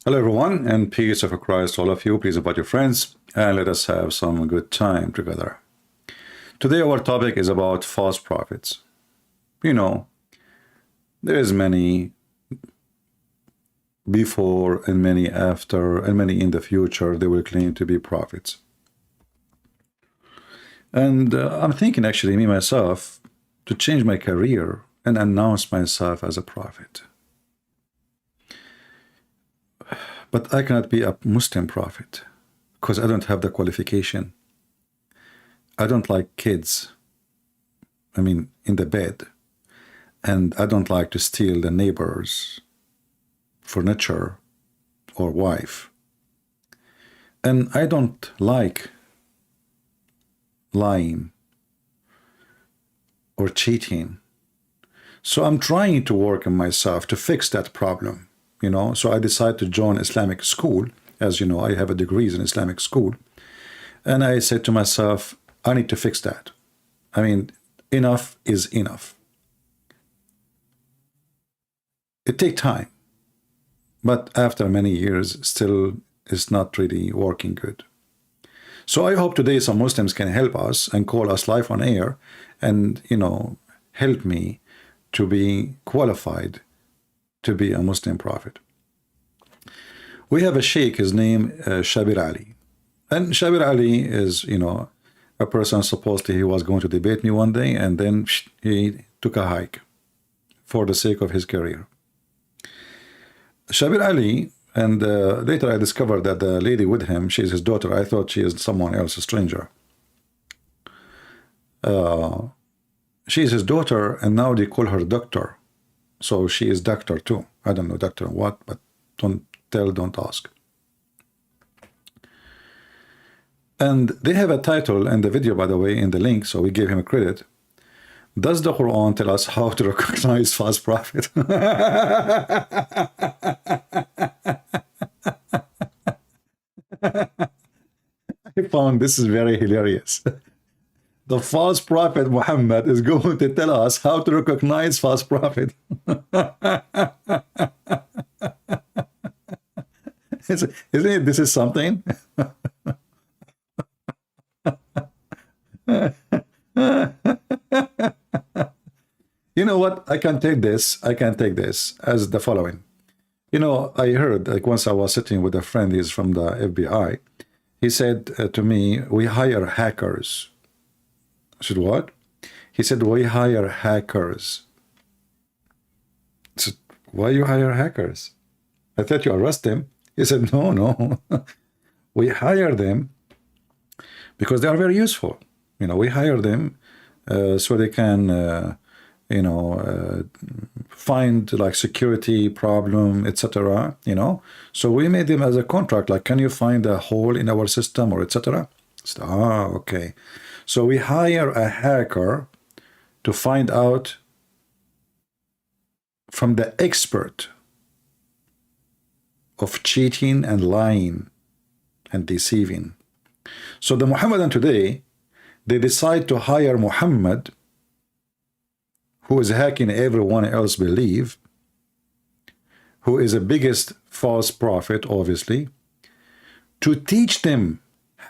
Hello everyone, and peace of Christ to all of you. Please invite your friends and let us have some good time together. Today our topic is about false prophets. You know, there is many before and many after and many in the future they will claim to be prophets. And I'm thinking actually, me myself, to change my career and announce myself as a prophet. But I cannot be a Muslim prophet because I don't have the qualification. I don't like kids, in the bed. And I don't like to steal the neighbor's furniture or wife. And I don't like lying or cheating. So I'm trying to work on myself to fix that problem. So I decided to join Islamic school. As you know, I have a degree in Islamic school. And I said to myself, I need to fix that. Enough is enough. It takes time. But after many years, still it's not really working good. So I hope today some Muslims can help us and call us live on air and, help me to be qualified to be a Muslim prophet. We have a sheikh, his name Shabir Ali. And Shabir Ali is, a person supposedly he was going to debate me one day, and then he took a hike for the sake of his career. Shabir Ali, and later I discovered that the lady with him, she's his daughter. I thought she is someone else, a stranger. She's his daughter, and now they call her doctor. So she is doctor too. I don't know doctor what, but don't tell, don't ask. And they have a title in the video, by the way, in the link, so we gave him a credit. Does the Quran tell us how to recognize false prophet? I found this is very hilarious. The false prophet Muhammad is going to tell us how to recognize false prophet. Isn't it, this is something? You know what? I can take this as the following. I heard, like, once I was sitting with a friend, he's from the FBI. He said to me, we hire hackers. I said, what? He said, we hire hackers. I said, why you hire hackers? I thought you arrest them. He said, no. We hire them because they are very useful. We hire them so they can, find like security problem, etc. So we made them as a contract. Like, can you find a hole in our system or etc.? So, okay. So we hire a hacker to find out from the expert of cheating and lying and deceiving. So the Muhammadan today, they decide to hire Muhammad, who is hacking everyone else believe, who is the biggest false prophet, obviously, to teach them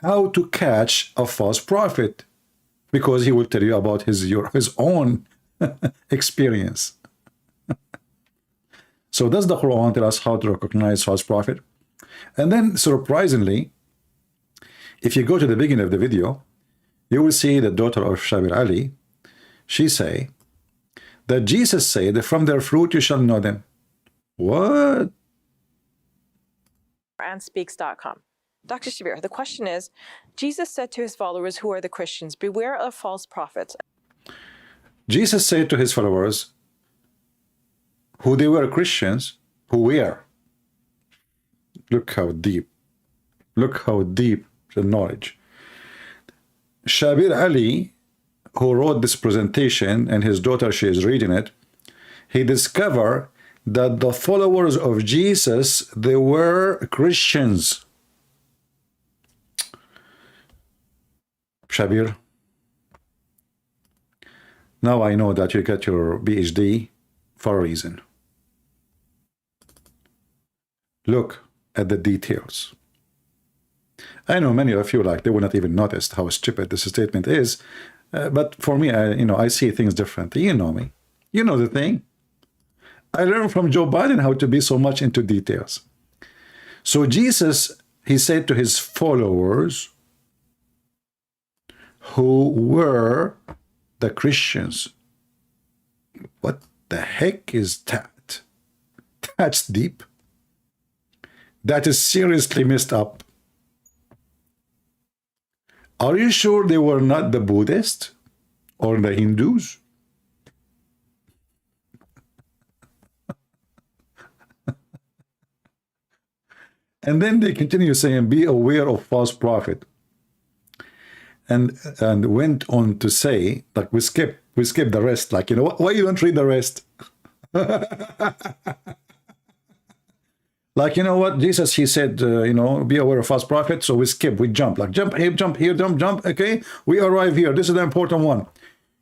how to catch a false prophet, because he will tell you about his own experience. So does the Quran tell us how to recognize false prophet? And then, surprisingly, if you go to the beginning of the video, you will see the daughter of Shabir Ali. She say that Jesus said, from their fruit you shall know them. What? Speaks.com. Dr. Shabir, the question is, Jesus said to his followers, who are the Christians, beware of false prophets. Jesus said to his followers, who they were Christians, who were. Look how deep the knowledge. Shabir Ali, who wrote this presentation, and his daughter, she is reading it, he discovered that the followers of Jesus, they were Christians. Shabir, now I know that you got your PhD for a reason. Look, at the details. I know many of you, like, they will not even notice how stupid this statement is. But for me, I see things differently. You know me. You know the thing. I learned from Joe Biden how to be so much into details. So Jesus, he said to his followers, who were the Christians. What the heck is that? That's deep. That is seriously messed up. Are you sure they were not the Buddhists or the Hindus? And then they continue saying, be aware of false prophet. And went on to say, like, we skip the rest. Like, why you don't read the rest? Like, what? Jesus, he said, be aware of false prophets. So we skip, we jump. Like, jump here, jump. Okay, we arrive here. This is the important one.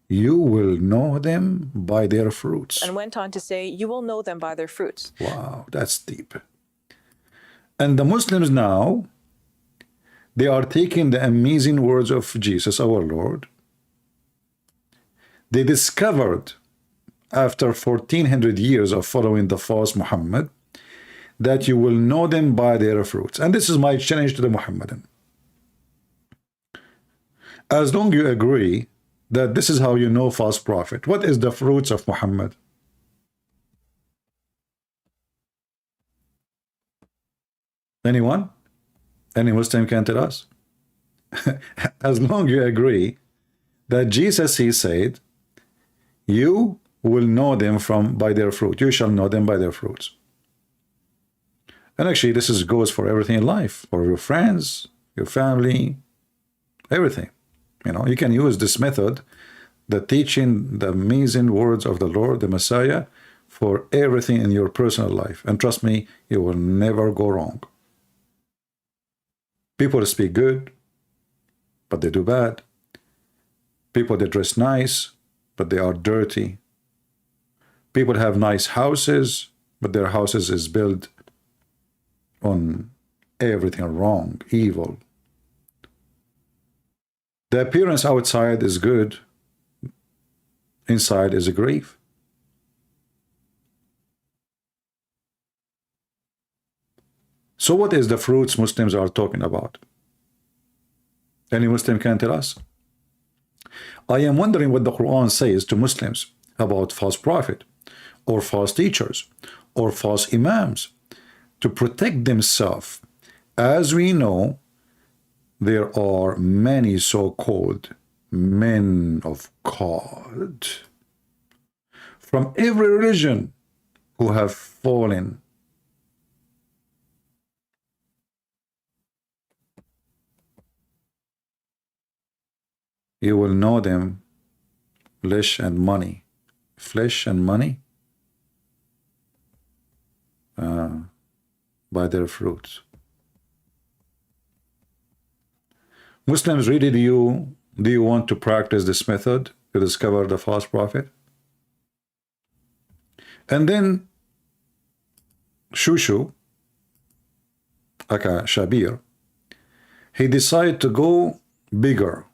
You will know them by their fruits. And went on to say, you will know them by their fruits. Wow, that's deep. And the Muslims now, they are taking the amazing words of Jesus, our Lord. They discovered, after 1400 years of following the false Muhammad, that you will know them by their fruits. And this is my challenge to the Muhammadan. As long as you agree that this is how you know false prophet, what is the fruits of Muhammad? Anyone? Any Muslim can tell us? As long as you agree that Jesus, he said, you will know them by their fruit. You shall know them by their fruits. And actually, this goes for everything in life, for your friends, your family, everything. You can use this method, the teaching, the amazing words of the Lord, the Messiah, for everything in your personal life. And trust me, you will never go wrong. People speak good, but they do bad. People, they dress nice, but they are dirty. People have nice houses, but their houses is built on everything wrong, evil. The appearance outside is good, inside is a grave. So what is the fruits Muslims are talking about? Any Muslim can tell us? I am wondering what the Quran says to Muslims about false prophet, or false teachers, or false imams, to protect themselves. As we know, there are many so-called men of God from every religion who have fallen. You will know them, flesh and money. Flesh and money? By their fruits. Muslims, really, do you want to practice this method to discover the false prophet? And then Shushu, aka Shabir, he decided to go bigger.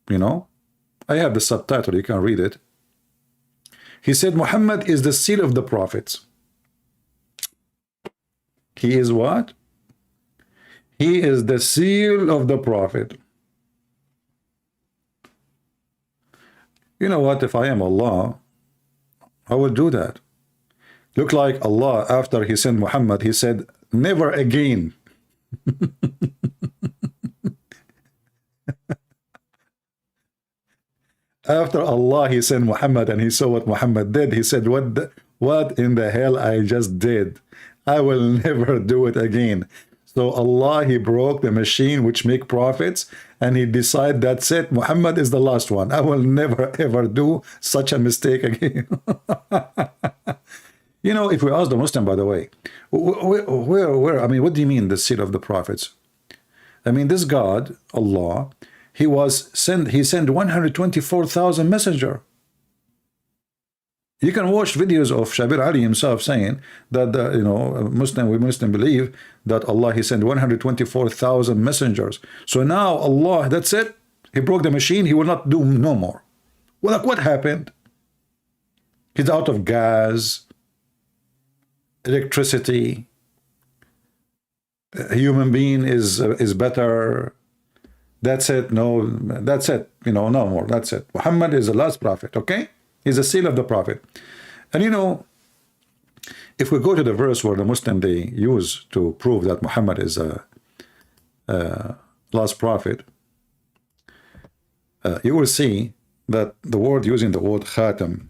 I have the subtitle, you can read it. He said, Muhammad is the seal of the prophets. He is what? He is the seal of the prophet. You know what? If I am Allah, I will do that. Look like Allah, after he sent Muhammad, he said, never again. After Allah, he sent Muhammad and he saw what Muhammad did. He said, what in the hell I just did? I will never do it again. So Allah, he broke the machine which make prophets, and he decided, that's it, Muhammad is the last one. I will never ever do such a mistake again. If we ask the Muslim, by the way, where, I mean, what do you mean the seal of the prophets? I mean, this God, Allah, he sent 124,000 messenger. You can watch videos of Shabir Ali himself saying that we Muslim believe that Allah, he sent 124,000 messengers. So now Allah, that's it. He broke the machine. He will not do no more. Well, like, what happened? He's out of gas, electricity. A human being is better. That's it. No, that's it. No more. That's it. Muhammad is the last prophet. Okay, he's the seal of the prophet. And if we go to the verse where the Muslim they use to prove that Muhammad is a last prophet, you will see that the word using the word khatam,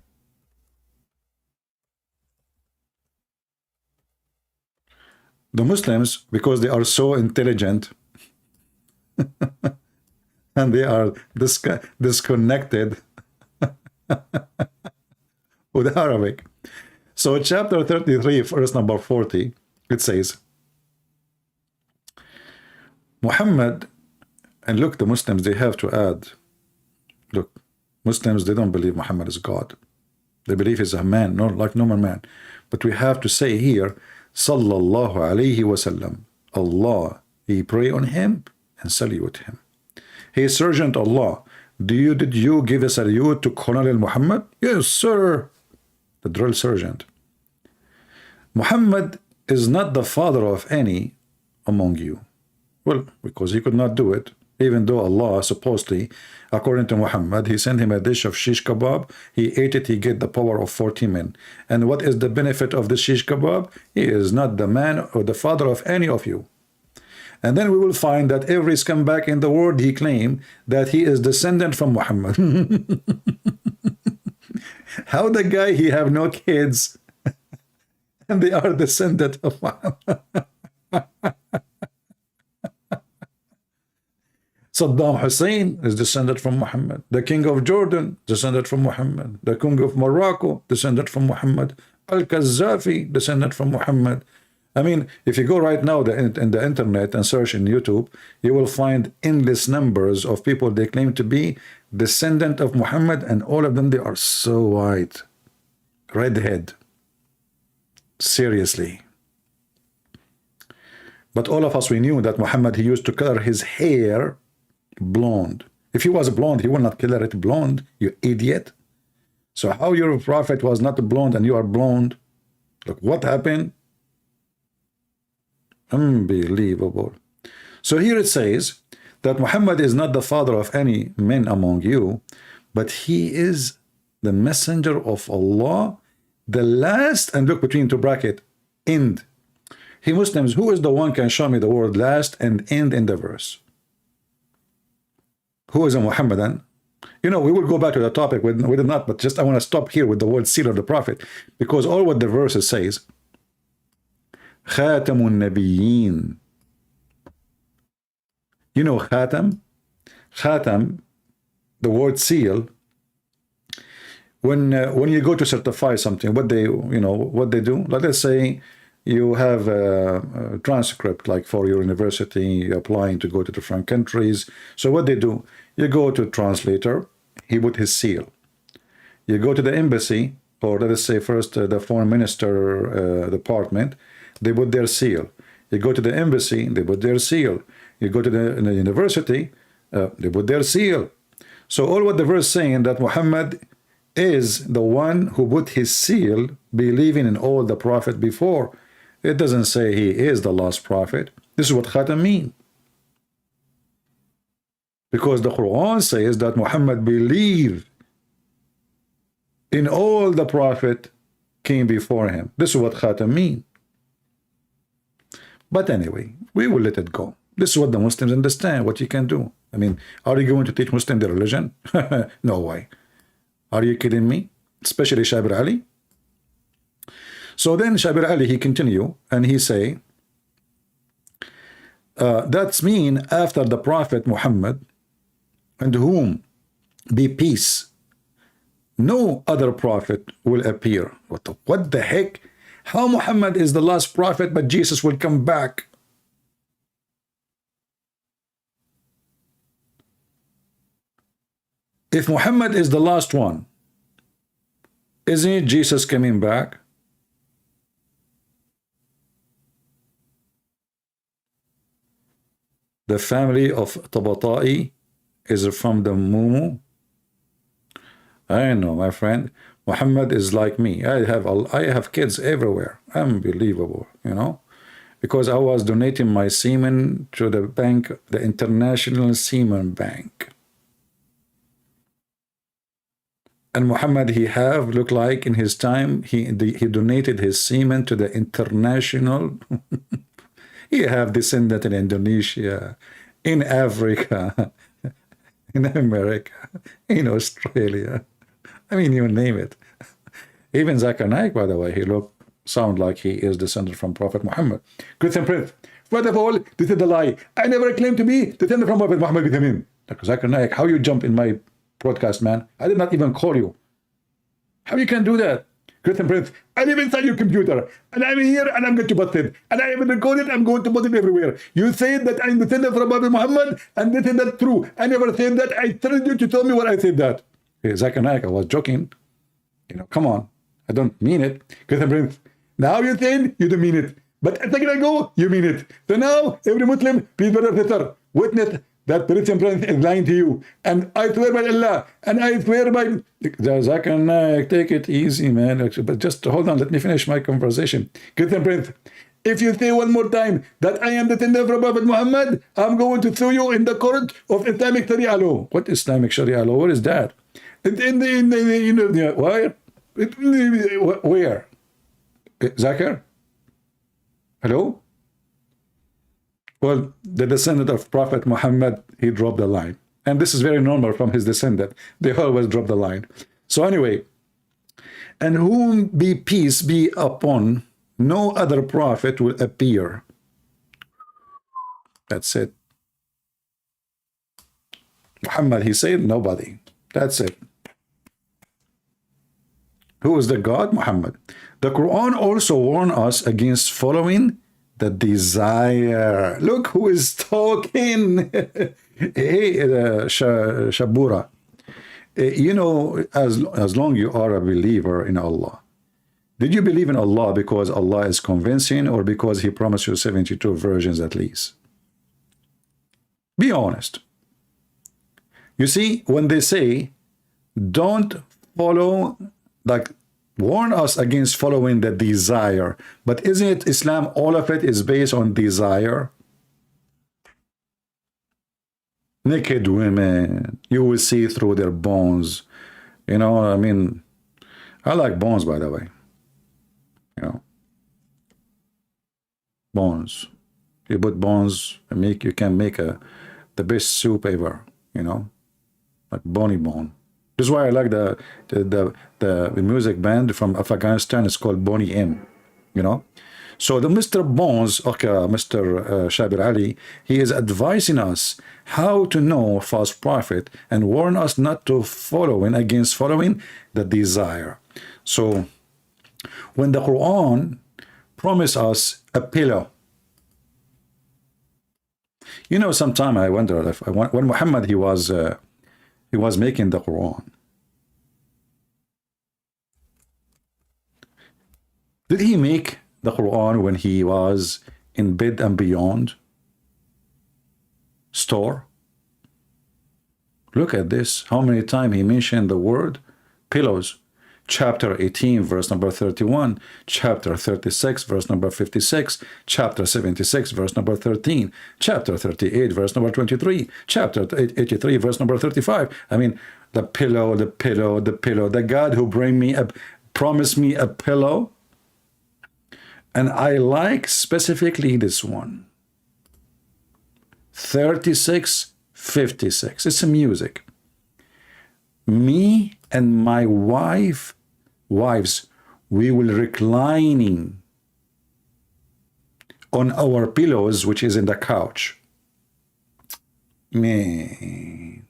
the Muslims, because they are so intelligent and they are disconnected with Arabic. So chapter 33, verse number 40, it says, Muhammad, and look, the Muslims, they have to add, look, Muslims, they don't believe Muhammad is God. They believe he's a man, not like normal man. But we have to say here, Sallallahu alayhi wasallam, Allah, he pray on him and salute him. He is Sergeant Allah. Did you give a salute to Colonel Muhammad? Yes, sir. The drill sergeant. Muhammad is not the father of any among you. Well, because he could not do it, even though Allah supposedly, according to Muhammad, he sent him a dish of shish kebab. He ate it, he get the power of 40 men. And what is the benefit of the shish kebab? He is not the man or the father of any of you. And then we will find that every scumbag in the world, he claimed that he is descendant from Muhammad. How the guy, he have no kids, and they are descendant of Muhammad. Saddam Hussein is descended from Muhammad. The king of Jordan, descended from Muhammad. The king of Morocco, descended from Muhammad. Al-Qaddafi, descended from Muhammad. I mean, if you go right now in the internet and search in YouTube, you will find endless numbers of people they claim to be descendant of Muhammad, and all of them, they are so white. Redhead. Seriously. But all of us, we knew that Muhammad, he used to color his hair blonde. If he was blonde, he would not color it blonde, you idiot. So how your prophet was not blonde and you are blonde? Look, what happened? Unbelievable. So here it says that Muhammad is not the father of any men among you, but he is the messenger of Allah, the last, and look between two bracket, end. Hey Muslims, who is the one can show me the word last and end in the verse? Who is a Muhammadan? We will go back to the topic with not, but just I want to stop here with the word seal of the prophet, because all what the verses says, Khatamun Nabiyyin. Khatam? Khatam, the word seal, when you go to certify something, what they do, like let's say you have a transcript, like for your university, you're applying to go to different countries. So what they do, you go to translator, he put his seal. You go to the embassy, or let us say first the foreign minister department, they put their seal. You go to the embassy, they put their seal. You go to the university, they put their seal. So all what the verse saying that Muhammad is the one who put his seal, believing in all the prophet before. It doesn't say he is the last prophet. This is what Khatam mean. Because the Quran says that Muhammad believed in all the prophet came before him. This is what Khatam mean. But anyway, we will let it go. This is what the Muslims understand, what you can do. I mean, are you going to teach Muslim their religion? No way. Are you kidding me? Especially Shabir Ali. So then Shabir Ali, he continue and he say, that's mean after the Prophet Muhammad, and whom be peace, no other prophet will appear. What the heck? How Muhammad is the last prophet, but Jesus will come back? If Muhammad is the last one, Isn't Jesus coming back? The family of Tabata'i is from the Mumu. I know, my friend. Muhammad is like me. I have kids everywhere. Unbelievable, you know, because I was donating my semen to the bank, the International Semen Bank. And Muhammad, he looked like in his time, he donated his semen to the international. He have descended in Indonesia, in Africa, in America, in Australia. I mean, you name it. Even Zakir Naik, by the way, sound like he is descended from Prophet Muhammad. Christian Prince, first of all, this is a lie. I never claimed to be descended from Prophet Muhammad with him. Zakir Naik, how you jump in my broadcast, man? I did not even call you. How you can do that? Christian Prince, I live inside your computer, and I'm here, and I'm going to bust it. And I even recorded, I'm going to put it everywhere. You said that I'm descended from Prophet Muhammad, and this is not true. I never said that. I told you to tell me what I said that. Hey, Zakir Naik, I was joking. You know, come on. I don't mean it. Christian Prince, now you're saying you don't mean it. But a second ago, you mean it. So now, every Muslim, please, brother, sister, witness that Christian Prince is lying to you. And I swear by Allah, and I swear by... Zakir Naik, take it easy, man. But just hold on, let me finish my conversation. Christian Prince, if you say one more time that I am the descendant from Prophet Muhammad, I'm going to sue you in the court of Islamic Sharia law. What Islamic Sharia law? What is that? In the you know, where? Where? Zakir? Hello? Well, the descendant of Prophet Muhammad, he dropped the line. And this is very normal from his descendant. They always drop the line. So anyway, and whom be peace be upon, no other prophet will appear. That's it. Muhammad, he said nobody. That's it. Who is the God? Muhammad. The Quran also warns us against following the desire. Look who is talking. Hey, Shabura. You know, as long you are a believer in Allah, did you believe in Allah because Allah is convincing, or because he promised you 72 virgins at least? Be honest. You see, when they say, don't follow, like, warn us against following the desire, but isn't it Islam, all of it is based on desire? Naked women, you will see through their bones. You know, I mean, I like bones, by the way. You know, bones. You put bones, and you can make the best soup ever. You know, like bony bone. This is why I like the music band from Afghanistan. It's called Boney M. You know, so the Mr. Bones, okay, Mr. Shabir Ali, he is advising us how to know false prophet and warn us not to against following the desire. So when the Quran promised us a pillow, you know, sometime I wonder if when Muhammad he was making the Quran, did he make the Quran when he was in Bed and Beyond store? Look at this, how many times he mentioned the word pillows. Chapter 18, verse number 31, chapter 36, verse number 56, chapter 76, verse number 13, chapter 38, verse number 23, chapter 83, verse number 35. I mean, the pillow, the pillow, the pillow, the God who promised me a pillow. And I like specifically this one, 36:56. It's a music. Me and my wives, we will reclining on our pillows, which is in the couch. Man.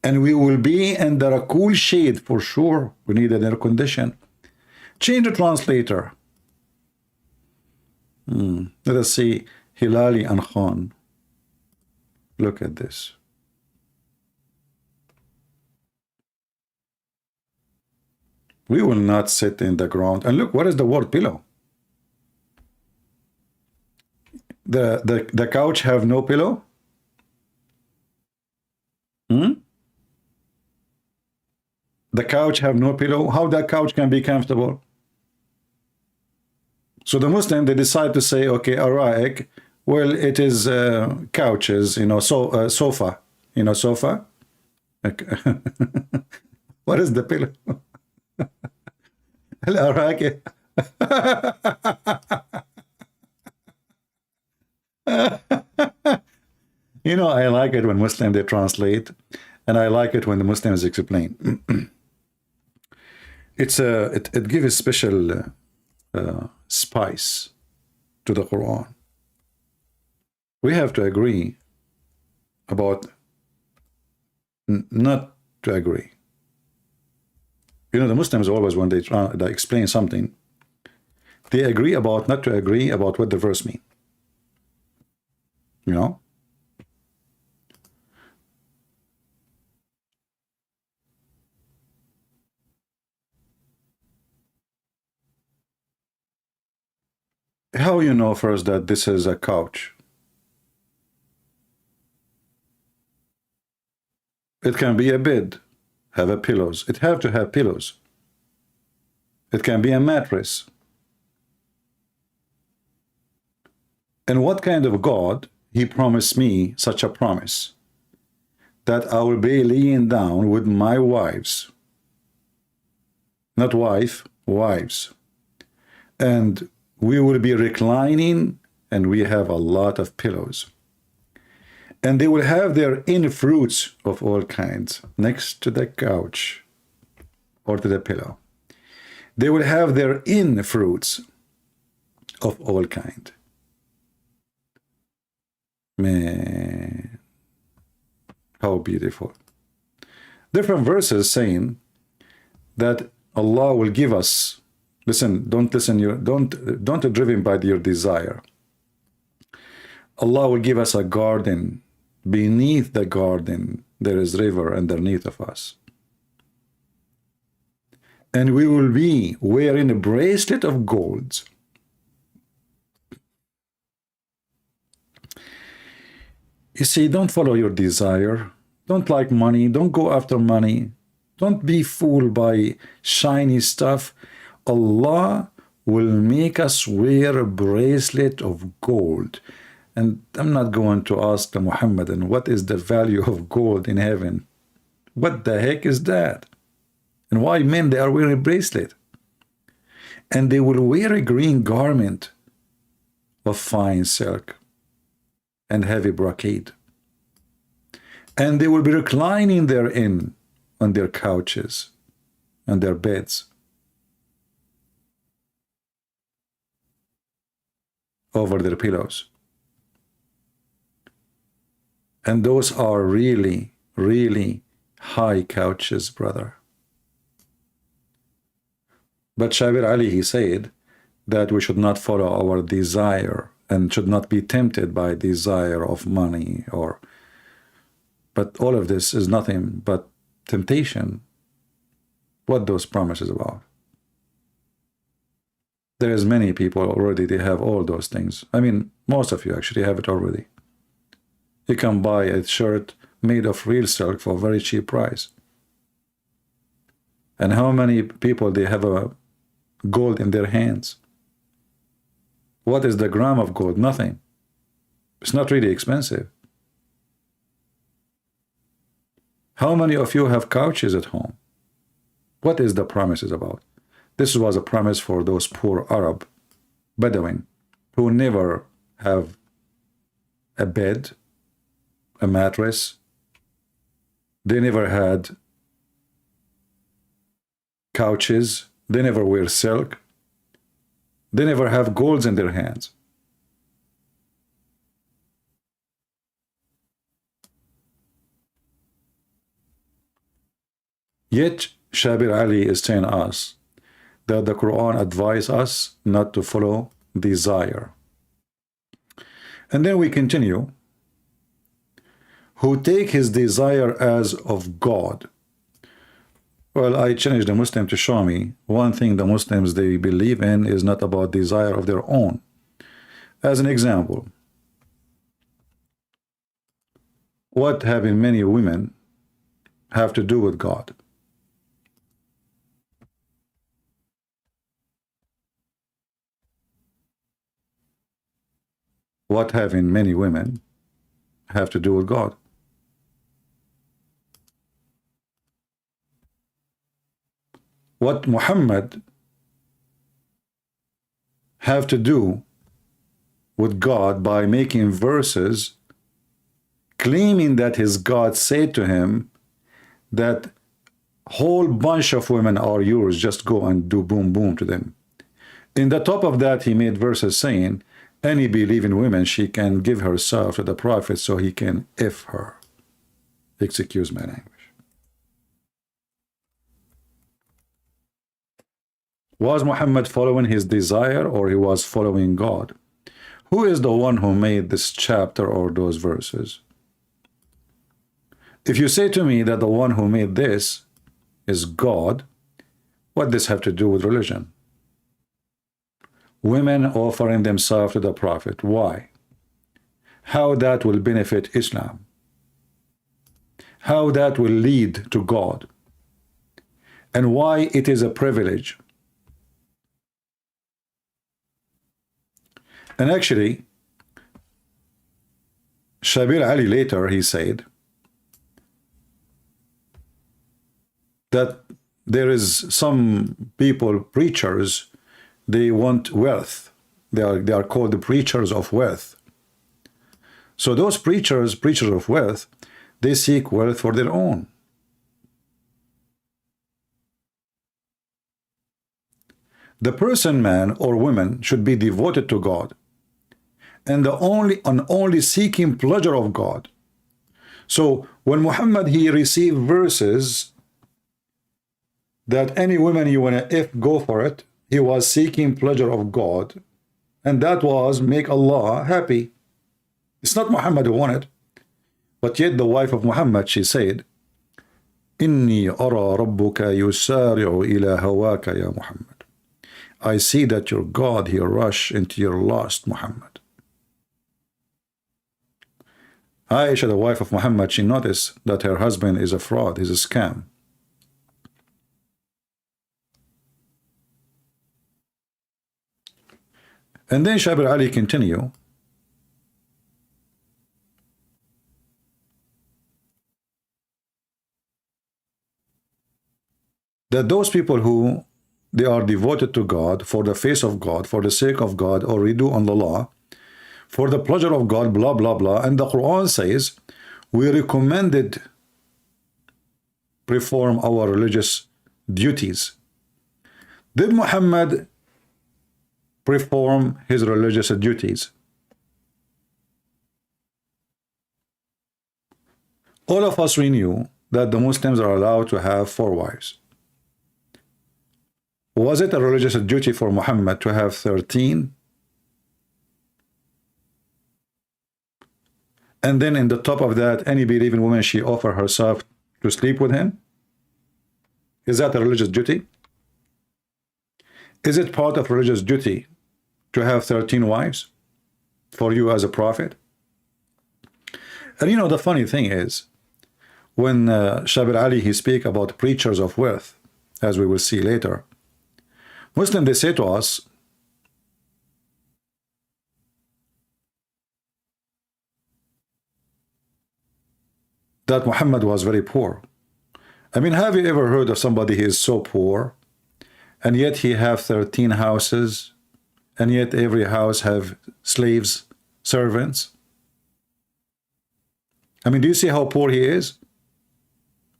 And we will be under a cool shade for sure. We need an air condition. Change the translator. Let us see Hilali and Khan. Look at this. We will not sit in the ground. And look, what is the word pillow? The couch have no pillow? Hmm? The couch have no pillow? How that couch can be comfortable? So the Muslim, they decide to say, okay, araik, well, it is couches, you know, so sofa, you know, sofa. Okay. What is the pillow? Al-araik. You know, I like it when Muslims, they translate, and I like it when the Muslims explain. It gives a special spice to the Quran. We have to agree about not to agree. You know, the Muslims always, when they explain something, they agree about not to agree about what the verse means. You know? How you know first that this is a couch? It can be a bed, have a pillows. It have to have pillows. It can be a mattress. And what kind of God, he promised me such a promise, that I will be laying down with my wives, not wife, wives, and we will be reclining, and we have a lot of pillows. And they will have their in fruits of all kinds next to the couch or to the pillow. They will have their in fruits of all kind. Man, how beautiful. Different verses saying that Allah will give us, listen, don't driven by your desire. Allah will give us a garden. Beneath the garden, there is river underneath of us. And we will be wearing a bracelet of gold. You see, don't follow your desire. Don't like money. Don't go after money. Don't be fooled by shiny stuff. Allah will make us wear a bracelet of gold. And I'm not going to ask the Muhammadan, what is the value of gold in heaven? What the heck is that? And why men, they are wearing a bracelet? And they will wear a green garment of fine silk and heavy brocade. And they will be reclining therein on their couches and their beds, over their pillows. And those are really, really high couches, brother. But Shabir Ali, he said that we should not follow our desire and should not be tempted by desire of money or, but all of this is nothing but temptation. What those promises about? There is many people already, they have all those things. I mean, most of you actually have it already. You can buy a shirt made of real silk for a very cheap price. And how many people, they have a gold in their hands? What is the gram of gold? Nothing. It's not really expensive. How many of you have couches at home? What is the promises about? This was a promise for those poor Arab Bedouin who never have a bed, a mattress. They never had couches. They never wear silk. They never have golds in their hands. Yet Shabir Ali is telling us that the Quran advises us not to follow desire. And then we continue. Who take his desire as of God. Well, I challenge the Muslim to show me one thing the Muslims they believe in is not about desire of their own. As an example, what having many women have to do with God? What having many women have to do with God? What Muhammad have to do with God by making verses claiming that his God said to him that whole bunch of women are yours, just go and do boom boom to them. In the top of that, he made verses saying, any believing woman, she can give herself to the prophet so he can F her. Excuse my language. Was Muhammad following his desire or he was following God? Who is the one who made this chapter or those verses? If you say to me that the one who made this is God, what does this have to do with religion? Women offering themselves to the prophet. Why? How that will benefit Islam? How that will lead to God? And why it is a privilege? And actually, Shabir Ali later, he said that there is some people, preachers, they want wealth. They are called the preachers of wealth. So those preachers of wealth, they seek wealth for their own. The person, man or woman, should be devoted to God and only seeking pleasure of God. So when Muhammad, he received verses that any woman you want to go for it, he was seeking pleasure of God, and that was make Allah happy. It's not Muhammad who wanted, but yet the wife of Muhammad, she said, Inni ara rabbuka yusari'u ila hawaka ya Muhammad. I see that your God, he rush into your lust, Muhammad. Aisha, the wife of Muhammad, she noticed that her husband is a fraud, he's a scam. And then Shabir Ali continue that those people who they are devoted to God for the face of God, for the sake of God, or redo on the law, for the pleasure of God, blah, blah, blah. And the Quran says, we recommended perform our religious duties. Did Muhammad perform his religious duties? All of us, we knew that the Muslims are allowed to have 4 wives. Was it a religious duty for Muhammad to have 13? And then in the top of that, any believing woman, she offer herself to sleep with him? Is that a religious duty? Is it part of religious duty to have 13 wives for you as a prophet? And you know, the funny thing is, when Shabir Ali, he speak about preachers of wealth, as we will see later, Muslims, they say to us, that Muhammad was very poor. I mean, have you ever heard of somebody who is so poor, and yet he have 13 houses, and yet every house have slaves, servants? I mean, do you see how poor he is?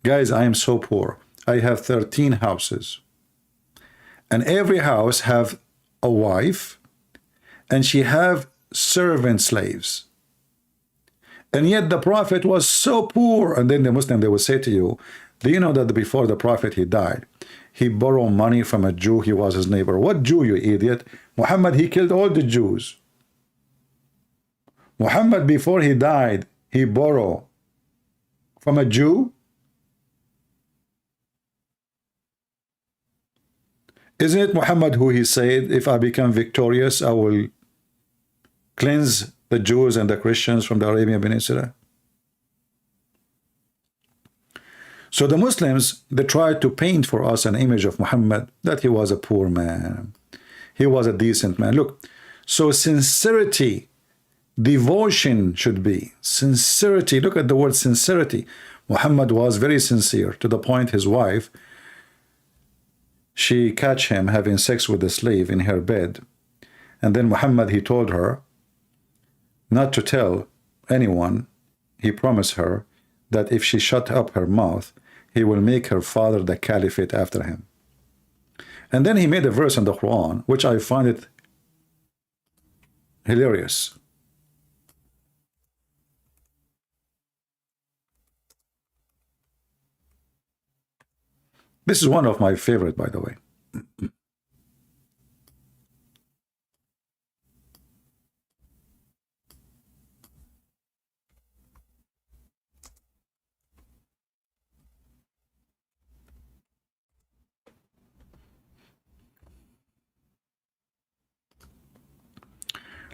Guys, I am so poor. I have 13 houses, and every house have a wife, and she have servant slaves. And yet the prophet was so poor. And then the Muslim, they will say to you, do you know that before the prophet, he died, he borrowed money from a Jew, he was his neighbor. What Jew, you idiot? Muhammad, he killed all the Jews. Muhammad, before he died, he borrowed from a Jew. Isn't it Muhammad who he said, if I become victorious, I will cleanse the Jews and the Christians from the Arabian Peninsula? So the Muslims, they tried to paint for us an image of Muhammad, that he was a poor man. He was a decent man. Look, so sincerity, devotion should be sincerity. Look at the word sincerity. Muhammad was very sincere, to the point his wife, she catch him having sex with a slave in her bed. And then Muhammad, he told her not to tell anyone. He promised her that if she shut up her mouth, he will make her father the caliphate after him. And then he made a verse in the Quran, which I find it hilarious. This is one of my favorite, by the way.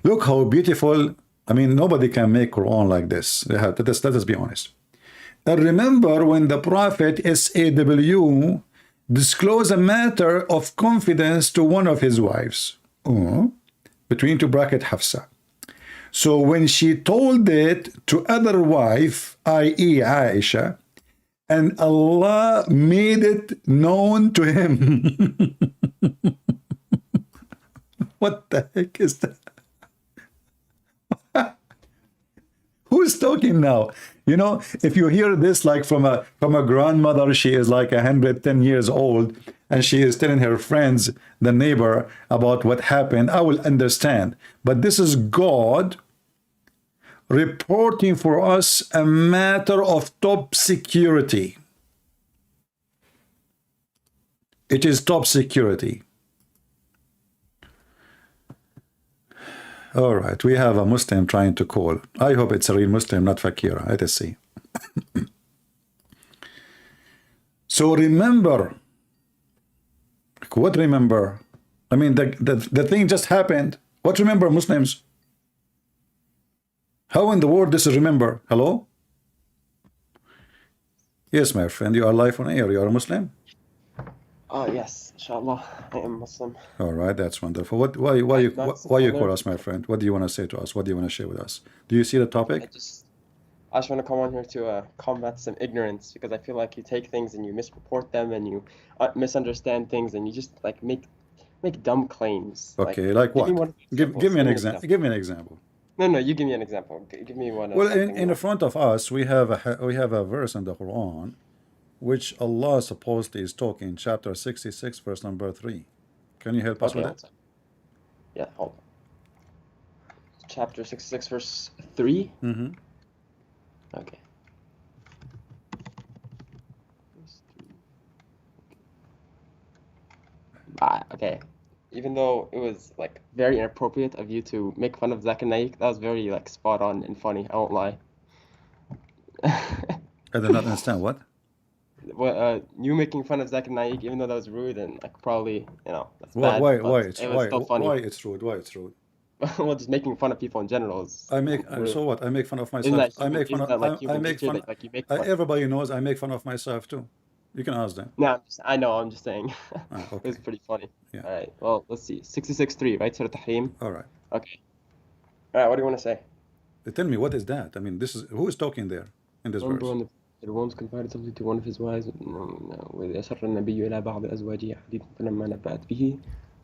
Look how beautiful. I mean, nobody can make Quran like this. Let us be honest. And remember when the Prophet SAW disclosed a matter of confidence to one of his wives, between two bracket Hafsa. So when she told it to other wife, i.e. Aisha, and Allah made it known to him. What the heck is that? Who's talking now? You know, if you hear this like from a grandmother, she is like 110 years old, and she is telling her friends, the neighbor, about what happened, I will understand. But this is God reporting for us a matter of top security. It is top security. All right, we have a Muslim trying to call. I hope it's a real Muslim, not Fakira. Let us see. So remember. What remember? I mean, the thing just happened. What remember, Muslims? How in the world this is remember? Hello? Yes, my friend, you are live on air. You are a Muslim? Yes, inshallah, I am Muslim. All right, that's wonderful. Why you call us, my friend? What do you want to say to us? What do you want to share with us? Do you see the topic? I just want to come on here to combat some ignorance, because I feel like you take things and you misreport them and you misunderstand things and you just like make dumb claims. Okay, like what? Give me an example. Give me an example. No, you give me an example. Give me one. Well, in front of us, we have a verse in the Quran, which Allah supposedly is talking, chapter 66, verse number 3. Can you help us with it? Yeah, hold on. Chapter 66, verse 3? Mm-hmm. Okay. Okay. Even though it was like very inappropriate of you to make fun of Zakir Naik, that was very like spot on and funny. I won't lie. I did not understand what. Well, you making fun of Zakir Naik, even though that was rude and like probably that's bad. Why it's funny. Why it's rude? Why it's rude? Well, just making fun of people in general is. So what? I make fun of myself. Everybody knows I make fun of myself too. You can ask them. No, I know. I'm just saying. Okay. It's pretty funny. Yeah. All right. Well, let's see. 66:3, right? Surah Tahrim. All right. Okay. All right. What do you want to say? Tell me, what is that? I mean, who is talking there in this verse? It once confided something to one of his wives. وإذ أسر النبي إلى بعض أزواجه حديثا فلما نبأت به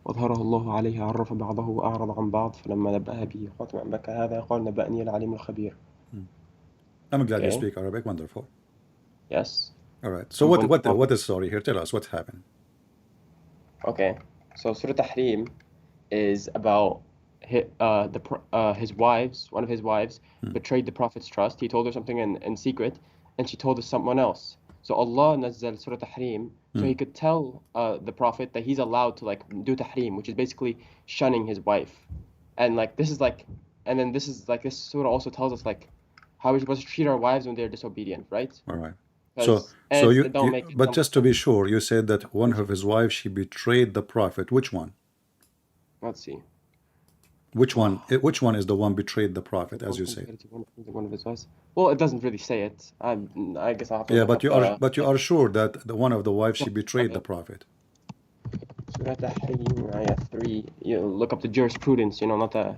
وأظهره الله عليه عرف بعضه وأعرض عن بعض فلما نبأها به قالت من بك هذا قال نبأني العليم الخبير. I'm glad you speak Arabic. Wonderful. Yes. All right. So what is the story here? Tell us what happened. Okay. So Surah Tahrim is about his wives. One of his wives betrayed the Prophet's trust. He told her something in secret, and she told us someone else. So Allah nazzal Surah Tahrim, so he could tell the Prophet that he's allowed to like do Tahrim, which is basically shunning his wife. And like this surah also tells us like how we're supposed to treat our wives when they're disobedient, right? All right. because So and don't make but some. just to be sure, you said that one of his wives, she betrayed the prophet. Which one? Let's see. Which one? Which one is the one betrayed the prophet, as you say? One of his wives. Well, it doesn't really say it. I guess I'll have to Yeah, look up the. but you are sure that the one of the wives, she betrayed the Okay. prophet. Surah Tahrim, ayah 3. You look up the jurisprudence, not the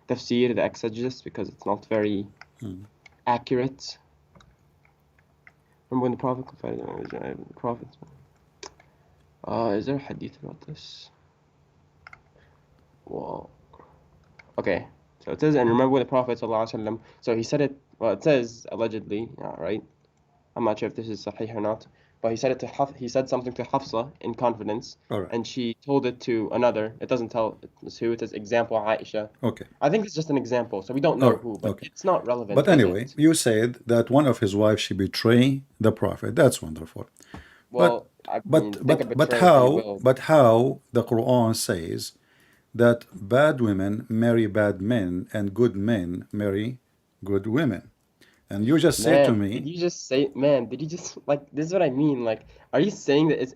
tafsir, the exegesis, because it's not very accurate. Remember when the Prophet confided in the Prophet? Is there a hadith about this? Well, okay. So it says, and remember when the Prophet ﷺ, so he said it, well, it says allegedly, right? I'm not sure if this is sahih or not, but he said it to he said something to Hafsa in confidence, All right. and she told it to another. It doesn't tell us who. It says example Aisha. Okay. I think it's just an example, so we don't All know right. who, but Okay. it's not relevant, But is anyway, it? you said that one of his wives, she betrayed the prophet. That's wonderful. Well, I mean, think of betrayal how you will. But how the Quran says that bad women marry bad men and good men marry good women. And you just said to Man, did me, you just say, man, did you just, like, this is what I mean. Like, are you saying that it's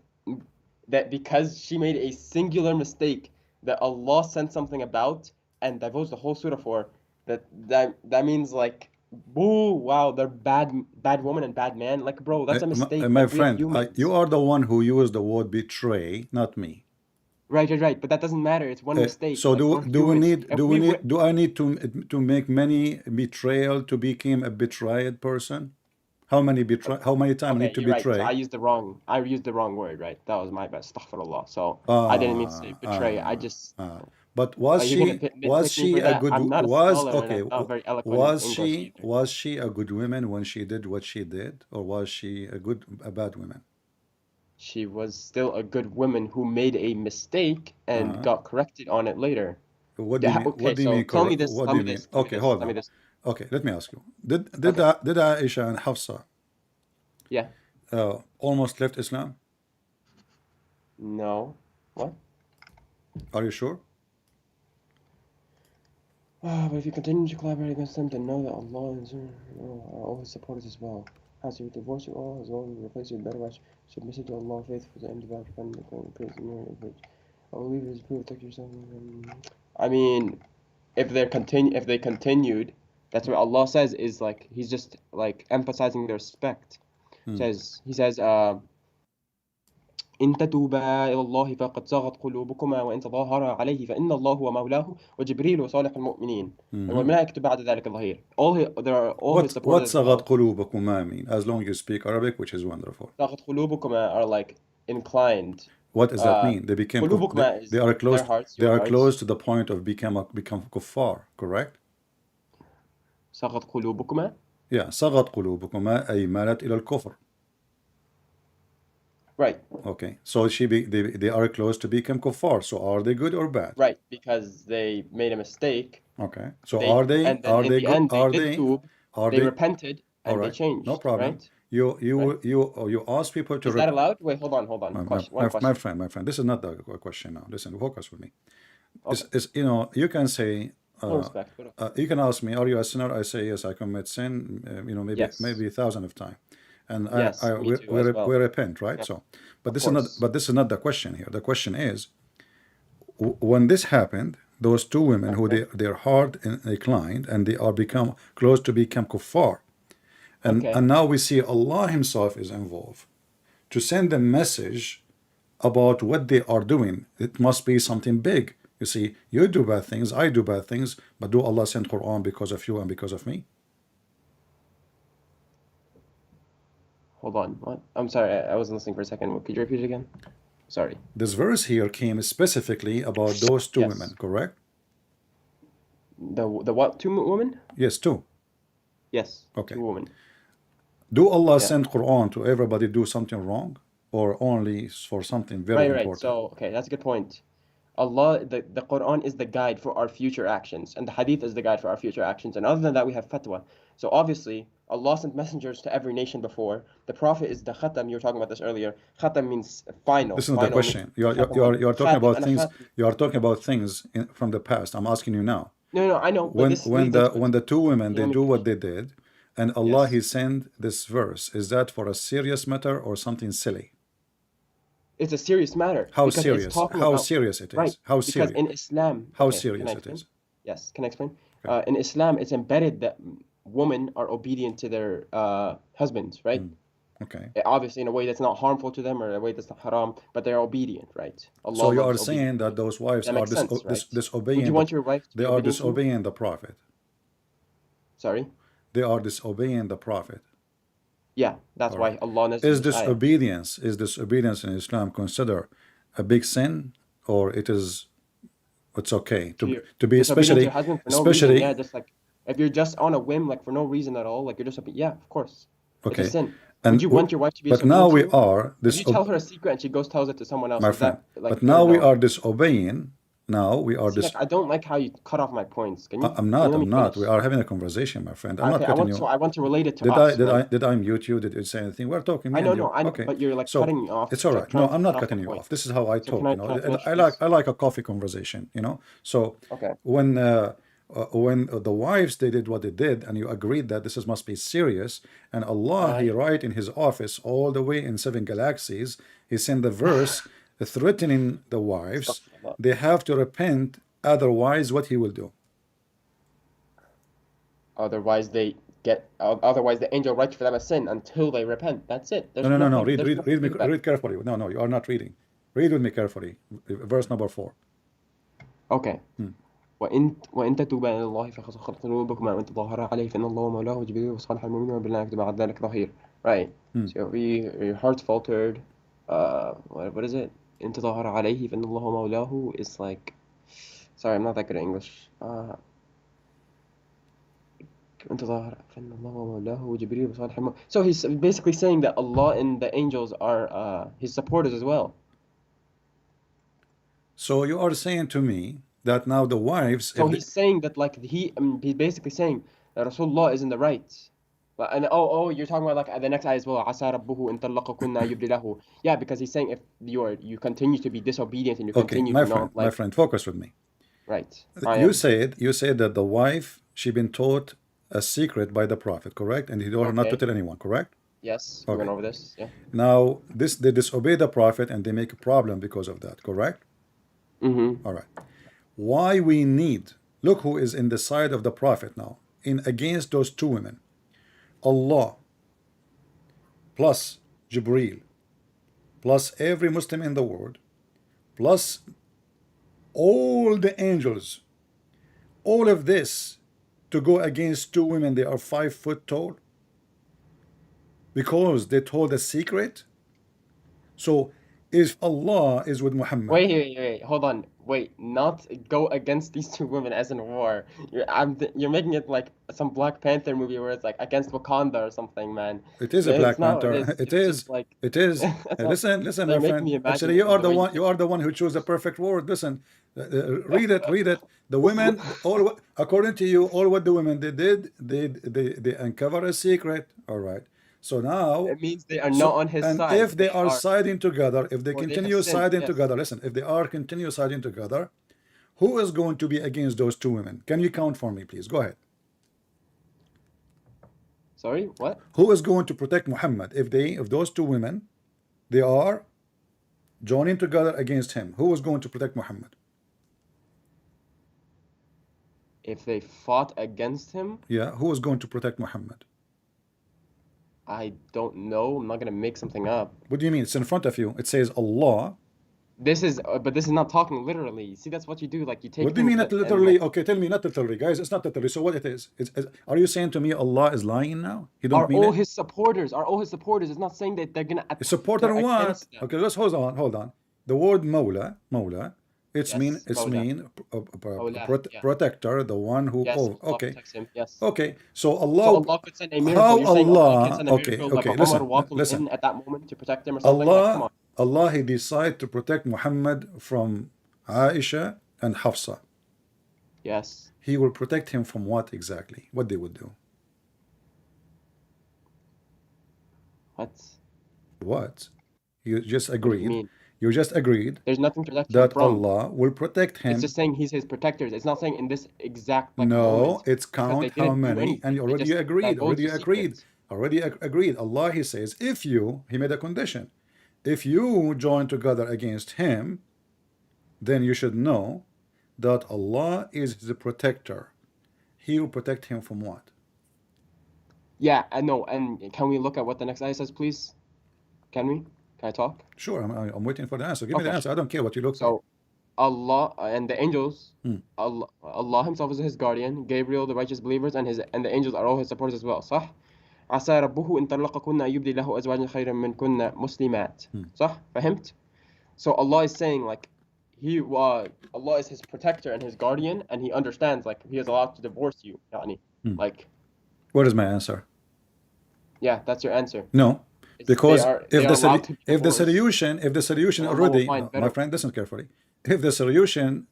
that because she made a singular mistake that Allah sent something about and divulged the whole surah for, that means like, boo, wow, they're bad woman and bad man. Like, bro, that's a mistake. my Like, we are friend, you humans. are the one who used the word betray, not me. Right. But that doesn't matter. It's one mistake. So Like, we're humans. If we were, do I need to make many betrayal to become a betrayed person? How many times I okay, need to you're right. So betray? I used the wrong word, right? That was my bad. Astaghfirullah. So I didn't mean to say Ah, betray. I ah, just ah. But was you're gonna she nitpick me for a that. good I'm not a was scholar and okay? I'm not very eloquent in English either. Was she a good woman when she did what she did, or was she a bad woman? She was still a good woman who made a mistake and Uh-huh. got corrected on it later. What do you mean? Okay, so tell me this. What Tell do me you mean? this. Tell me Okay, this. hold Tell me on. this. Okay, let me ask you. Okay. Did Aisha and Hafsa Yeah. almost left Islam? No. What? Are you sure? But if you continue to collaborate against them, then know that Allah and are always supporters as well. As you divorce you all as well and replace your better wife, submissive to Allah, faithful to end devout, dependent upon praise and merit. I believe it is proof protect yourself. I mean, if they continued, that's what Allah says is like He's just like emphasizing their respect. He says, إن تتوبا إلى الله فقد صغت قلوبكما وإن تظاهرا عليه فإن الله هو مولاه وجبريل وصالح المؤمنين والملائكة بعد ذلك ظهير. All his What supporters as صغت well. قلوبكما mean? As long as you speak Arabic, which is wonderful. صغت قلوبكما are like inclined. What does that mean? They became قلوبكما is they are close. their hearts, They your are hearts. close to the point of become kuffar. Correct? صغت قلوبكما. Yeah. صغت قلوبكما أي مالت إلى الكفر. Right. Okay. So they are close to become kuffar. So are they good or bad? Right, because they made a mistake. Okay. So are they and then in the good? end they did tube, they repented all and they right? changed. No problem. Right? You ask people to. Is that allowed? Wait, hold on. My question. friend, this is not the question now. Listen, focus with me. Okay. You can say, Respect. you can ask me, are you a sinner? I say yes, I commit sin. Yes. Maybe thousands of times, and Yes, me too, as well. we repent, right? Yeah. So, but course. this is not the question here. The question is, when this happened, those two women who their heart inclined and they are become close to become kuffar, and now we see Allah Himself is involved to send a message about what they are doing. It must be something big. You see, you do bad things, I do bad things, but do Allah send Quran because of you and because of me? Hold on. What? I'm sorry, I wasn't listening for a second. Could you repeat it again? Sorry. This verse here came specifically about those two women, correct? The what? Two women? Yes, two. Yes. Okay. Two women. Do Allah send Quran to everybody do something wrong, or only for something very important? Right. So, okay, that's a good point. Allah, the Quran is the guide for our future actions, and the Hadith is the guide for our future actions. And other than that, we have fatwa. So obviously, Allah sent messengers to every nation before. The Prophet is the khatam. You were talking about this earlier. Khatam means final. This is not the question. You are talking about things. You are talking about things from the past. I'm asking you now. No, I know. When the two women they do what they did, and Allah Yes. He sent this verse. Is that for a serious matter or something silly? It's a serious matter How because it's serious? talking How about serious it right. is? How Because serious? in Islam, How okay, can I serious it explain? is? Yes, can I explain? Okay. In Islam, it's embedded that women are obedient to their husbands, right? Okay. Obviously, in a way that's not harmful to them or a way that's not haram, but they're obedient, right? So Allah you are loves obedient saying that women. those wives That are makes sense, right? Would disobeying you want your wife to they be are obedient to you? disobeying the Prophet. Sorry? They are disobeying the Prophet. Yeah, that's All why right. Allah knows Is this ayah. disobedience in Islam considered a big sin, or it's okay So you're to be disobedient to your husband for no reason. Yeah, especially just like if you're just on a whim, like for no reason at all, like you're just yeah, of course. It's a okay, sin. Would and you want your wife to be but now disobedient to we you? are If you tell her a secret and she goes tells it to someone else, my is friend. that like But good or now we no? are disobeying. Now we are See, like I don't like how you cut off my points. Can you let me I'm not. We finish? are having a conversation, my friend. I'm not Okay, cutting you. I want to relate it to us, right? Did I mute you? Did you say anything? We're talking, me I and know, you. no, I know, Okay. but you're like So cutting me off, it's all like right. No, trying to I'm cut not off the cutting you point. off. This is how I So talk, you know. can I finish, please? I like a coffee conversation, you know. So Okay. when the wives they did what they did, and you agreed that this must be serious, and Allah He write in His office all the way in 7 galaxies, He sent the verse threatening the wives. Astaghfirullah. They have to repent, otherwise what He will do. Otherwise, otherwise the angel writes for them a sin until they repent. That's it. No, There's no, no, no. nothing. There's nothing to think about. Read carefully. No, no, you are not reading. Read with me carefully. Verse number 4. Okay. وإن تتوبا إلى الله فقد صغرت قلوبكما وإن تظاهرا عليه فإن الله مولاه وجبريل وصالح المؤمنين وبالله يكتب بعد ذلك ظهير. Right. So your heart's faltered. What is it? إن تظاهر عليه فإن الله مولاه is like. Sorry, I'm not that good at English. إن تظاهر فإن الله مولاه وجبريل وصالح المؤمنين. So he's basically saying that Allah and the angels are his supporters as well. So you are saying to me that now the wives, So he's saying that like he's basically saying that Rasulullah is in the right. And you're talking about like the next ayah as well. عسى ربه إن طلقكن يبدي له. Yeah, because he's saying if you continue to be disobedient and you okay, continue to not my like friend, focus with me. right. I You am. said that the wife she been taught a secret by the Prophet, correct? And he told her not to Okay. tell anyone, correct? Yes, we went over this. Yeah. Now they disobey the Prophet and they make a problem because of that, correct? All right. Why we need, look who is in the side of the Prophet now, in against those two women. Allah plus Jibreel plus every Muslim in the world plus all the angels, all of this to go against two women. They are 5 foot tall because they told a secret. So if Allah is with Muhammad, Wait. Hold on. Wait, not go against these two women as in war. You're making it like some Black Panther movie where it's like against Wakanda or something, man. it is a It's Black not what Panther. it is. It It's is. just like It is. that's not, Listen, you're my making friend. me imagine Actually, it the way you you are the one who chose the perfect word. Listen, read it. Read it. The women, according to you, all what the women they did, they uncover a secret. All right. So now, It means they are not on his and side. if they They are are, siding together, if they or they have continue sinned. siding Yes. together, listen, if they are continue siding together, who is going to be against those two women? Can you count for me, please? Go ahead. Sorry, what? Who is going to protect Muhammad if those two women they are joining together against him? Who is going to protect Muhammad? If they fought against him, Yeah, who is going to protect Muhammad? I don't know. I'm not gonna make something up. What do you mean? It's in front of you. It says Allah. But this is not talking literally. See, that's what you do. Like you take What do you things mean not and literally? like Okay, tell me not literally, guys. It's not literally. So what it is? Are you saying to me Allah is lying now? You don't are mean all it? his supporters. Are all his supporters. It's not saying that they're gonna Supporter they're what? against them. Okay, let's hold on. The word Mawla, it's Yes, Mawla. Mawla, yeah. protector, the one who. Yes, Oh, Allah okay, protects him. Yes. okay. So So Allah, Allah could send a miracle. how You're saying Allah can Allah? send a miracle like a Umar Listen, walking listen. in at that moment to protect him or something? Like, come on. Allah, He decided to protect Muhammad from Aisha and Hafsa. Yes. He will protect him from what exactly? What they would do? What? What? You just What do you agreed. mean? You just agreed There's nothing to protect him that from. Allah will protect It's him. just saying he's his protector. It's not saying in this exact like No, moment it's because they count how didn't do many, and anything. you They already just agreed, divulged the secrets. agreed. Allah, he says, if you, he made a condition, if you join together against him, then you should know that Allah is the protector. He will protect him from what? Yeah, I know. And can we look at what the next ayah says, please? Can we? Can I talk? Sure, I'm waiting for the answer. Give me the Okay. answer. I don't care what you looked up. So Allah and the angels, Allah Himself is His guardian. Gabriel, the righteous believers, and the angels are all His supporters as well. صح؟ عسى ربه إن طلقكن أن يبدي له أزواجا خيرا منكن مسلمات. صح؟ فهمت? So Allah is saying like Allah is his protector and his guardian, and He understands like He is allowed to divorce you. يعني. Like, What is my answer? yeah, that's your answer. No, It's, because they are allowed to be if the divorced. solution And Allah will already, find my better. friend, listen carefully. If the solution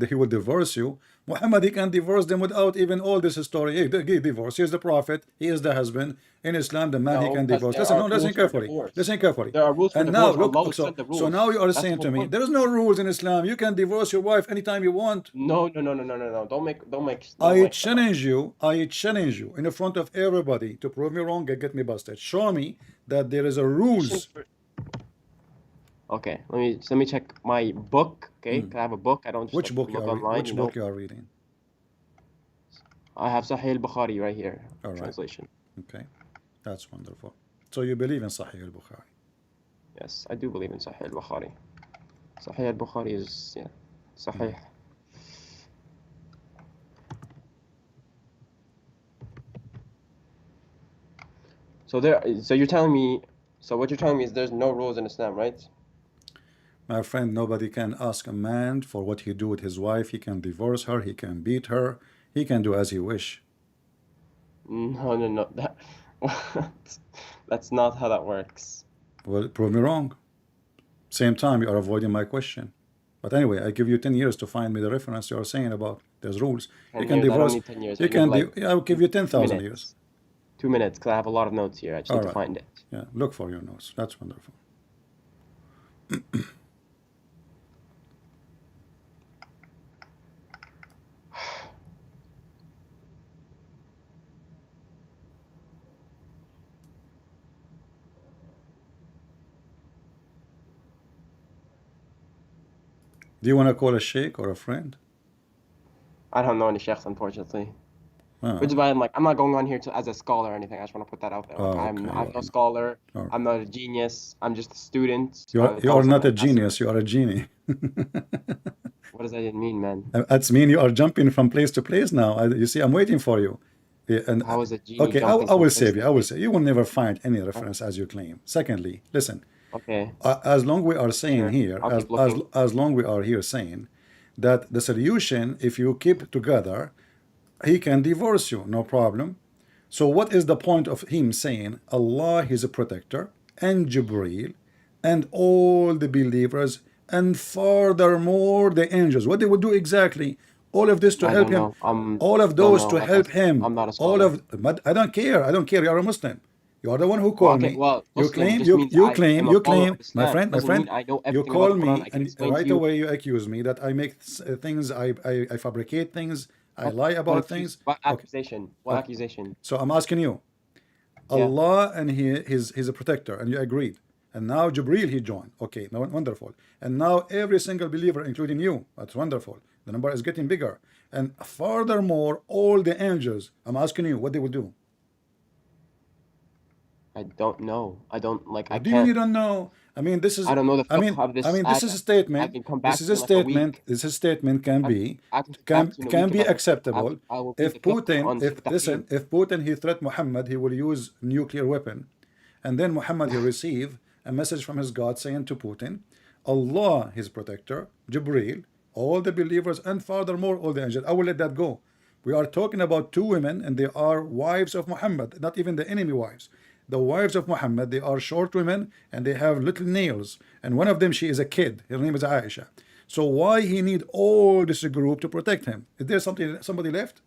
he will divorce you, Muhammad, he can divorce them without even all this story. He divorce. He is the prophet. He is the husband. In Islam, the man he No, can because divorce. there Listen, are no, listen rules for carefully. divorce. Listen carefully. There are rules for And now divorce. look, Allah will set the so rules. now you are That's the saying whole to me, point. there is no rules in Islam. You can divorce your wife anytime you want. No. Don't make I stuff challenge you in front of everybody to prove me wrong and get me busted. Show me that there is a rules. Okay, let me check my book. Okay, 'cause I have a book. I don't just Which like, book look you are online. which book you are reading? I have Sahih al-Bukhari right here. All right. Translation. Okay, that's wonderful. So you believe in Sahih al-Bukhari? Yes, I do believe in Sahih al-Bukhari. Sahih al-Bukhari is Sahih. So what you're telling me is there's no rules in Islam, right? My friend, nobody can ask a man for what he do with his wife. He can divorce her. He can beat her. He can do as he wish. No. That's not how that works. Well, prove me wrong. Same time, you are avoiding my question. But anyway, I give you 10 years to find me the reference you are saying about there's rules. 10 You can years, I don't divorce. need 10 years. You I need can like I'll give you 10,000 years. minutes. 2 minutes, because I have a lot of notes here. I just need to find it. Yeah, look for your notes. That's wonderful. Do you want to call a sheikh or a friend? I don't know any sheikhs, unfortunately. Oh, Which is why I'm not going on here as a scholar or anything. I just want to put that out there. Like, okay, I'm well, no scholar. all right. I'm not a genius. I'm just a student. You are not a genius. You are a genie. What does that even mean, man? That's mean you are jumping from place to place now. You see, I'm waiting for you. Yeah, and How is a genie okay, I jumping will from save place you. I will say you will never find any reference as you claim. Secondly, listen. Okay. As long we are saying Sure. here, I'll keep looking. as long we are here saying that the solution, if you keep together, he can divorce you, no problem. So what is the point of him saying Allah is a protector and Jibreel and all the believers and furthermore the angels? What they would do exactly? All of this to I help don't him. know. All of Don't those know. to Like I help said, him. I'm not a All scholar. of, but I don't care. I don't care. You are a Muslim. You are the one who Well, called okay, me. well, You Muslim claim, just means I am a you follower claim, of Islam. my Doesn't friend, mean I know you everything about call the Quran. me I can and explain to right you. away you accuse me that I make things, I fabricate things, I What, lie what, about accuse, things. what Okay, accusation? What okay. accusation? So I'm asking you, Yeah. Allah and he's a protector, and you agreed. And now Jibreel he joined. Okay, now wonderful. And now every single believer, including you, that's wonderful. The number is getting bigger. And furthermore, all the angels. I'm asking you what they will do. I don't know. I don't like. What I do you mean you can't. don't know? I mean, this is. I don't know the I mean, fiqh of this this is a ayah. I statement. can come This back is to a you in like a statement. week. This is a statement can be I can come back to you in a week be about the fiqh. acceptable I will read if the fiqh Putin, on Surah Tahrim. if Putin he threat Muhammad, he will use nuclear weapon, and then Muhammad he receive a message from his God saying to Putin, Allah his protector, Jibreel, all the believers, and furthermore all the angels. I will let that go. We are talking about two women, and they are wives of Muhammad, not even the enemy wives. The wives of Muhammad, they are short women and they have little nails. And one of them, she is a kid. Her name is Aisha. So why he need all this group to protect him? Is there somebody left?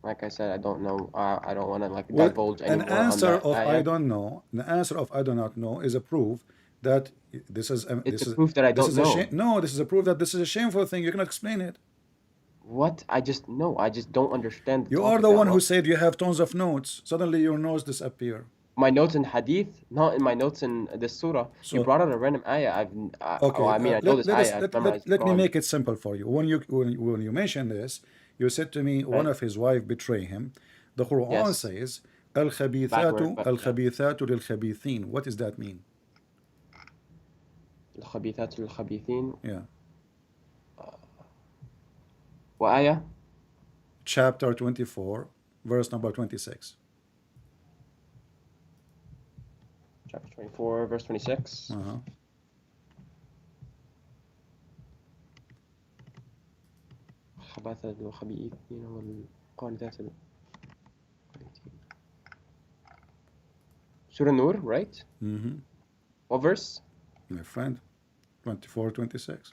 Like I said, I don't know. I don't want to like Well, divulge an anymore on answer that of I ayah. don't know, the answer of I do not know is a proof that this is It's a proof that I this don't is a shame. know. No, this is a proof that this is a shameful thing. You cannot explain it. What? I just no. I just don't understand the You are topic the that one who well. said you have tons of notes. Suddenly your notes disappear. My notes in hadith, not in my notes in this surah. You So brought out a random ayah. Well, okay, I mean, I know this let us ayah. I've memorized the let me Quran. make it simple for you. When you mention this, you said to me one Right? of his wife betray him. The Quran Yes. says al-khabithatu Backward, but yeah. al-khabithatu lil-khabithin. What does that mean? الخبيثات للخبيثين. Yeah. What ayah? Chapter 24, verse number 26. Chapter 24, verse 26. Uh-huh. خبث الخبيثين والقانتات. Surah Nur, right? Mm-hmm. What verse? My friend, 24, 26.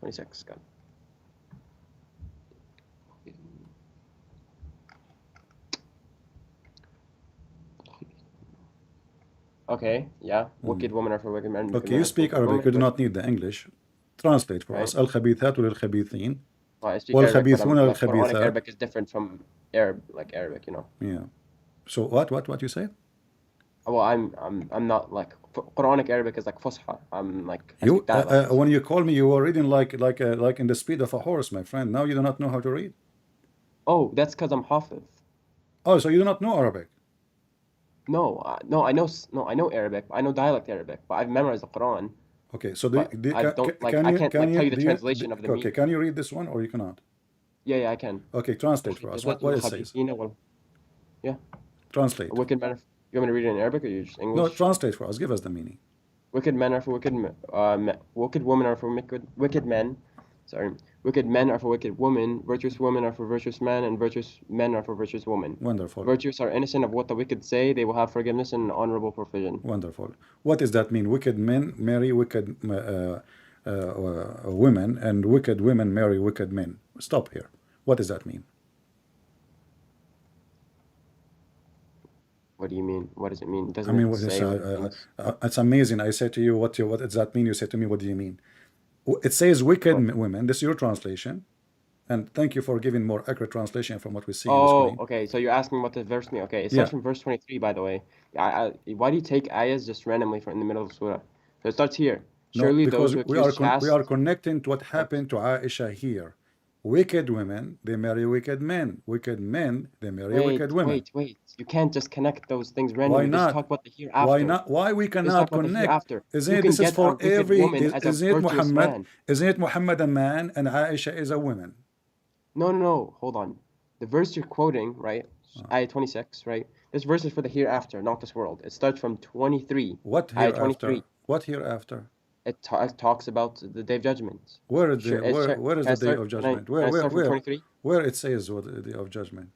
26. Got it. Okay, yeah. Wicked women are for wicked men. Wicked Okay, men you are for speak wicked Arabic. You do women. not need the English. Translate for us. Right. Al-khabithatu lil-khabithin. Well, I speak Arabic, but I'm والخبيثون like Quranic للخبيثات. Arabic is different from Arab, like Arabic, you know. Yeah. So what you say? Well, I'm not like Quranic Arabic is like Fusha. I'm like I You speak that like when you call me, you were reading like in the speed of a horse, my friend. Now you do not know how to read. Oh, that's because I'm Hafiz. Oh, so you do not know Arabic. No, I know Arabic. I know dialect Arabic, but I've memorized the Quran. Okay, so But I don't like can I you can't can like you tell you the do translation of the okay? meaning. Can you read this one or you cannot? Yeah, I can. Okay, translate for us. What it says? Yeah, Translate. wicked men. You want me to read it in Arabic or you just No, English? translate for us. Give us the meaning. Wicked men are for wicked women are for wicked men. Sorry, wicked men are for wicked women. Virtuous women are for virtuous men, and virtuous men are for virtuous women. Wonderful. Virtuous are innocent of what the wicked say. They will have forgiveness and honorable provision. Wonderful. What does that mean? Wicked men marry wicked women, and wicked women marry wicked men. Stop here. What does that mean? What do you mean? What does it mean? Doesn't I mean, it what is, say what it means? it's amazing. I say to you, what does that mean? You say to me, what do you mean? It says wicked What? women. This is your translation. And thank you for giving more accurate translation from what we see on the Oh, screen. okay. So you're asking what the verse means. Okay, it Yeah. starts from verse 23, by the way. Why do you take ayahs just randomly from in the middle of surah? So it starts here. No, Surely because those who we accuse we are chaste. connecting to what happened to Aisha here. Wicked women, they marry wicked men. Wicked men, they marry wicked women. Wait. You can't just connect those things Why randomly. Just not? talk about the Why hereafter. not? Why we Just talk cannot about the connect? hereafter. Isn't You it? can This is get a for wicked every. woman as a Isn't it virtuous Muhammad? man. Isn't it Muhammad a man and Aisha is a woman? No. Hold on. The verse you're quoting, right? Ayah 26, right? This verse is for the hereafter, not this world. It starts from 23. What Ayah 23. hereafter? What hereafter? It talks about the day of judgment. Where is Sure, where is can I the day start? of Can I judgment? can I start from 23? Where it says what the day of judgment?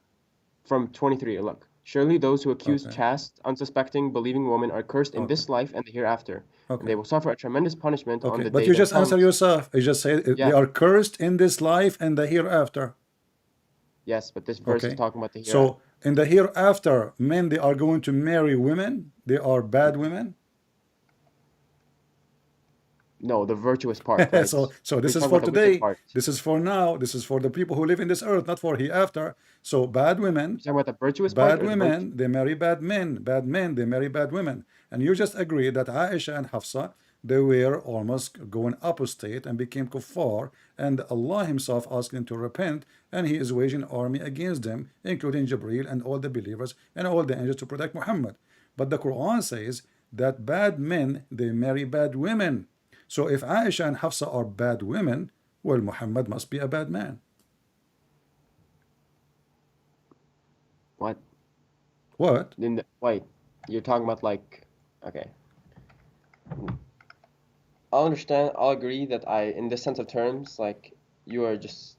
From 23, look. Surely those who accuse Okay. chaste, unsuspecting, believing women are cursed in Okay. this life and the hereafter, and Okay. they will suffer a tremendous punishment on Okay. the But day you that just answer comes. yourself. You just say they Yeah. are cursed in this life and the hereafter. Yes, but this verse is Okay. talking about the hereafter. So in the hereafter, men they are going to marry women. They are bad women. No, the virtuous part, right? So We're this is talking for about the wicked today. part. This is for now. This is for the people who live in this earth, not for hereafter. So bad women, You're talking about the virtuous part bad or the virtue? women, they marry bad men. Bad men, they marry bad women. And you just agree that Aisha and Hafsa, they were almost going apostate and became kuffar, and Allah Himself asked them to repent, and He is waging army against them, including Jibreel and all the believers and all the angels to protect Muhammad. But the Quran says that bad men, they marry bad women. So if Aisha and Hafsa are bad women, well, Muhammad must be a bad man. What? What? Wait, you're talking about like, okay. I'll understand. I'll agree that in this sense of terms, like you are just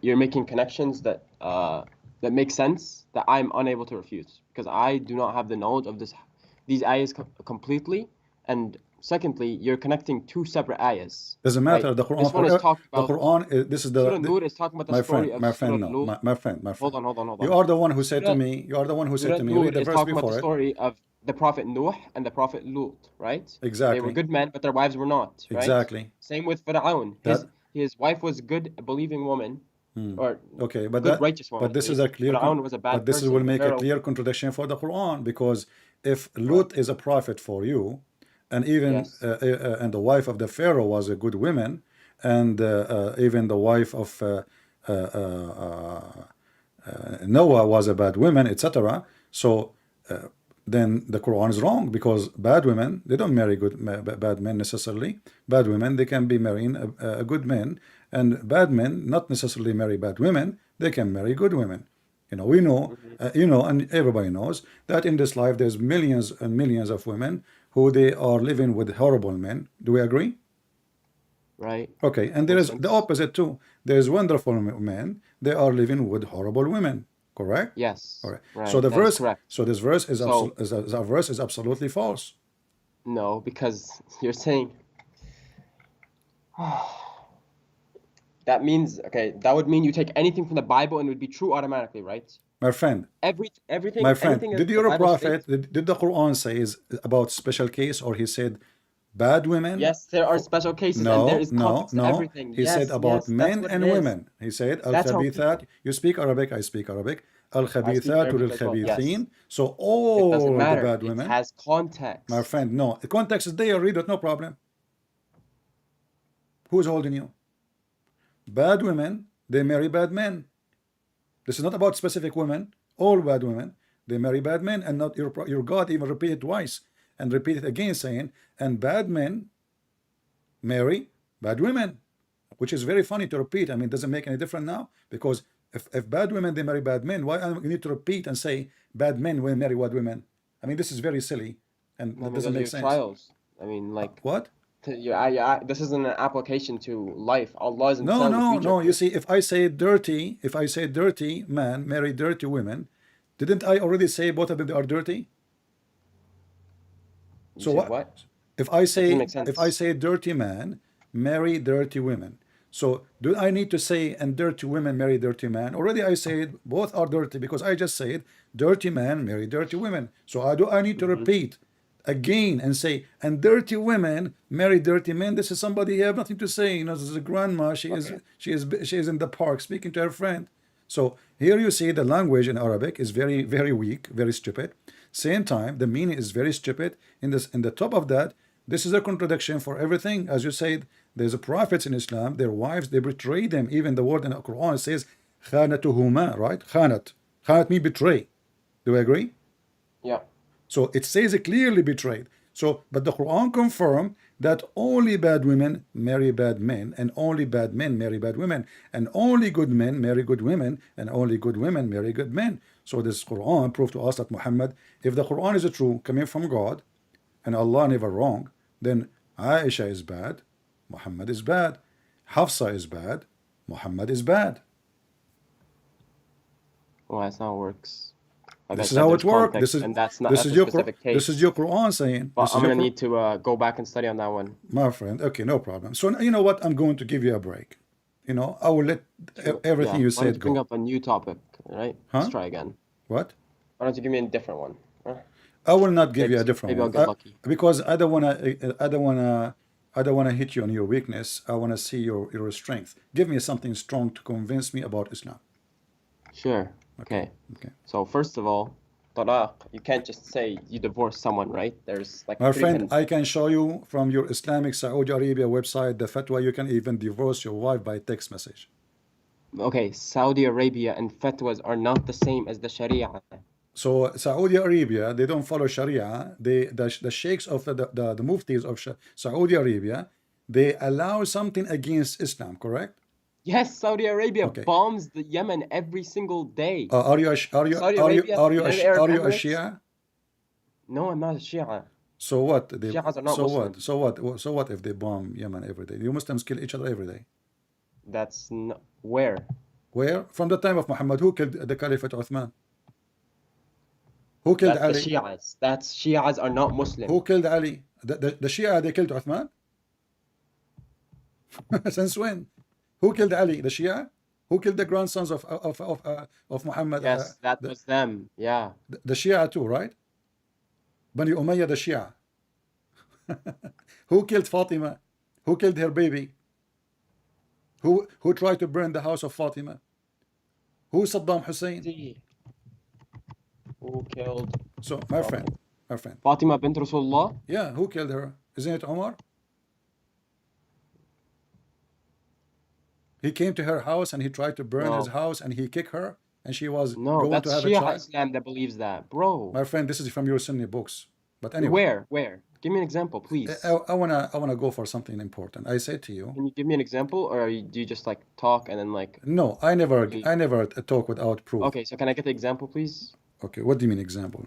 you're making connections that that make sense that I'm unable to refute because I do not have the knowledge of these ayahs completely, and secondly, you're connecting two separate ayahs. Doesn't matter. Right? The Quran, This one is talking the about Quran. This is Surah Nur is talking about the my story friend, of my Surah friend. No, Lut. my friend, my friend. Hold You on. are the one who said to Surah, me. You are the one who said Surah to me. Nur Read the is verse talking about before the it. story of the Prophet Nuh and the Prophet Lut, right? They Exactly. were good men, but their wives were not, right? Exactly. Same with Fir'aun. His wife was a good, believing woman, or Okay, but good, righteous woman but at this is a least. clear. Fir'aun was a bad But this person. will The make a Pharaoh. clear contradiction for the Quran, because if What? Lut is a prophet for you, and even Yes. and the wife of the Pharaoh was a good woman, and even the wife of Noah was a bad woman, etc. So then the Quran is wrong, because bad women, they don't marry bad men necessarily. Bad women, they can be marrying a good men, and bad men not necessarily marry bad women. They can marry good women. We know, and everybody knows that in this life there's millions and millions of women who they are living with horrible men. Do we agree? Right. Okay, and there is the Muslims. opposite too. There's wonderful men. They are living with horrible women. Correct? Yes. All right. Right. So the That is verse, correct. so this verse is So the verse is absolutely false. no, because you're saying that means okay. That would mean you take anything from the Bible and it would be true automatically, right? My friend, Everything, my friend, anything did that the your Bible prophet, states. did the Quran say is about special case, or he said bad women? Yes, there are special cases, and there No, is no, context to no. everything. He said Yes, about that's men what it and is. women. He said That's how al-khabithat. people. You speak Arabic, I speak Arabic. I speak Al-khabithat Arabic as well. Yes, lil-khabithin. So it doesn't all the matter. bad It women, has my context. friend, no. The context is there. Read it, no problem. Who's holding you? Bad women, they marry bad men. This is not about specific women. All bad women, they marry bad men, and not your God even repeated twice and repeated again, saying, and bad men marry bad women, which is very funny to repeat. I mean, it doesn't make any difference now, because if bad women they marry bad men, why you need to repeat and say bad men will marry bad women? I mean, this is very silly, and I it mean, doesn't those are make your sense. trials. I mean, like, What? this isn't an application to life. Allah isn't No, telling the no, future. no. You see, if I say dirty man marry dirty women, didn't I already say both of them are dirty? You So said what? what? If I That doesn't say make sense. dirty man marry dirty women, so do I need to say and dirty women marry dirty man? Already I said both are dirty, because I just said dirty man marry dirty women. So I need to repeat again and say and dirty women marry dirty men? This is somebody you have nothing to say. This is a grandma. Okay. She is in the park speaking to her friend. So here you see the language in Arabic is very, very weak, very stupid. Same time, the meaning is very stupid. In the top of that, this is a contradiction for everything. As you said, there's a prophets in Islam, their wives, they betray them. Even the word in the Quran says khanatuhuma, right? Khanat means betray. Do we agree? Yeah. So it says it clearly betrayed. So, but the Quran confirmed that only bad women marry bad men, and only bad men marry bad women, and only good men marry good women, and only good women marry good men. So this Quran proved to us that Muhammad, if the Quran is true, coming from God, and Allah never wrong, then Aisha is bad, Muhammad is bad, Hafsa is bad, Muhammad is bad. Well, that's not how it works. Like I This is said, how there's it works. context, and that's a specific This is case. your Quran saying. But This I'm is your gonna need to go back and study on that one. My friend. Okay, no problem. So you know what? I'm going to give you a break. I will let everything Yeah. you Why don't said you bring go. up a new topic, right? Let's Huh? try again. What? Why don't you give me a different one? I will not give you a different Maybe I'll one. get lucky. Because I don't wanna hit you on your weakness. I wanna see your strength. Give me something strong to convince me about Islam. Sure. Okay. Okay. So first of all, talaq, you can't just say you divorce someone, right? There's like My three friend, hidden. I can show you from your Islamic Saudi Arabia website the fatwa. You can even divorce your wife by text message. Okay, Saudi Arabia and fatwas are not the same as the Sharia. So Saudi Arabia, they don't follow Sharia. The sheikhs of the muftis of Saudi Arabia, they allow something against Islam, correct? Yes, Saudi Arabia Okay. bombs the Yemen every single day. Are you a Saudi Arabia, United Arab are you a Emirates? Shia? No, I'm not a Shia. So what? Shias are not Muslim. So what if they bomb Yemen every day? You Muslims kill each other every day. That's not where. Where? From the time of Muhammad, who killed the Caliphate Uthman? Who killed That's the Ali? Shias. That's Shias are not Muslim. Who killed Ali? The Shia, they killed Uthman? Since when? Who killed Ali? The Shia? Who killed the grandsons of Muhammad? Yes, that was them. Yeah. The Shia too, right? Bani Umayyah, the Shia. Who killed Fatima? Who killed her baby? Who tried to burn the house of Fatima? Who Saddam Hussein? See, who killed So, my friend, Fatima bint Rasulullah? yeah, who killed her? Isn't it Omar? He came to her house and he tried to burn his No. house and he kicked her and she was No, going to that's have a Shia child. Islam that believes that. Bro. My friend, this is from your Sunni books. But anyway, Where? Give me an example, please. I wanna go for something important. I say to you, Can you give me an example, or do you just like talk and then like? no, I never talk without proof. Okay, so can I get the example, please? Okay, what do you mean example?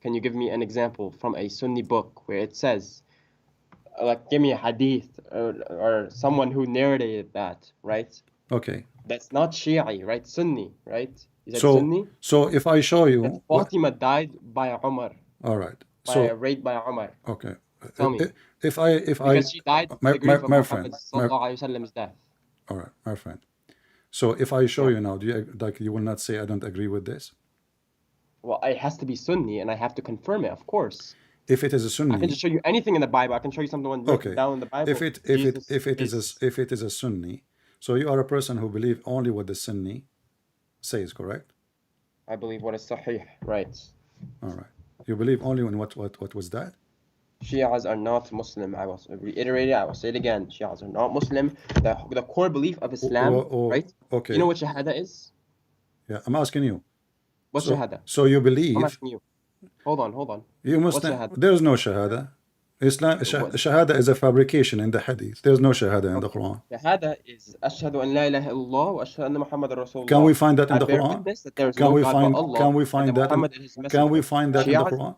Can you give me an example from a Sunni book where it says, like, give me a hadith or someone who narrated that, right? Okay. That's not Shi'i, right? Sunni, right? Is that So Sunni? so if I show That you Fatima died by Umar, all right. by So raped by Umar. okay. Tell me. If I Because she died my the grief of my Muhammad friend, sallallahu alaihi wasallam's death. all right, my friend. So if I show Yeah. you now, do you like you will not say I don't agree with this? Well, it has to be Sunni, and I have to confirm it, of course. If it is a I Sunni, can just show you anything in the Bible. I can show you something written okay. down in the Bible. If it is a Sunni, so you are a person who believe only what the Sunni says, correct? I believe what is Sahih, right? All right. You believe only in what was that? Shias are not Muslim. I will reiterate it. I will say it again. Shias are not Muslim. The core belief of Islam, right? Okay. You know what Shahada is? Yeah, I'm asking you. What's Shahada? So you I'm believe asking you. Hold on. you What's Muslim? Shahada? There is no Shahada. Islam Shahada is a fabrication in the Hadith. There's no Shahada in the Quran. Shahada is Ashhadu an la ilaha illallah wa ashhadu anna Muhammadan Rasulullah. Can we find that in the I bear Quran? witness that there is no God but Allah. Can we find that? Muhammad is his Can messenger. we find that in the Quran?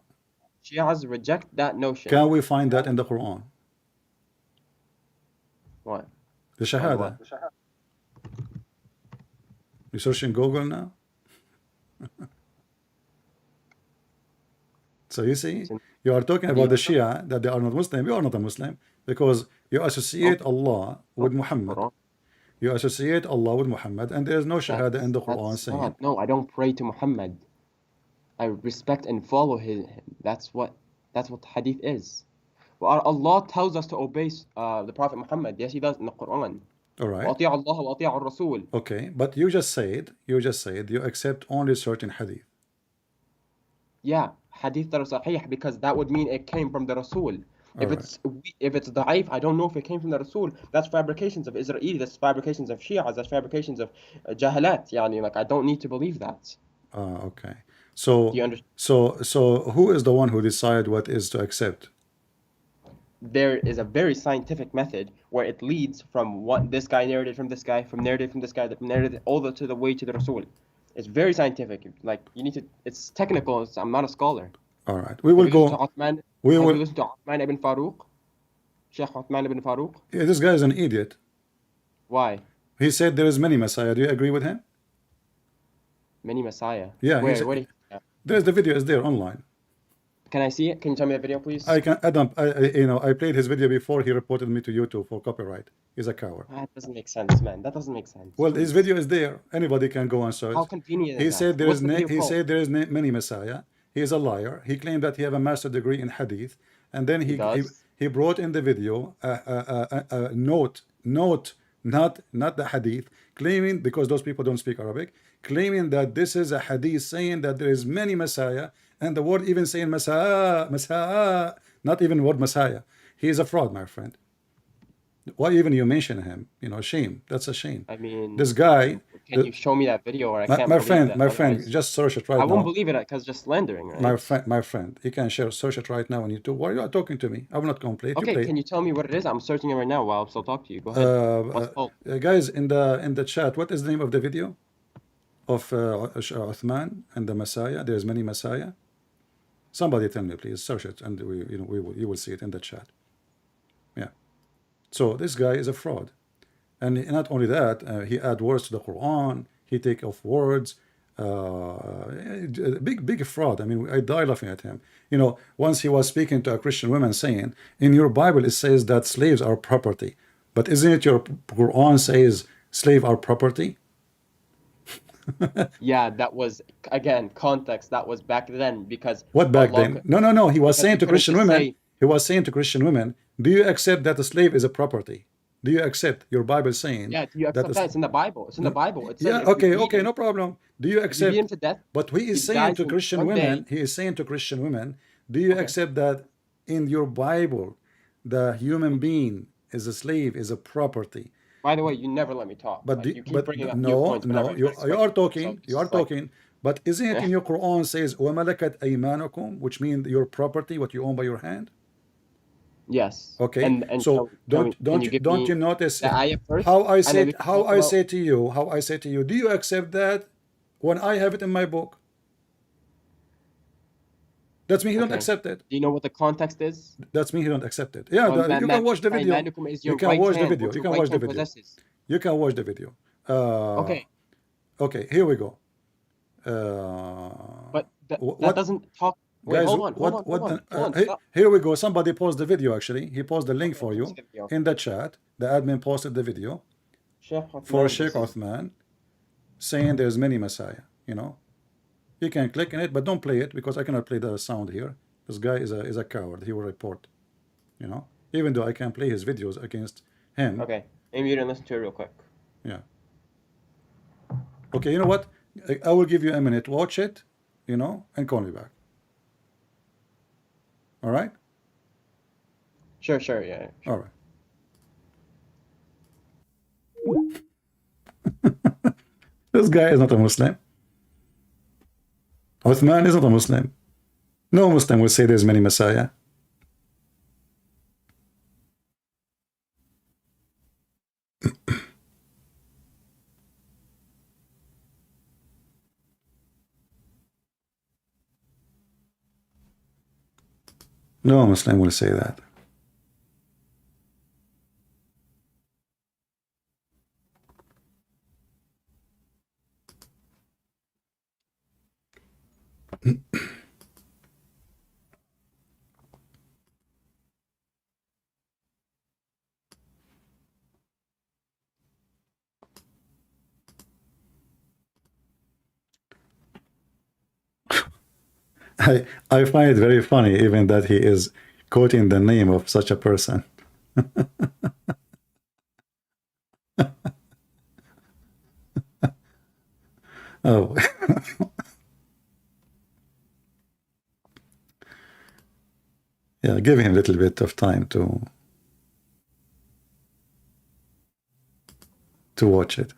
Shias reject that notion. Can we find that in the Quran? What? The Shahada. You search in Google now? So you see, you are talking about the Shia, that they are not Muslim. You are not a Muslim because you associate Allah with Muhammad. You associate Allah with Muhammad, and there is no Shahada in the Quran saying. No, I don't pray to Muhammad. I respect and follow him. That's what Hadith is. Well, Allah tells us to obey the Prophet Muhammad. Yes, He does in the Quran. All right. وَأَطِيعُ اللَّهَ وَأَطِيعُ الرَّسُولِ. Okay, but you just said you accept only certain Hadith. Yeah, Hadith that are Sahih, because that would mean it came from the Rasul. If it's da'if, I don't know if it came from the Rasul. That's fabrications of Israeli. That's fabrications of Shia. That's fabrications of Jahalat. Yani, like I don't need to believe that. Okay. So Do you understand? so who is the one who decides what is to accept? There is a very scientific method where it leads from what this guy narrated from this guy, from narrated from this guy, narrated all the way to the Rasul. It's very scientific. Like you need to. It's technical. I'm not a scholar. All right. We will go. Have you listened to Uthman ibn Farouk? Sheikh Uthman ibn Farouk? Yeah, this guy is an idiot. Why? He said there is many Messiah. Do you agree with him? Many Messiah. Yeah. Where? There's the video is there online. Can I see it? Can you tell me the video, please? I can. I played his video before. He reported me to YouTube for copyright. He's a coward. That doesn't make sense, man. That doesn't make sense. Well, his video is there. Anybody can go and search. How convenient He is said that? there is. He said there is many Messiah. He is a liar. He claimed that he have a master degree in Hadith, and then he brought in the video a note, not the Hadith, claiming, because those people don't speak Arabic, claiming that this is a Hadith saying that there is many Messiah, and the word even saying Messiah, not even word Messiah. He is a fraud, my friend. Why even you mention him? Shame. That's a shame. I mean, this guy. Can you show me that video, or I can't my believe friend, that? my friend, just search it right now. I won't believe it because just slandering, right? My friend, you can search it right now on YouTube. Why are you talking to me? I will not complain. Okay, can you tell me what it is? I'm searching it right now while I'm still talking to you. Go ahead. Guys, in the chat, what is the name of the video of Uthman and the Messiah? There's many Messiah. Somebody tell me, please. Search it, and you will see it in the chat. Yeah. So this guy is a fraud, and not only that, he add words to the Quran. He take off words. big fraud. I mean, I die laughing at him. You know, once he was speaking to a Christian woman saying, in your Bible it says that slaves are property, but isn't it your Quran says slave are property? Yeah, that was again context. That was back then because What back Allah then? No. He was because he saying to couldn't Christian just women, say, he was saying to Christian women, do you accept that a slave is a property? Do you accept your Bible saying yeah, do you that accept that? It's in the Bible. It's in the no, Bible. It says yeah, if you okay, beat okay, him, no problem. Do you if you beat him accept? to death, But he is these saying guys to will Christian one women, day. he is saying to Christian women, do you Okay. accept that in your Bible, the human being is a slave, is a property? By the way, you never let me talk. But Like you keep but bringing up new no, points whenever no, you try to you are explain. So talking, you this are is like, talking. But isn't it in your Quran says وَمَلَكَتْ أَيْمَانُكُمْ, which means your property, what you own by your hand? yes. Okay, And so can you give don't you me notice the ayah first, how I and then said we can talk about. how I say to you, do you accept that when I have it in my book? That's me. He don't Okay. accept it. Do you know what the context is? That's me. He don't accept it. Yeah, you can watch the video. Aymanukum is You your can right watch the hand, video. what You your can right watch the hand video. possesses. You can watch the video. Okay, Okay, here we go. but that What doesn't talk. Wait, guys? hold on, stop. Here we go. Somebody post the video. Actually, he posted the link Okay, for let me see you the video. in the chat. The admin posted the video Sheikh for Uthman, Sheikh this is Uthman saying there's many Messiah. You know, you can click on it, but don't play it because I cannot play the sound here. This guy is a coward. He will report. You know, even though I can play his videos against him. okay. Maybe you didn't listen to it real quick. Yeah. Okay, you know what? I will give you a minute. Watch it, you know, and call me back. All right? Sure, yeah, All sure. right. This guy is not a Muslim. Uthman is not a Muslim. No Muslim will say there's many Messiah. No Muslim will say that. I find it very funny even that he is quoting the name of such a person. Oh. Yeah, give him a little bit of time to watch it.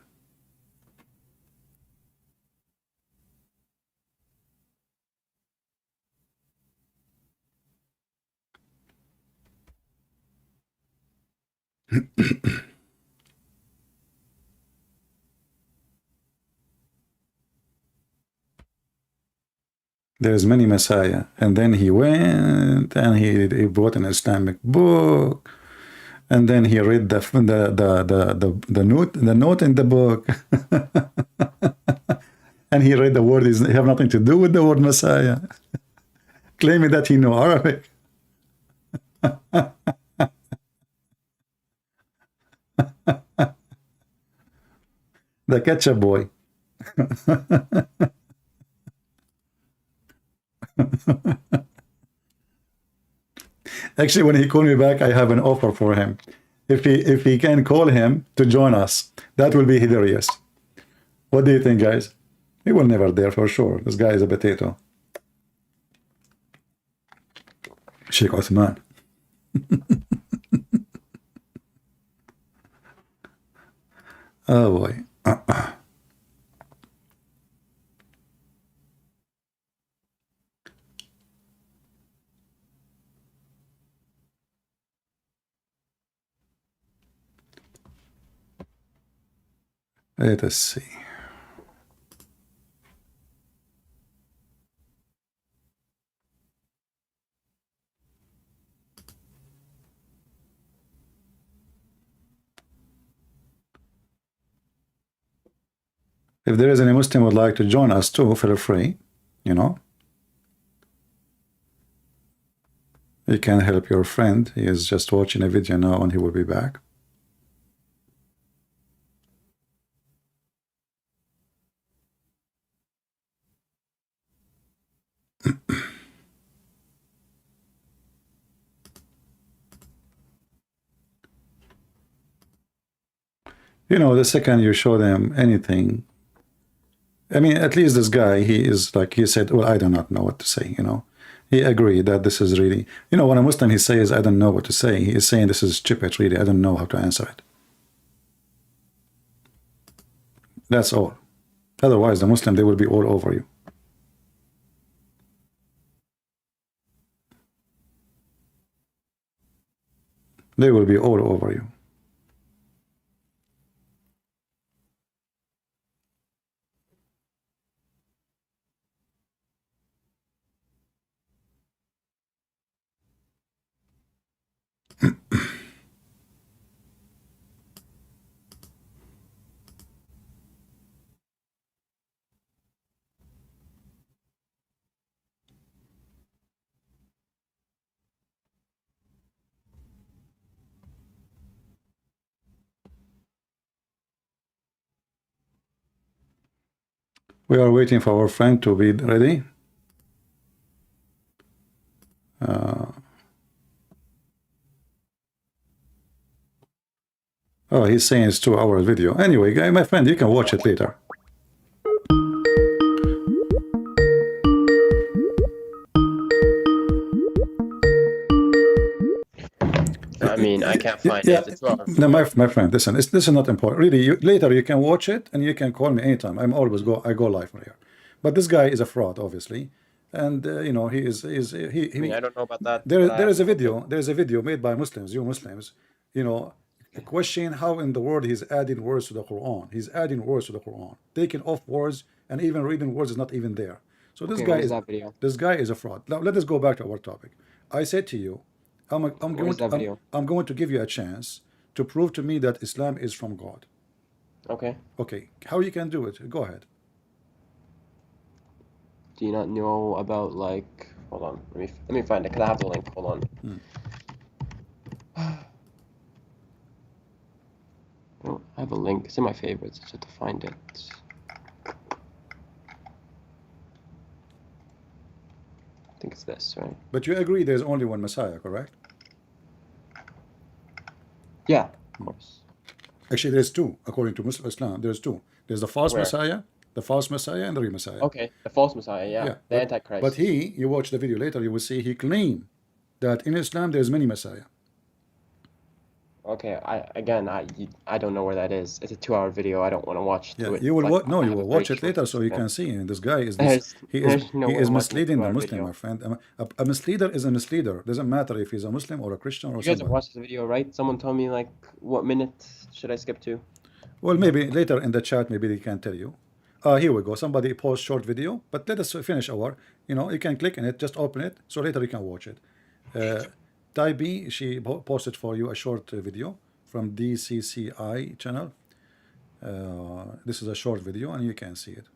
There's many Messiah. And then he went and he bought an Islamic book. And then he read the note in the book. And he read the word is have nothing to do with the word Messiah. Claiming that he knew Arabic. The ketchup boy. Actually, when he called me back, I have an offer for him. If he can call him to join us, that will be hilarious. What do you think, guys? He will never dare for sure. This guy is a potato. Sheikh Uthman. Oh boy. Let us see. If there is any Muslim who would like to join us too, feel free, you know. You can help your friend. He is just watching a video now and he will be back. You know, the second you show them anything, I mean, at least this guy, he is like, he said, well, I do not know what to say, you know. He agreed that this is really, you know, when a Muslim, he says, I don't know what to say. He is saying this is stupid, really. I don't know how to answer it. That's all. Otherwise, the Muslim, they will be all over you. They will be all over you. We are waiting for our friend to be ready. Oh, he's saying it's 2 hour video. Anyway, guy, my friend, you can watch it later. I mean, I can't find Yeah, it. It's 2 hours. no, my friend, listen, this is not important. Really, later you can watch it and you can call me anytime. I go live from here. But this guy is a fraud, obviously, and you know he is I mean, I don't know about that. there but I there is have a no video clue. there's a video made by Muslims, you Muslims, you know, question how in the world he's adding words to the Quran. He's adding words to the Quran, taking off words, and even reading words is not even there. So Okay, where's that video? this guy is a fraud. Now let us go back to our topic. I said to you, Where's that video? I'm going to give you a chance to prove to me that Islam is from God. Okay. Okay, how you can do it? Go ahead. Do you not know about like? Hold on. Let me find it. Cause I have the link. Hold on. Oh, I have a link. It's in my favorites. I just have to find it. I think it's this, right? But you agree there's only one Messiah, correct? Yeah, of course. Actually, there's two, according to Muslim Islam. There's two. There's the false Where? Messiah, and the real Messiah. Okay, the false Messiah. Yeah, Yeah, the but Antichrist. you watch the video later, you will see he claimed that in Islam there's many Messiah. Okay, I don't know where that is. It's a 2 hour video. I don't want to watch Yeah, through it. you will Like, no, I you have a will very watch it short later so you attention can span. see. And this guy is There's no way I'm watching a misleading the 2 hour Muslim, video. my friend. A misleader is a misleader. Doesn't matter if he's a Muslim or a Christian or You guys have somebody. watched the video, right? Someone told me like what minute should I skip to? Well, maybe later in the chat, maybe they can tell you. Here we go. Somebody post short video, but let us finish our. You know, you can click on it, just open it, so later you can watch it. Tai B, she posted for you a short video from DCCI channel. This is a short video, and you can see it.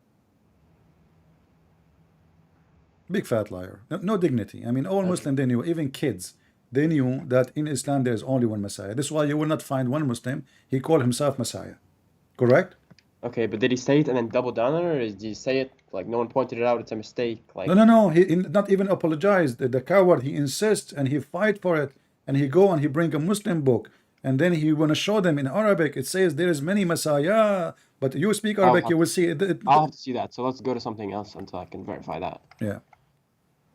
Big fat liar. No dignity. I mean, all Muslim they knew, even kids, they knew that in Islam there is only one Messiah. This is why you will not find one Muslim. He called himself Messiah. Correct? Okay, but did he say it and then double down on it, or did he say it like no one pointed it out? It's a mistake. Like No. He not even apologized. The coward, he insists and he fight for it, and he go and he bring a Muslim book, and then he wanna show them in Arabic. It says there is many Messiah, but you speak Arabic, you will see it. I'll have to see that. So let's go to something else until I can verify that. Yeah.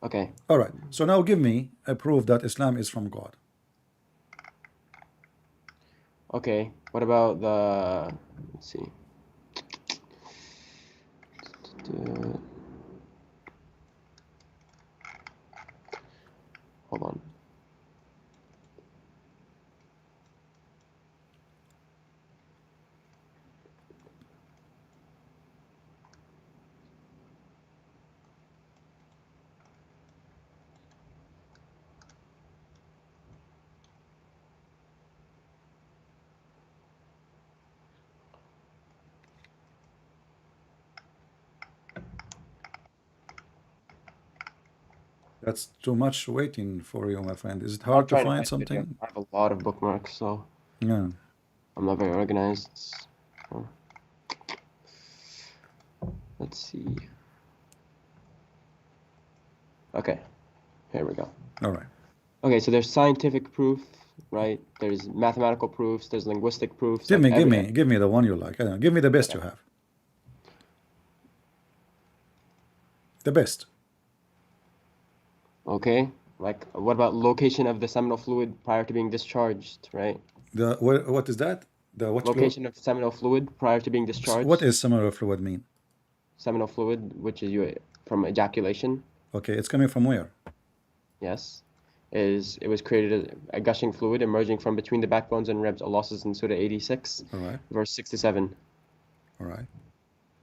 Okay. All right. So now give me a proof that Islam is from God. Okay. What about the? Let's see. Hold on. That's too much waiting for you, my friend. Is it I'm hard to trying to find find a video. something? I have a lot of bookmarks, so Yeah. I'm not very organized. So, let's see. Okay, here we go. All right. Okay, so there's scientific proof, right? There's mathematical proofs, there's linguistic proofs, Give like me, give me the one you like. I don't know. Give me the best Okay. you have. The best. Okay, like what about location of the seminal fluid prior to being discharged, right? The what is that? The what fluid? Location of seminal fluid prior to being discharged. What is similar fluid mean? Seminal fluid, which is from ejaculation, Okay, it's coming from where? yes, it was created as a gushing fluid emerging from between the backbones and ribs. Allah says in Surah 86, All right. verse 6 to 7. All right.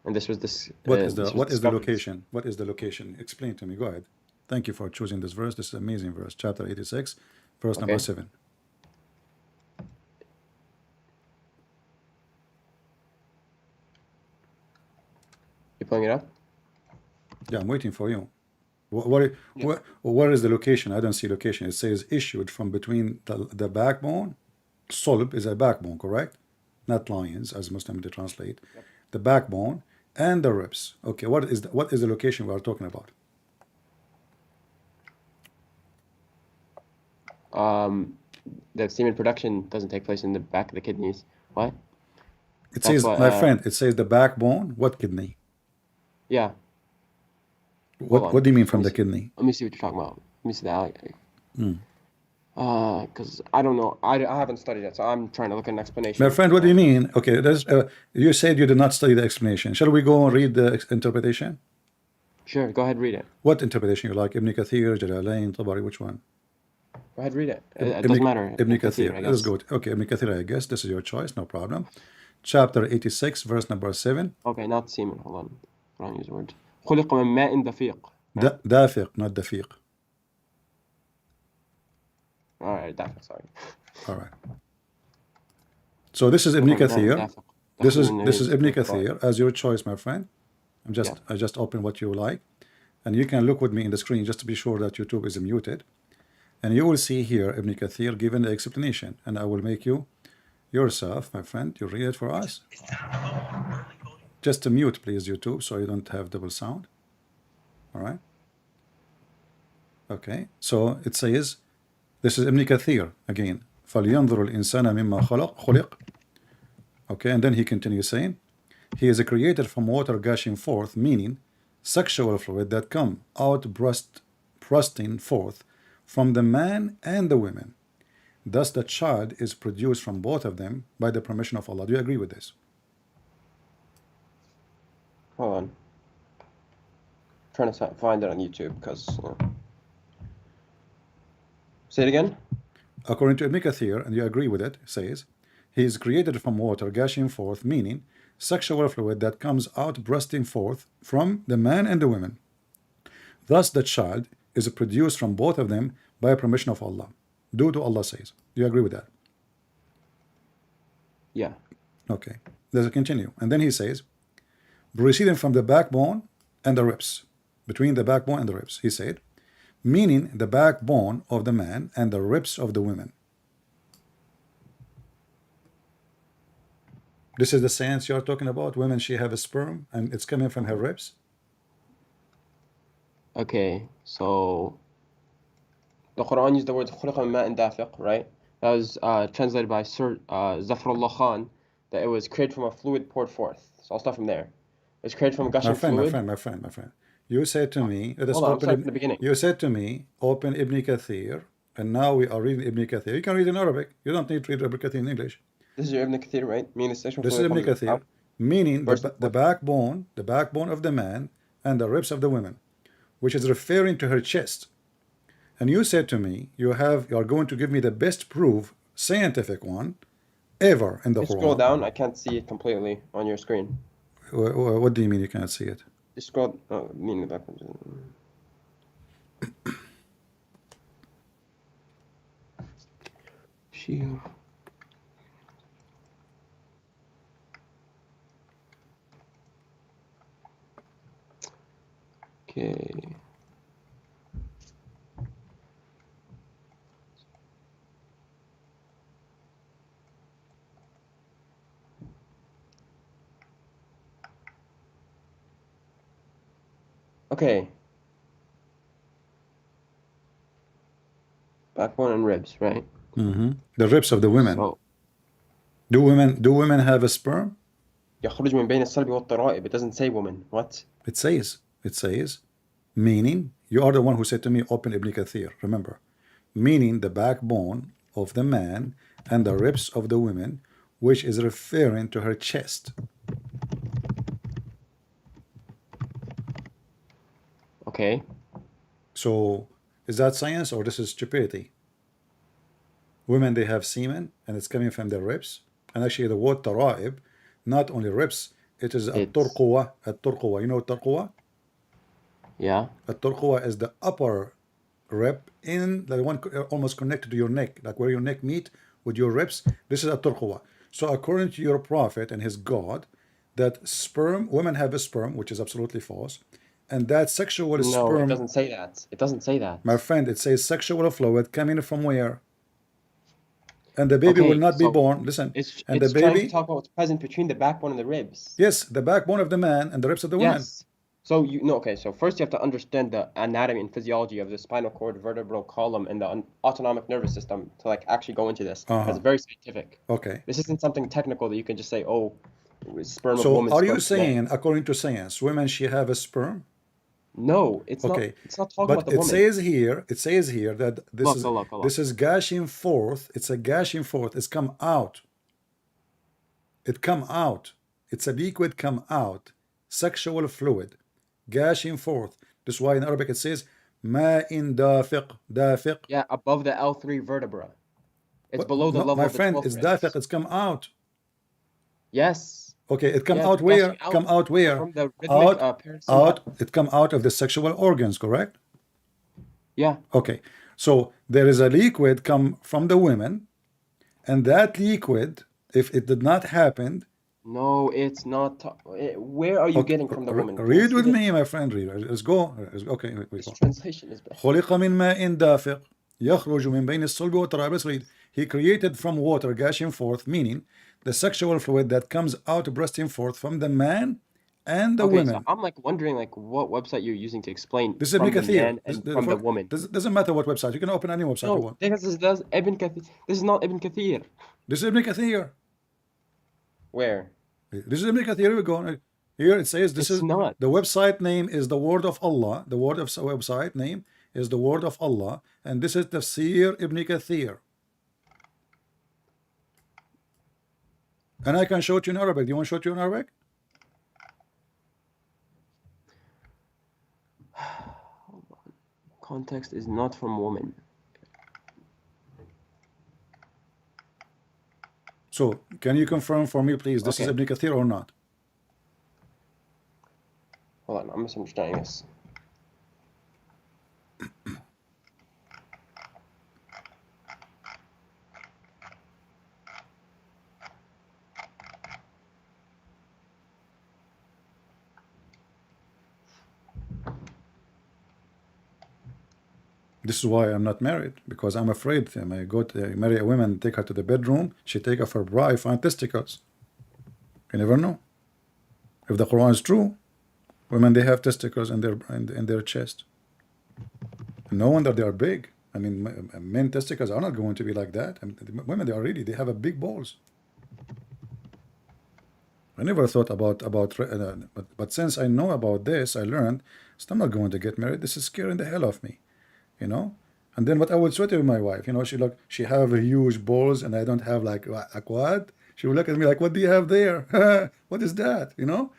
And this was this. What is the this was what is the discovered. location? What is the location? Explain to me. Go ahead. Thank you for choosing this verse. This is an amazing verse. Chapter 86, verse number Okay. 7. You pulling it up? Yeah, I'm waiting for you. Where is the location? I don't see location. It says issued from between the backbone. Solb is a backbone, correct? Not lions, as Muslim they translate. Yep. The backbone and the ribs. Okay, what is the location we are talking about? The semen production doesn't take place in the back of the kidneys. What? It That's says, what, my friend, it says the backbone. What kidney? Yeah. What on. do you mean from Let me the see. kidney? Let me see what you're talking about. Let me see that. Hmm. Because I don't know. I haven't studied it, so I'm trying to look at an explanation. My friend, what do you mean? Okay, you said you did not study the explanation. Shall we go and read the interpretation? Sure, go ahead, read it. What interpretation you like? Ibn Kathir, Jalalain, Tabari, which one? Go ahead, read it. It doesn't matter. Ibn Kathir, Kathir. I Let's guess. go. Okay, Ibn Kathir, I guess. This is your choice, no problem. Chapter 86, verse number 7. Okay, not semen. Hold on. Wrong use word. خلق من ماء دفيق. Dafiq, not dafiq. All right, dafiq. Sorry. All right. So this is Ibn خلق من ماء Kathir. دافق. This is داخل Ibn النبي. Kathir as your choice, my friend. I just open what you like, and you can look with me in the screen just to be sure that YouTube is muted, and you will see here Ibn Kathir given the explanation, and I will make you yourself, my friend. You read it for us. Just to mute, please, YouTube, so you don't have double sound. All right. Okay. So it says, this is Ibn Kathir again. فَلْيَنْظُرُ الْإِنسَانَ مِمَّا خُلِقَ. Okay, and then he continues saying, he is created from water gushing forth, meaning sexual fluid that come out bursting forth from the man and the women. Thus the child is produced from both of them by the permission of Allah. Do you agree with this? Hold on. Trying to find it on YouTube because. Say it again. According to Ibn Kathir, and you agree with it, says, he is created from water gushing forth, meaning sexual fluid that comes out bursting forth from the man and the women. Thus the child is produced from both of them by permission of Allah. Due to Allah says. Do you agree with that? Yeah. Okay. Let's continue. And then he says, proceeding from the backbone and the ribs. Between the backbone and the ribs, he said, meaning the backbone of the man and the ribs of the women. This is the science you're talking about. Women, she have a sperm and it's coming from her ribs. Okay, so the Quran used the words خلق من ماء دافق, right? That was translated by Sir Zafrullah Khan, that it was created from a fluid poured forth. So I'll start from there. It was created from a gushing fluid. My friend. You said to me, let us Hold on, I'm open starting from the beginning. You said to me, open Ibn Kathir, and now we are reading Ibn Kathir. You can read in Arabic. You don't need to read Ibn Kathir in English. This is your Ibn Kathir, right? Meaning sexual This is fluid Ibn comes Kathir, out. meaning Verse the backbone of the man and the ribs of the women, which is referring to her chest. And you said to me, you are going to give me the best proof, scientific one, ever in the Just Quran. scroll down. I can't see it completely on your screen. What do you mean you can't see it? Just scroll. Meaning the backwards. Okay. Okay. Backbone and ribs, right? The ribs of the women. So Do women have a sperm? يخرج من بين الصلب والترائب. It doesn't say woman. What? It says, meaning, you are the one who said to me, open Ibn Kathir, remember, meaning the backbone of the man and the ribs of the women, which is referring to her chest. Okay. So, is that science or this is stupidity? Women, they have semen, and it's coming from their ribs. And actually, the word tara'ib, not only ribs, it is a It's turquwa. A turquwa, you know turquwa? yeah. A turquwa is the upper rib in the one almost connected to your neck, like where your neck meet with your ribs. This is a turquwa. So according to your prophet and his God, that sperm, women have a sperm, which is absolutely false, and that sexual No, it sperm, doesn't say that. It doesn't say that. my friend, it says sexual fluid coming from where? And the baby will Okay, not be so born. Listen, and the it's trying to baby, talk about what's present between the backbone and the ribs. yes, the backbone of the man and the ribs of the woman. Yes. So you no, okay, so first you have to understand the anatomy and physiology of the spinal cord, vertebral column, and the autonomic nervous system to like actually go into this. It's very scientific. Okay. This isn't something technical that you can just say, oh, sperm of So woman, are sperm you of man. saying, according to science, women she have a sperm? No, it's not. Okay, It's not talking but about the it woman. says here, that this Look. this is gushing forth. It's a gushing forth. It's come out. It come out. It's a liquid come out. Sexual fluid, gushing forth. This is why in Arabic it says ma'in dafiq. Dafiq. Yeah, above the L3 vertebra. It's What? below the No, level my of the friend, 12th it's ribs. dafiq. It's come out. Yes. Okay, it come Yeah, out it's where? gushing out Come out where? from the rhythmic Out. parasympathetic. It come out of the sexual organs, correct? Yeah. Okay, so there is a liquid come from the women, and that liquid, if it did not happen, No, it's not. Where are you okay, getting from the woman? Can I read see with this? me, my friend. Read. Let's go. Okay, we This go. translation is bad. خلق من ماء دافق يخرج من بين الصلب والترائب. Let's read. He created from water gushing forth, meaning the sexual fluid that comes out bursting forth from the man and the Okay, so women. I'm like wondering like what website you're using to explain This is from Ibn the Kathir. man and from the woman. Doesn't matter what website. You can open any website you No, want. this is Ibn Kathir. This is not Ibn Kathir. This is Ibn Kathir. Where? This is Ibn Kathir. Here we go. Here it says this It's is not. the website name is the word of Allah. The word of website name is the word of Allah, and this is Tafsir Ibn Kathir. And I can show it you in Arabic. Do you want to show it you in Arabic? Context is not from woman. So, can you confirm for me, please, this is Okay. Ibn Kathir or not? Hold on, I'm misunderstanding this. This is why I'm not married, because I'm afraid I go to marry a woman, take her to the bedroom, she take off her bra, I find testicles. You never know. If the Quran is true, women they have testicles in their chest. No wonder they are big. I mean, men testicles are not going to be like that. I mean, women they have a big balls. I never thought about but since I know about this, I learned I'm not going to get married. This is scaring the hell of me, you know. And then what I would say to my wife, you know, she have a huge balls and I don't have like what? She would look at me like, what do you have there? What is that? You know,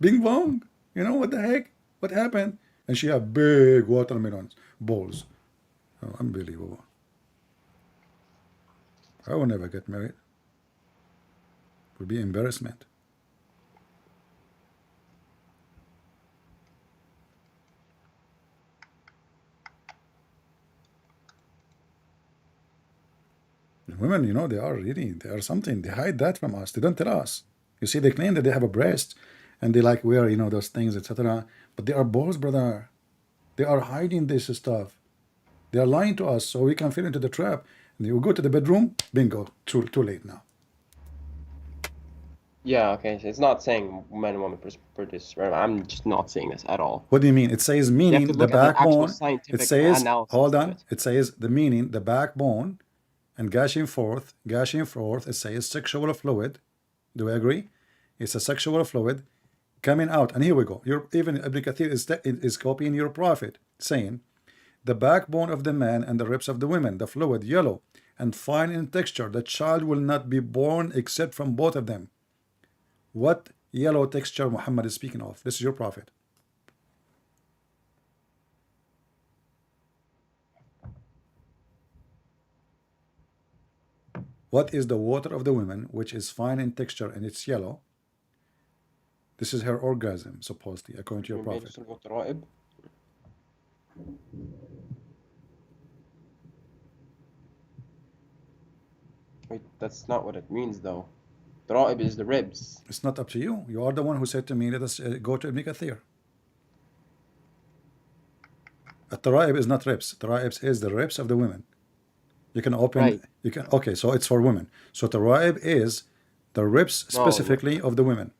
bing bong. You know what the heck? What happened? And she have big watermelons balls. Oh, unbelievable. I will never get married. It would be embarrassment. Women, you know, they are something. They hide that from us. They don't tell us. You see, they claim that they have a breast and they like wear, you know, those things, etc. But they are balls, brother. They are hiding this stuff. They are lying to us so we can fall into the trap. And you go to the bedroom, bingo, too late now. Yeah, okay. So it's not saying men and women produce sperm. I'm just not saying this at all. What do you mean? It says You have to meaning the look at the actual backbone. It scientific says, analysis hold of on. it. It says the meaning, the backbone, and gushing forth. Gushing forth. It says sexual fluid. Do we agree? It's a sexual fluid coming out. And here we go. Even Ibn Kathir is copying your prophet, saying, the backbone of the man and the ribs of the women, the fluid, yellow and fine in texture. The child will not be born except from both of them. What yellow texture Muhammad is speaking of? This is your prophet. What is the water of the women, which is fine in texture and it's yellow? This is her orgasm, supposedly, according to your prophet. Wait, that's not what it means though. Dara'ib is the ribs. It's not up to you. You are the one who said to me, let us go to Ibn Kathir. At-Tara'ib is not ribs. Tara'ib is the ribs of the women. You can open, Right. you can, okay, so it's for women. So Tara'ib is the ribs No. specifically of the women.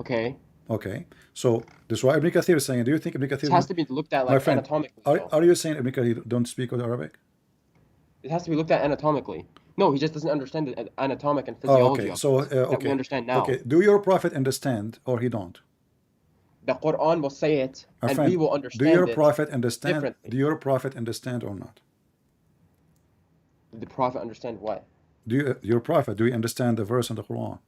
Okay. Okay, so this is why Ibn Kathir is saying, do you think Ibn Kathir... This has to be looked at My like friend, anatomically. though. are you saying Ibn Kathir don't speak Arabic? It has to be looked at anatomically. No, he just doesn't understand the anatomic and Oh, physiology okay, of so, it that we okay. understand now. Okay, do your prophet understand or he don't? The Quran will say it, My and friend, we will do understand your it prophet understand? differently. Do your prophet understand or not? Did the Prophet understand what? Your prophet, do you understand the verse in the Quran?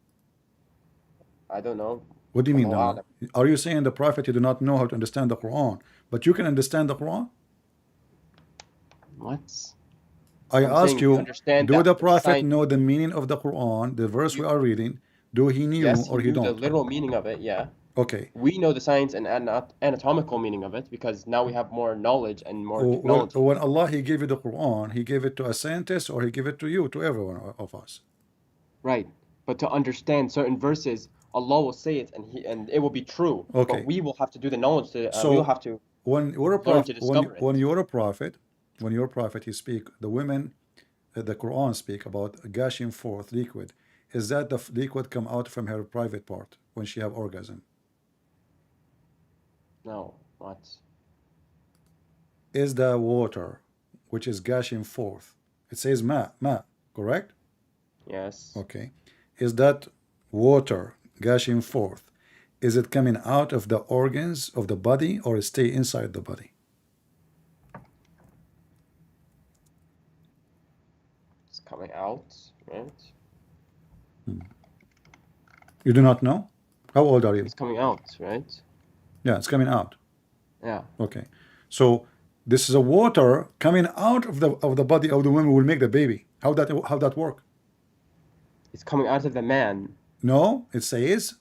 I don't know. What do you mean Allahu no? a'lam. Are you saying the prophet you do not know how to understand the Quran, but you can understand the Quran? What? I I'm ask saying we you, understand do that the the prophet science. know the meaning of the Quran, the verse we are reading? Do he knew Yes, he or he knew the don't? literal meaning of it. Yeah. Okay. We know the science and anatomical meaning of it because now we have more knowledge and more technology. When Allah he gave you the Quran, he gave it to a scientist or he gave it to you, to everyone of us. Right. But to understand certain verses, Allah will say it and it will be true. Okay. But we will have to do the knowledge to we So will have to when you're a learn prophet, to discover it. when you're a prophet, you speak, the women, the Quran speak about gushing forth liquid. Is that the liquid come out from her private part when she have orgasm? No, what? Is the water which is gushing forth? It says ma, correct? Yes. Okay. Is that water gushing forth? Is it coming out of the organs of the body or stay inside the body? It's coming out, right? You do not know? How old are you? It's coming out, right? Yeah, it's coming out. Yeah. Okay. So this is a water coming out of the body of the woman will make the baby. How that work? It's coming out of the man. No, it says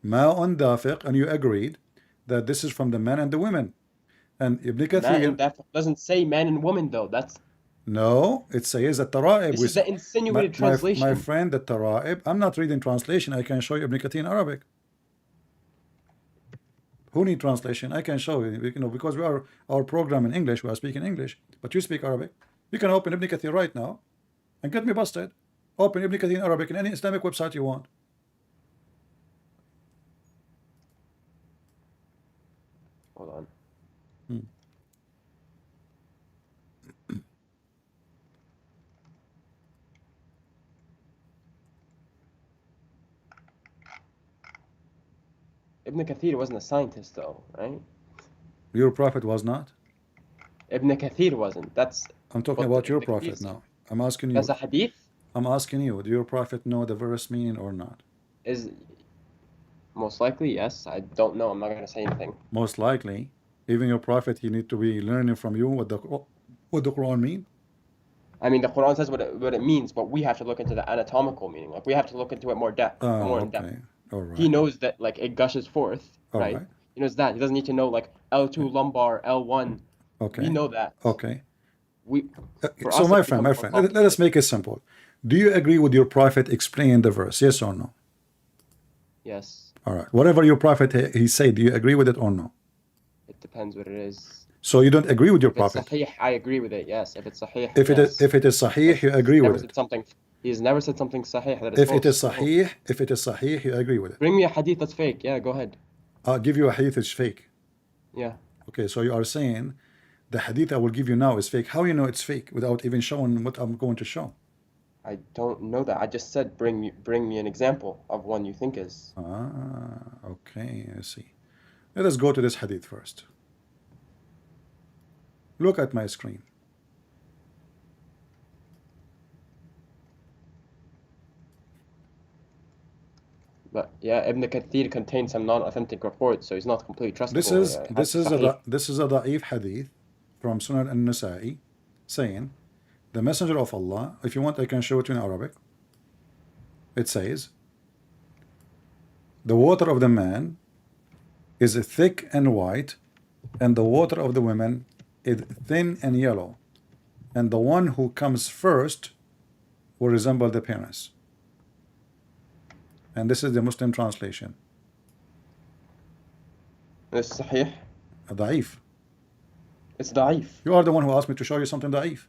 ma'un dafiq, and you agreed that this is from the men and the women. And Ibn Man Kathir, and that doesn't say man and woman though. That's no, it says that tara'ib. this is the insinuated translation. My friend, the tara'ib. I'm not reading translation. I can show you Ibn Kathir in Arabic. Who need translation? I can show you. You know, because we are our program in English. We are speaking English, but you speak Arabic. You can open Ibn Kathir right now and get me busted. Open Ibn Kathir in Arabic in any Islamic website you want. Hold on. Ibn Kathir wasn't a scientist though, right? Your prophet was not. Ibn Kathir wasn't. That's I'm talking what about your Ibn Kathir prophet said. now. I'm asking you. That's a hadith. I'm asking you. Do your prophet know the verse meaning or not? Is most likely yes. I don't know. I'm not gonna say anything. Most likely, even your prophet, he need to be learning from you what the Quran mean. I mean, the Quran says what it means, but we have to look into the anatomical meaning. Like we have to look into it more in depth. Okay. All right. He knows that like it gushes forth, All right? right. He knows that. He doesn't need to know like L2 lumbar, L1. Okay. We know that. Okay. For So us, my it friend, becomes more let us complicated. make it simple. Do you agree with your prophet explaining the verse? Yes or no? Yes, All right. Whatever your prophet he said, do you agree with it or no? it depends what it is. So you don't agree with your If it's prophet. sahih, I agree with it. Yes. If it's sahih, If it is yes. sahih, you He's agree never with said it. something. He's never said something sahih that is If it is false. No. sahih, you agree with it. Bring me a hadith that's fake. Yeah, go ahead. I'll give you a hadith that's fake. Yeah. Okay, so you are saying the hadith I will give you now is fake. How you know it's fake without even showing what I'm going to show? I don't know that. I just said bring me an example of one you think is. Okay, I see. Let us go to this hadith first. Look at my screen. But yeah, Ibn Kathir contains some non-authentic reports, so he's not completely trustable. This is It has to be sahih. this is a da'if hadith from Sunan al-Nasa'i saying the Messenger of Allah, if you want I can show it to you in Arabic. It says the water of the man is thick and white, and the water of the women is thin and yellow, and the one who comes first will resemble the parents. And this is the Muslim translation. It's sahih. Da'if. It's da'if. You are the one who asked me to show you something da'if.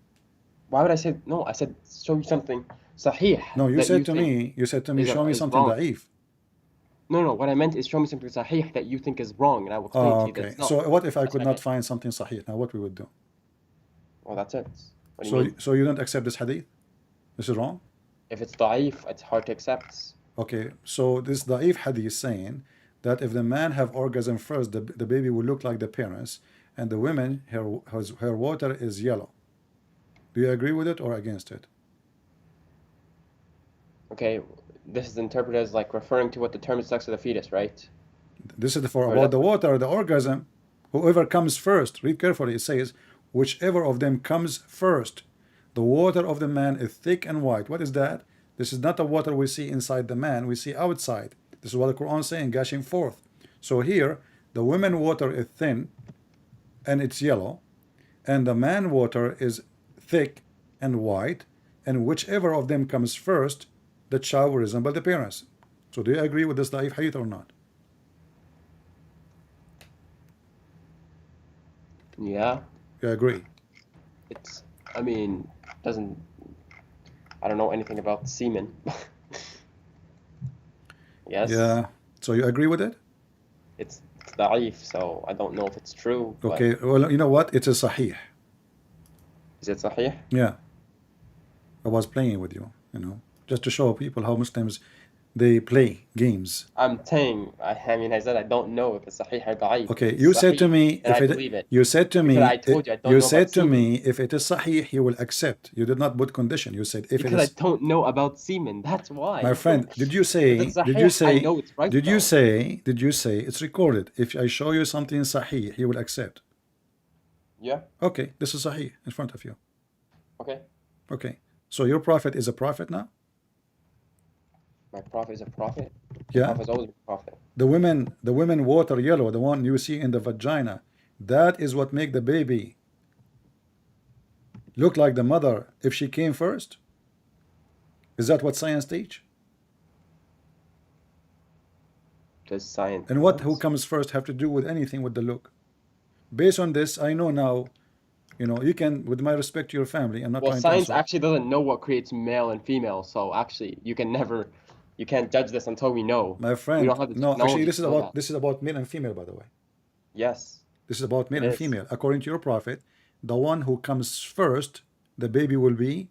Why would I say no? I said show you something sahih. No, you that said to think me, show me is something wrong. da'if. No. What I meant is show me something sahih that you think is wrong, and I will explain to you that Okay. it's not. So what if I That's could what I not meant. find something sahih? Now what we would do? Well, that's it. What do you mean? So you don't accept this hadith? This is wrong? If it's da'if, it's hard to accept. Okay, so this da'if hadith is saying that if the man have orgasm first, the baby will look like the parents, and the woman, her water is yellow. Do you agree with it or against it? Okay, this is interpreted as like referring to what determines sex of the fetus, right? This is for Or about that- the water, the orgasm. Whoever comes first, read carefully, it says, whichever of them comes first. The water of the man is thick and white. What is that? This is not the water we see inside the man, we see outside. This is what the Quran is saying, gushing forth. So here, the women water is thin and it's yellow, and the man water is thick and white, and whichever of them comes first, the child will resemble the parents. So do you agree with this da'if hadith or not? Yeah, You agree? it's. I mean, doesn't. I don't know anything about semen. Yes. Yeah. So you agree with it? It's da'if, so I don't know if it's true. But Okay. Well, you know what? It's a sahih. is it sahih? Yeah. I was playing with you, just to show people how Muslims they play games. I'm saying. I mean, I said I don't know if it's sahih or da'if. Okay, If you it's said to sahih, me then if I it believe it. you said to me Because I told you I don't you know said about to semen. me if it is sahih you will accept. You did not put condition. You said if Because it I is don't know about semen. That's why. my friend, did you say If it's sahih, I know it's right, did you though. say it's recorded if I show you something sahih he will accept? Yeah. Okay, this is sahih in front of you. Okay. Okay, so your prophet is a prophet now? My prophet is a prophet. Yeah. Prophet is always a prophet. The women water yellow, the one you see in the vagina, that is what make the baby look like the mother if she came first. Is that what science teach? Does science? And what who comes first have to do with anything with the look? Based on this, I know now, you can, with my respect to your family, I'm not Well, trying to science insult. actually doesn't know what creates male and female, so actually you can't judge this until we know. My friend, We don't have the no, technology actually this is to know about that. male and female, by the way. Yes. This is about male It and is. female. According to your prophet, the one who comes first, the baby will be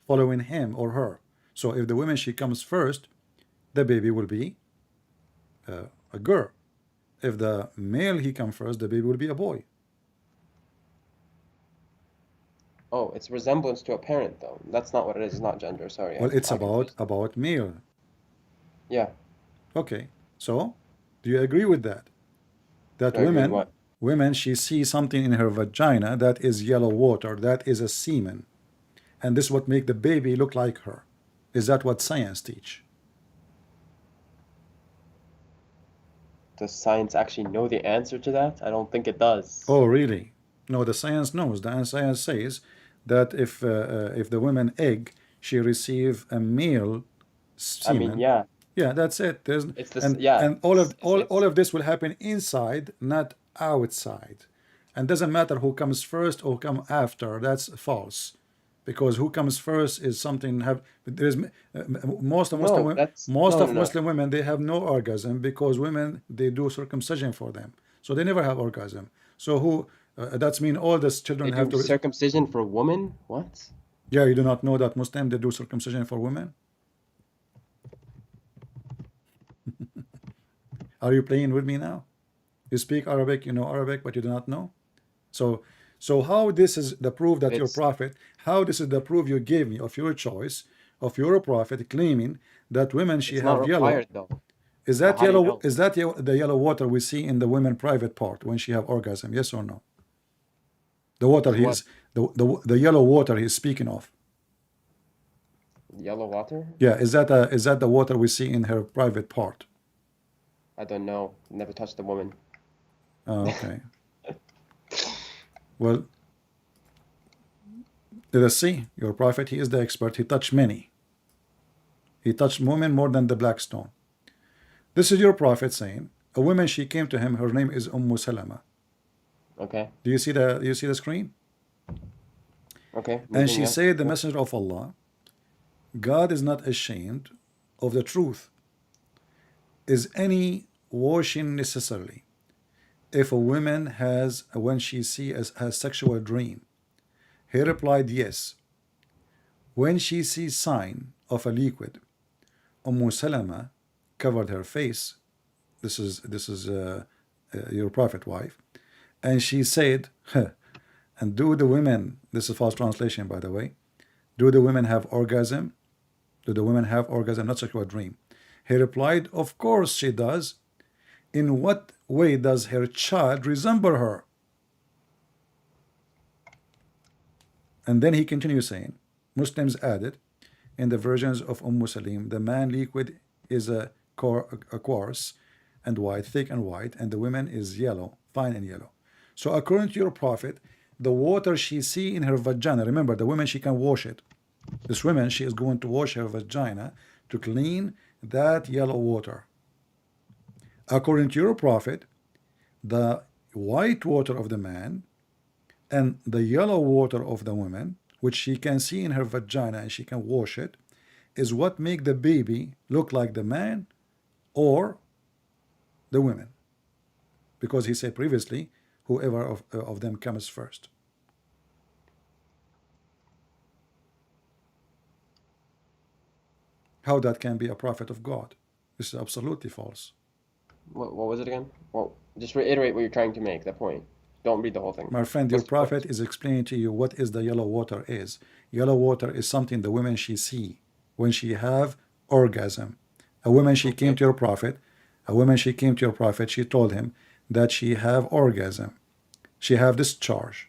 following him or her. So if the woman, she comes first, the baby will be a girl. If the male, he comes first, the baby will be a boy. Oh, it's resemblance to a parent, though. That's not what it is. It's not gender. Sorry. Well, it's I'm confused. about male. Yeah. Okay. So, do you agree with that? That Do I agree with what? women, she sees something in her vagina that is yellow water, that is a semen, and this what make the baby look like her. Is that what science teach? Does science actually know the answer to that? I don't think it does. Oh, really? No, the science knows. The science says that if the woman egg, she receive a male I semen. mean, yeah. Yeah, that's it. There's It's this. and Yeah. and all it's- of this will happen inside, not outside. And doesn't matter who comes first or come after. That's false, because who comes first is something have. There's most of Muslim No, that's most no, of no, no. Muslim women, they have no orgasm because women, they do circumcision for them, so they never have orgasm. So who that's mean all the children They have do to. circumcision for women? What? Yeah, you do not know that Muslim, they do circumcision for women? Are you playing with me now? You speak Arabic, you know Arabic, but you do not know. So, so how this is the proof that your It's prophet? How this is the proof you gave me of your choice of your prophet claiming that women she it's not have yellow? required though. Is But that how do you yellow? know? Is that the yellow water we see in the women private part when she have orgasm? Yes or no? The water Is what? he's the yellow water he's speaking of. Yellow water? Yeah, is that the water we see in her private part? I don't know. Never touched a woman. Oh, okay. Well, let us see. Your prophet, he is the expert. He touched many. He touched women more than the black stone. This is your prophet saying, a woman, she came to him, her name is Salama. Okay. Do you see the screen? Okay. And Moving, she yeah. said, the messenger of Allah, God is not ashamed of the truth. Is any washing necessarily if a woman has, when she sees a sexual dream? He replied, yes. When she sees sign of a liquid, Salama covered her face. This is your prophet wife, and she said, and do the women, this is false translation by the way, do the women have orgasm? Do the women have orgasm, not sexual dream? He replied, of course she does. In what way does her child resemble her? And then he continues saying, Muslims added, in the versions of Salim, the man liquid is a coarse and white, thick and white, and the women is yellow, fine and yellow. So according to your prophet, the water she see in her vagina, remember the woman, she can wash it. This woman, she is going to wash her vagina to clean that yellow water. According to your prophet, the white water of the man and the yellow water of the woman, which she can see in her vagina and she can wash it, is what make the baby look like the man or the women. Because he said previously, whoever of them comes first. How that can be a prophet of God? This is absolutely false. What was it again? Well, just reiterate what you're trying to make, that point. Don't read the whole thing. My friend, your What's the point? prophet is explaining to you what is the yellow water is. Yellow water is something the women she see when she have orgasm. A woman, she came to your prophet. A woman, she came to your prophet. She told him that she have orgasm. She have discharge.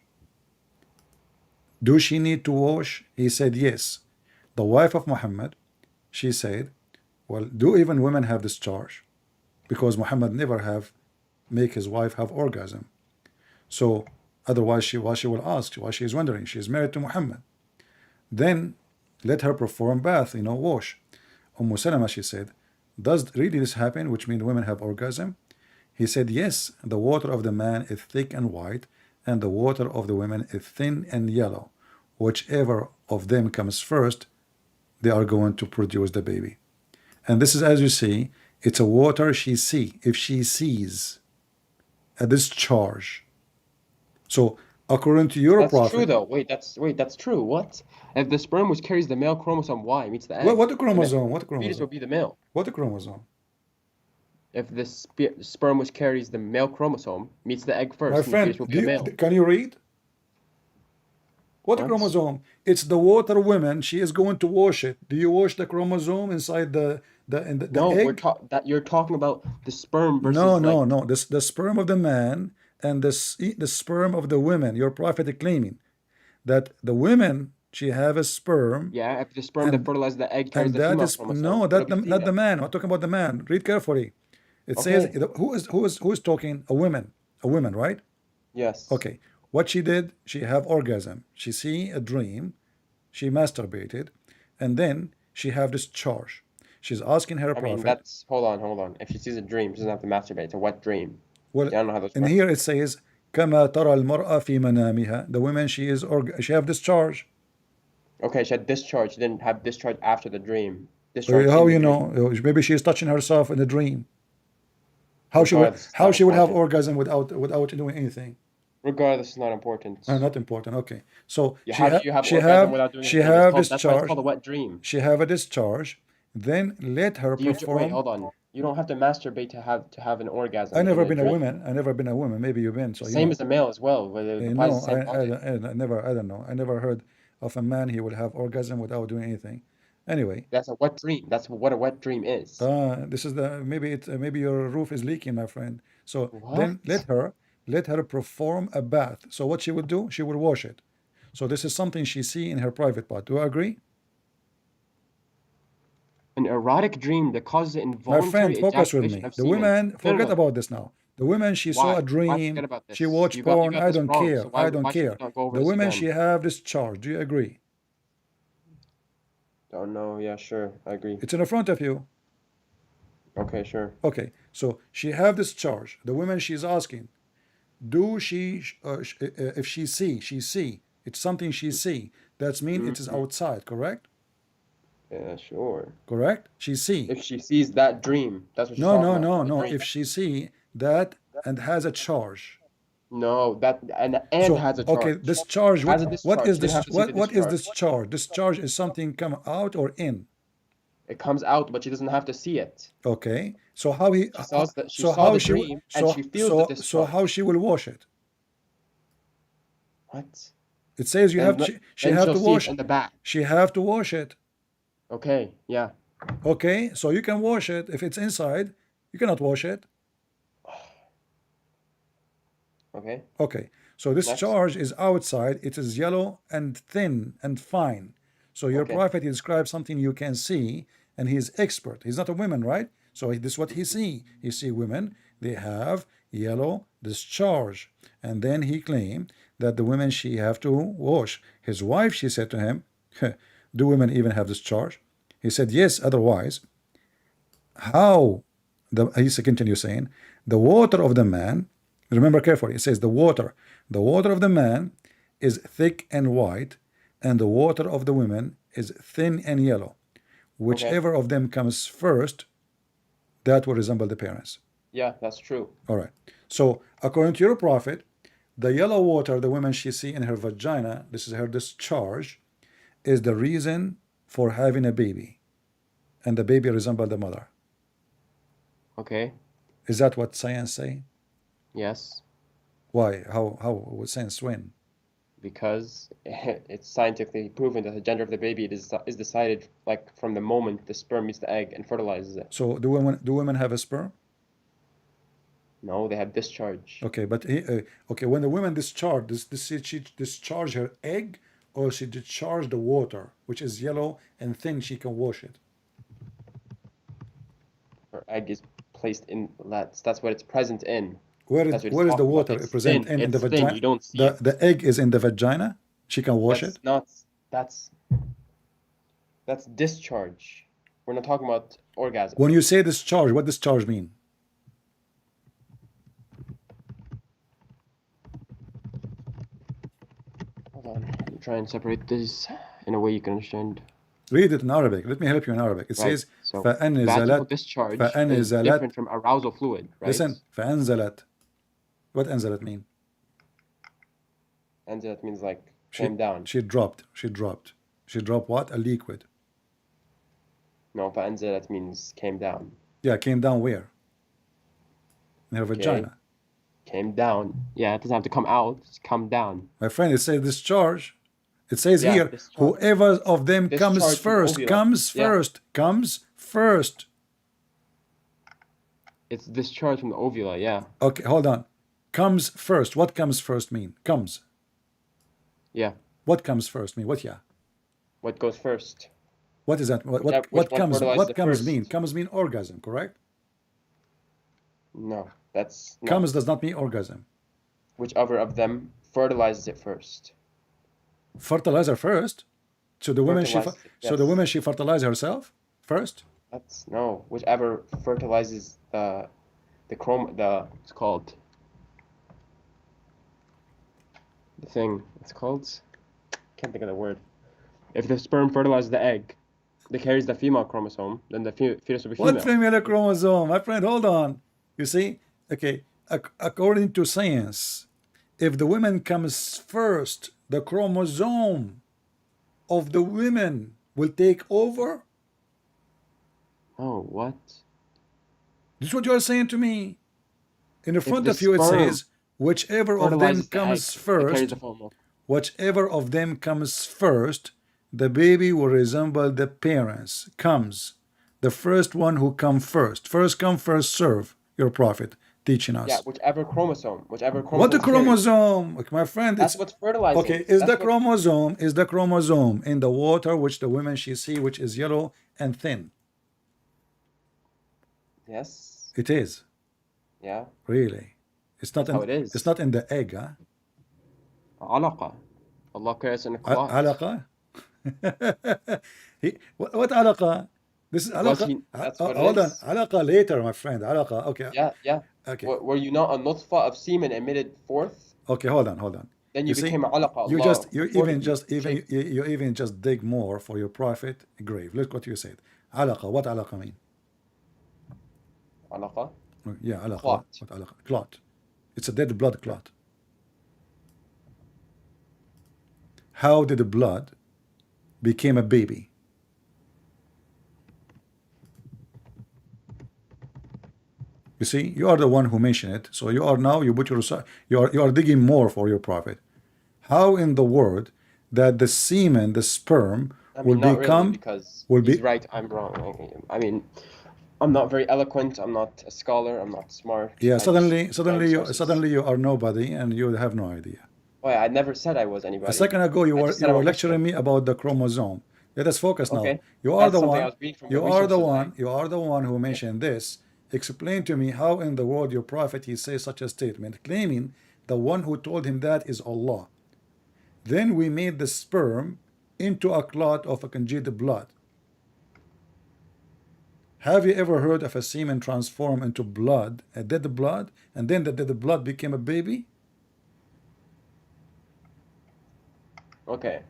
Do she need to wash? He said yes. The wife of Muhammad, she said, well, do even women have discharge? Because Muhammad never have make his wife have orgasm. So otherwise she will ask, why she is wondering, she is married to Muhammad. Then let her perform bath, wash. Salama, she said, does really this happen, which means women have orgasm? He said, yes, the water of the man is thick and white, and the water of the women is thin and yellow. Whichever of them comes first, they are going to produce the baby. And this is, as you see, it's a water she see. If she sees a discharge. So according to your That's prophet, true though. That's true. What? If the sperm which carries the male chromosome Y meets the egg, what the then chromosome? What the fetus chromosome? will be the male. What the chromosome? If the sperm which carries the male chromosome meets the egg My first, then the friend, fetus will be a male. can you read? What What? chromosome? It's the water woman. She is going to wash it. Do you wash the chromosome inside the No, egg? you're talking about the sperm No, versus like no. The sperm of the man and the sperm of the women. Your prophet is claiming that the women, she have a sperm, yeah, if the sperm that fertilizes the egg carries and the that female is chromosome, no, it'll be not the female. man. I'm talking about the man. Read carefully. It says Okay. who is talking? A woman, right? Yes. Okay. What she did, she have orgasm. She see a dream, she masturbated, and then she have discharge. She's asking her I mean, prophet. hold on. If she sees a dream, she doesn't have to masturbate. It's a wet dream. Well, Yeah, I don't know how those and work. here it says كما ترى المرأة في منامها. The woman she have discharge. Okay, she had discharge. She didn't have discharge after the dream. Discharge How in the you dream. know? Maybe she is touching herself in a dream. Regardless, it's How not she would have important. orgasm without doing anything? Regardless, it's not important. Not important. Okay. So How do you have orgasm without doing she anything? have That's why it's discharge. called a wet dream. She have a discharge. Then let her Wait, perform. hold on. You don't have to masturbate to have an orgasm I in never a been a dream. woman. I never been a woman. Maybe you've been. So you Same know. as a male as well. But it applies No, the same logic. I never. I don't know. I never heard of a man he will have orgasm without doing anything. Anyway. That's a wet dream. That's what a wet dream is. This is the maybe your roof is leaking, my friend. So then What? let her perform a bath. So what she would do? She will wash it. So this is something she see in her private part. Do you agree? An erotic dream that causes My friend, involuntary focus with ejaculation me. of The semen. women, No, forget no. about this now. The women, she saw Why? a Why forget dream. about She this? watched You porn. got I this don't wrong. care. So I don't why should we care. not go over The this women, again? she have discharge. Do you agree? Oh no, yeah, sure, I agree. It's in front of you. Okay, sure. Okay, so she have discharge. The woman, she's asking, do she if she see it's something she see, that's mean it is outside, correct? Yeah, sure. Correct, she see. If she sees that dream, that's what she's No, talking no, about. no, The no. dream. If she see that and has a charge. No, that and So has a okay, charge. this charge, Has a what discharge. is She didn't this, have to see the what is discharge. this charge? This charge is something come out or in. It comes out, but she doesn't have to see it. Okay, so how he She saw that she so saw how the she dream and she feels the so how discharge. she will wash it? What? It says you have Then to, she then have she'll to see it wash, in the back. she have to wash it. Okay, yeah. Okay, so you can wash it. If it's inside, you cannot wash it. Okay. Okay, so this Next. charge is outside. It is yellow and thin and fine. So your Okay. prophet, he describes something you can see, and he's expert. He's not a woman, right? So this is what he see. He see women, they have yellow discharge. And then he claimed that the women, she have to wash. His wife, she said to him, do women even have discharge? He said, yes, otherwise. How? He continues saying, the water of the man, remember carefully, it says the water of the man is thick and white, and the water of the women is thin and yellow. Whichever of them comes first, that will resemble the parents. Yeah, that's true. All right. So according to your prophet, the yellow water the woman she see in her vagina, this is her discharge, is the reason for having a baby, and the baby resemble the mother. Okay. Is that what science say? Yes. Why? How would science win? Because it's scientifically proven that the gender of the baby is decided like from the moment the sperm meets the egg and fertilizes it. So do women have a sperm? No, they have discharge. Okay, but okay, when the woman discharge, she discharge her egg, or she discharge the water, which is yellow and thin, she can wash it. Her egg is placed in that's what it's present in. Where is the water present in the vagina? Thin. You don't see it. The egg is in the vagina. She can wash it. That's discharge. We're not talking about orgasm. When you say discharge, what discharge mean? Hold on. I'm trying to separate this in a way you can understand. Read it in Arabic. Let me help you in Arabic. It says vaginal discharge is different from arousal fluid, right? Listen, فأنزلت. What أنزلت mean? Anzalat means like came down. She dropped. She dropped what? A liquid. No, فأنزلت means came down. Yeah, came down where? In her vagina. Came down. Yeah, it doesn't have to come out. It's come down. My friend, it says discharge. It says here, discharge. whoever of them comes Discharge from first, ovula. comes first. It's discharge from the ovula, yeah. Okay, hold on. Comes first. What comes first mean? Comes. Yeah. What comes first mean? What, yeah? What goes first? What is that? What comes mean? Comes mean orgasm, correct? No, that's no. Comes does not mean orgasm. Whichever of them fertilizes it first. Fertilizer first? So the woman she fertilize herself first? That's no. Whichever fertilizes it's called the thing. It's called. Can't think of the word. If the sperm fertilizes the egg, that carries the female chromosome, then the fetus will be What female. female chromosome? My friend, hold on. You see? Okay, according to science, if the woman comes first, the chromosome of the women will take over. Oh, what? This is what you are saying to me. In the If front the of you, it sperm says, whichever of them fertilizes the egg, comes it carries the first, female. whichever of them comes first, the baby will resemble the parents. Comes. The first one who come first. First come, first serve. Your prophet teaching Yeah, us. whichever chromosome What the is carried. chromosome? Okay, my friend, That's it's what's fertilizing. okay. Is That's the what. chromosome in the water which the women she see, which is yellow and thin? Yes. It is. Yeah. Really. It's not That's how in it is. it's not in the egg, huh? Alaqa. Allah creates in a clot. Alaqa? What alaqa? This is Because alaqa. that's what it Hold on. is. Alaqa later, my friend. Alaqa. Okay. Yeah. Okay. Were you not a nutfa of semen emitted forth? Okay. Hold on. Then You you see, became a alaqa. you Allah you forming even you, just even shaped. you even just dig more for your prophet grave. Look what you said. Alaqa. What alaqa mean? Alaqa. Yeah, alaqa. Clot. What alaqa? Clot. It's a dead blood clot. How did the blood became a baby? You see, you are the one who mentioned it. So you are now you put your you are digging more for your prophet. How in the world that the semen, the sperm, I will mean, not really, become because will he's be right, I'm wrong. I mean, I'm not very eloquent. I'm not a scholar. I'm not smart. yeah. I just use my Suddenly sources. you are nobody and you have no idea. Why? I never said I was A anybody. second ago I just you said I'm a were lecturing Muslim. me about the chromosome. Let us focus now. Okay, that's something I was reading from the resources. You are the one who Yeah. mentioned this. Explain to me how in the world your prophet he says such a statement, claiming the one who told him that is Allah. Then we made the sperm into a clot of a congealed blood. Have you ever heard of a semen transform into blood, a dead blood, and then the dead blood became a baby? Okay.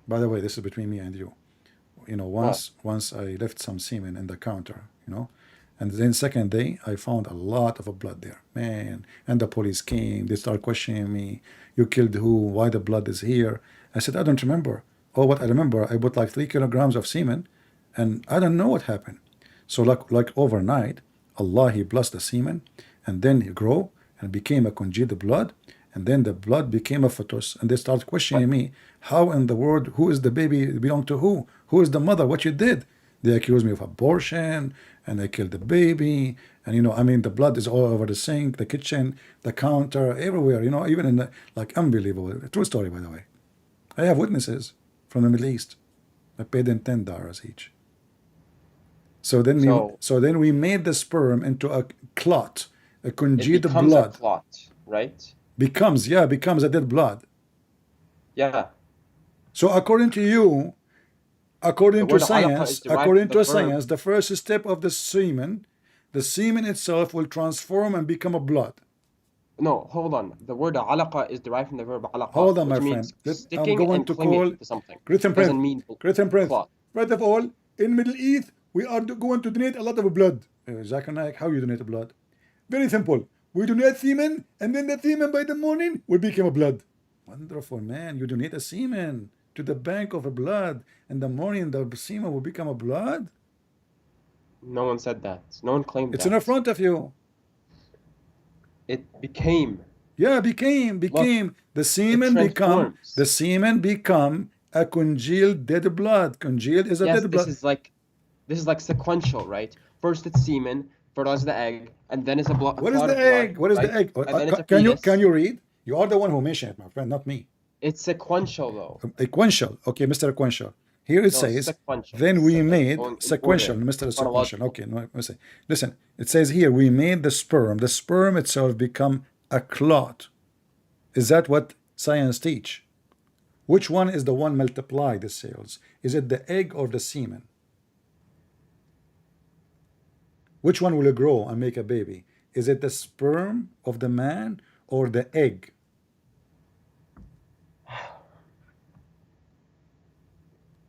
By the way, this is between me and you. You know, What? once I left some semen in the counter, you know, and then second day I found a lot of blood there, man. And the police came. They started questioning me. You killed who? Why the blood is here? I said I don't remember. Oh, what I remember, I put like 3 kilograms of semen, and I don't know what happened. So like overnight, Allah he blessed the semen, and then he grew and became a congealed blood, and then the blood became a fetus, and they started questioning But me, how in the world, who is the baby belong to who? Who is the mother? What you did? They accused me of abortion, and I killed the baby, and you know, I mean, the blood is all over the sink, the kitchen, the counter, everywhere, you know, even in the, like, unbelievable. True story, by the way. I have witnesses from the Middle East. I paid them $10 each. So then we made the sperm into a clot, a it congealed becomes a blood. clot, right? Becomes a dead blood. Yeah. So according to you, The according to word alaqa is science, derived from the verb. the first step of the semen itself will transform and become a blood. No, hold on. The word alaqa is derived from the verb alaqa, Hold on, my which means friend. I'm sticking going and to clinging call to something. Great Doesn't mean Prince. clot. First of all, in Middle East, we are going to donate a lot of blood. Zakir Naik, how you donate blood? Very simple. We donate semen, and then the semen by the morning will become a blood. Wonderful, man. You donate a semen to the bank of a blood, and the morning the semen will become a blood. No one said that. No one claimed It's that. in front of you. It became. Yeah, became. Look, The it semen transforms. become a congealed dead blood. Congealed is a Yes, dead blood. this is like sequential, right? First it's semen, fertilizes the egg, and then it's a What is clot the of blood, egg? What is the right? egg? And then it's a Can fetus. you read? You are the one who mentioned it, my friend, not me. It's sequential though. Sequential. Okay, Mr. Sequential. Here it No, says, sequential. then we Like made going in sequential, order, Mr. Sequential. chronological. Okay, no, listen. Listen, it says here, we made the sperm. The sperm itself become a clot. Is that what science teach? Which one is the one multiply the cells? Is it the egg or the semen? Which one will grow and make a baby? Is it the sperm of the man or the egg?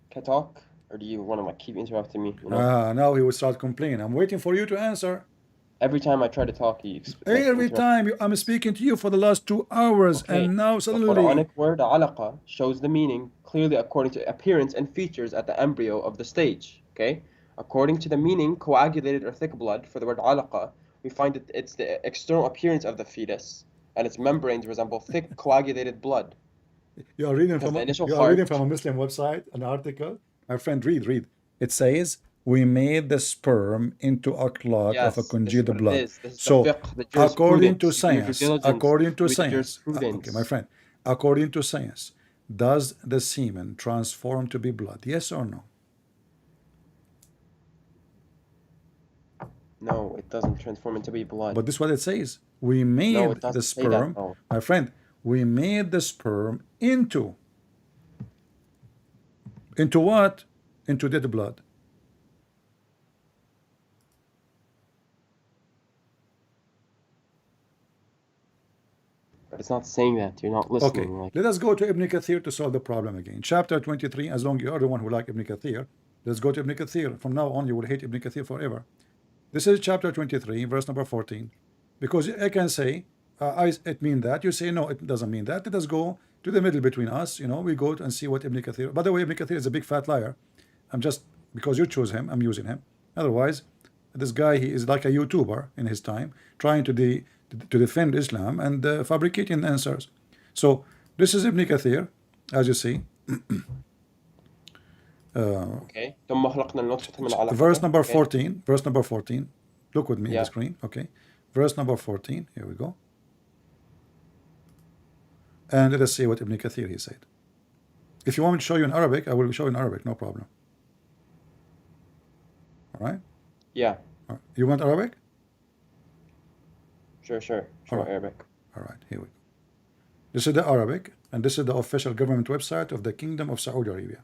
Can I talk? Or do you want to like keep interrupting me? You know? Now he will start complaining. I'm waiting for you to answer. Every time I try to talk, you like, Every interrupt. time I'm speaking to you for the last 2 hours, Okay. and now The suddenly. Quranic word alaqa shows the meaning clearly according to appearance and features at the embryo of the stage. Okay? According to the meaning, coagulated or thick blood, for the word alaqa, we find that it's the external appearance of the fetus, and its membranes resemble thick coagulated blood. You are reading Because from the a, initial you are reading heart, from a Muslim website, an article. My friend, read. It says we made the sperm into a clot of a yes, this is congealed what it blood. is. This is the So, fiqh, the according to jurisprudence. You do your due science, diligence, read the jurisprudence. okay, my friend, according to science, does the semen transform to be blood? Yes or no? No, it doesn't transform into be blood. But this is what it says. We No, made it the doesn't say that, sperm, no. my friend. We made the sperm into what? Into dead blood. But it's not saying that. You're not Okay, listening. Like, let us go to Ibn Kathir to solve the problem again. Chapter 23, as long as you are the one who like Ibn Kathir, let's go to Ibn Kathir. From now on, you will hate Ibn Kathir forever. This is chapter 23, verse number 14. Because I can say, it mean that. You say, no, it doesn't mean that. Let us go to the middle between us. You know, we go and see what Ibn Kathir. By the way, Ibn Kathir is a big fat liar. I'm just, because you choose him, I'm using him. Otherwise, this guy, he is like a YouTuber in his time, trying to defend Islam and fabricating answers. So this is Ibn Kathir, as you see. okay. ثم خلقنا النطفة من علقة. Verse number Okay. 14. Verse number 14. Look with me on Yeah. the screen. Okay. Verse number 14. Here we go. And let us see what Ibn Kathir he said. If you want me to show you in Arabic, I will show you in Arabic, no problem. All right? Yeah. All right. You want Arabic? Sure. Show Alright. Arabic. All right, here we go. This is the Arabic, and this is the official government website of the Kingdom of Saudi Arabia.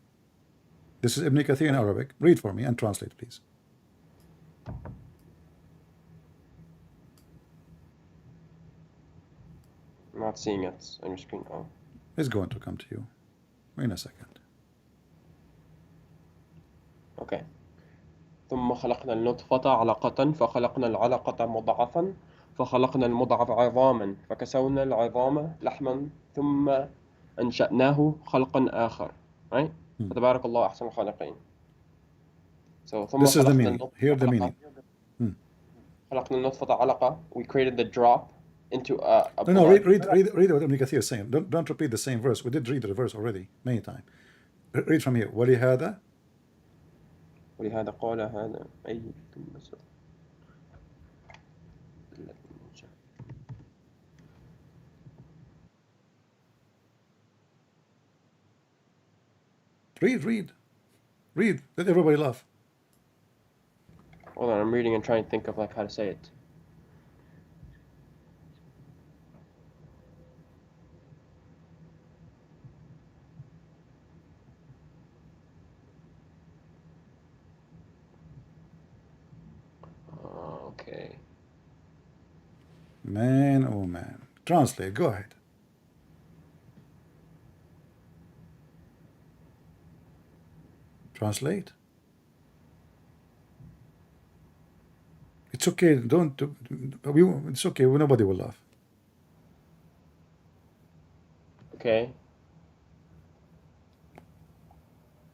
This is Ibn Kathir in Arabic. Read for me and translate, please. I'm not seeing it on your screen. Oh. It's going to come to you in a second. Okay. ثم خلقنا النطفة علقة فخلقنا العلقة مضغة فخلقنا المضغة عظاما فكسونا العظام لحما ثم أنشأناه خلقا آخر. Right? فتبارك الله أحسن الخالقين. So ثم This is the خلقنا meaning. النطفة Hear the علقة. meaning. خلقنا النطفة علقة. We created the drop into a No, blood. read what Ibn Kathir is saying. Don't repeat the same verse. We did read the verse already many times. Read from here. ولهذا ولهذا قال هذا أي read. Let everybody laugh. Hold on, I'm reading and trying to think of like how to say it. Okay. Man, oh man. Translate. Go ahead. Translate. It's okay. Don't. It's okay. Nobody will laugh. Okay.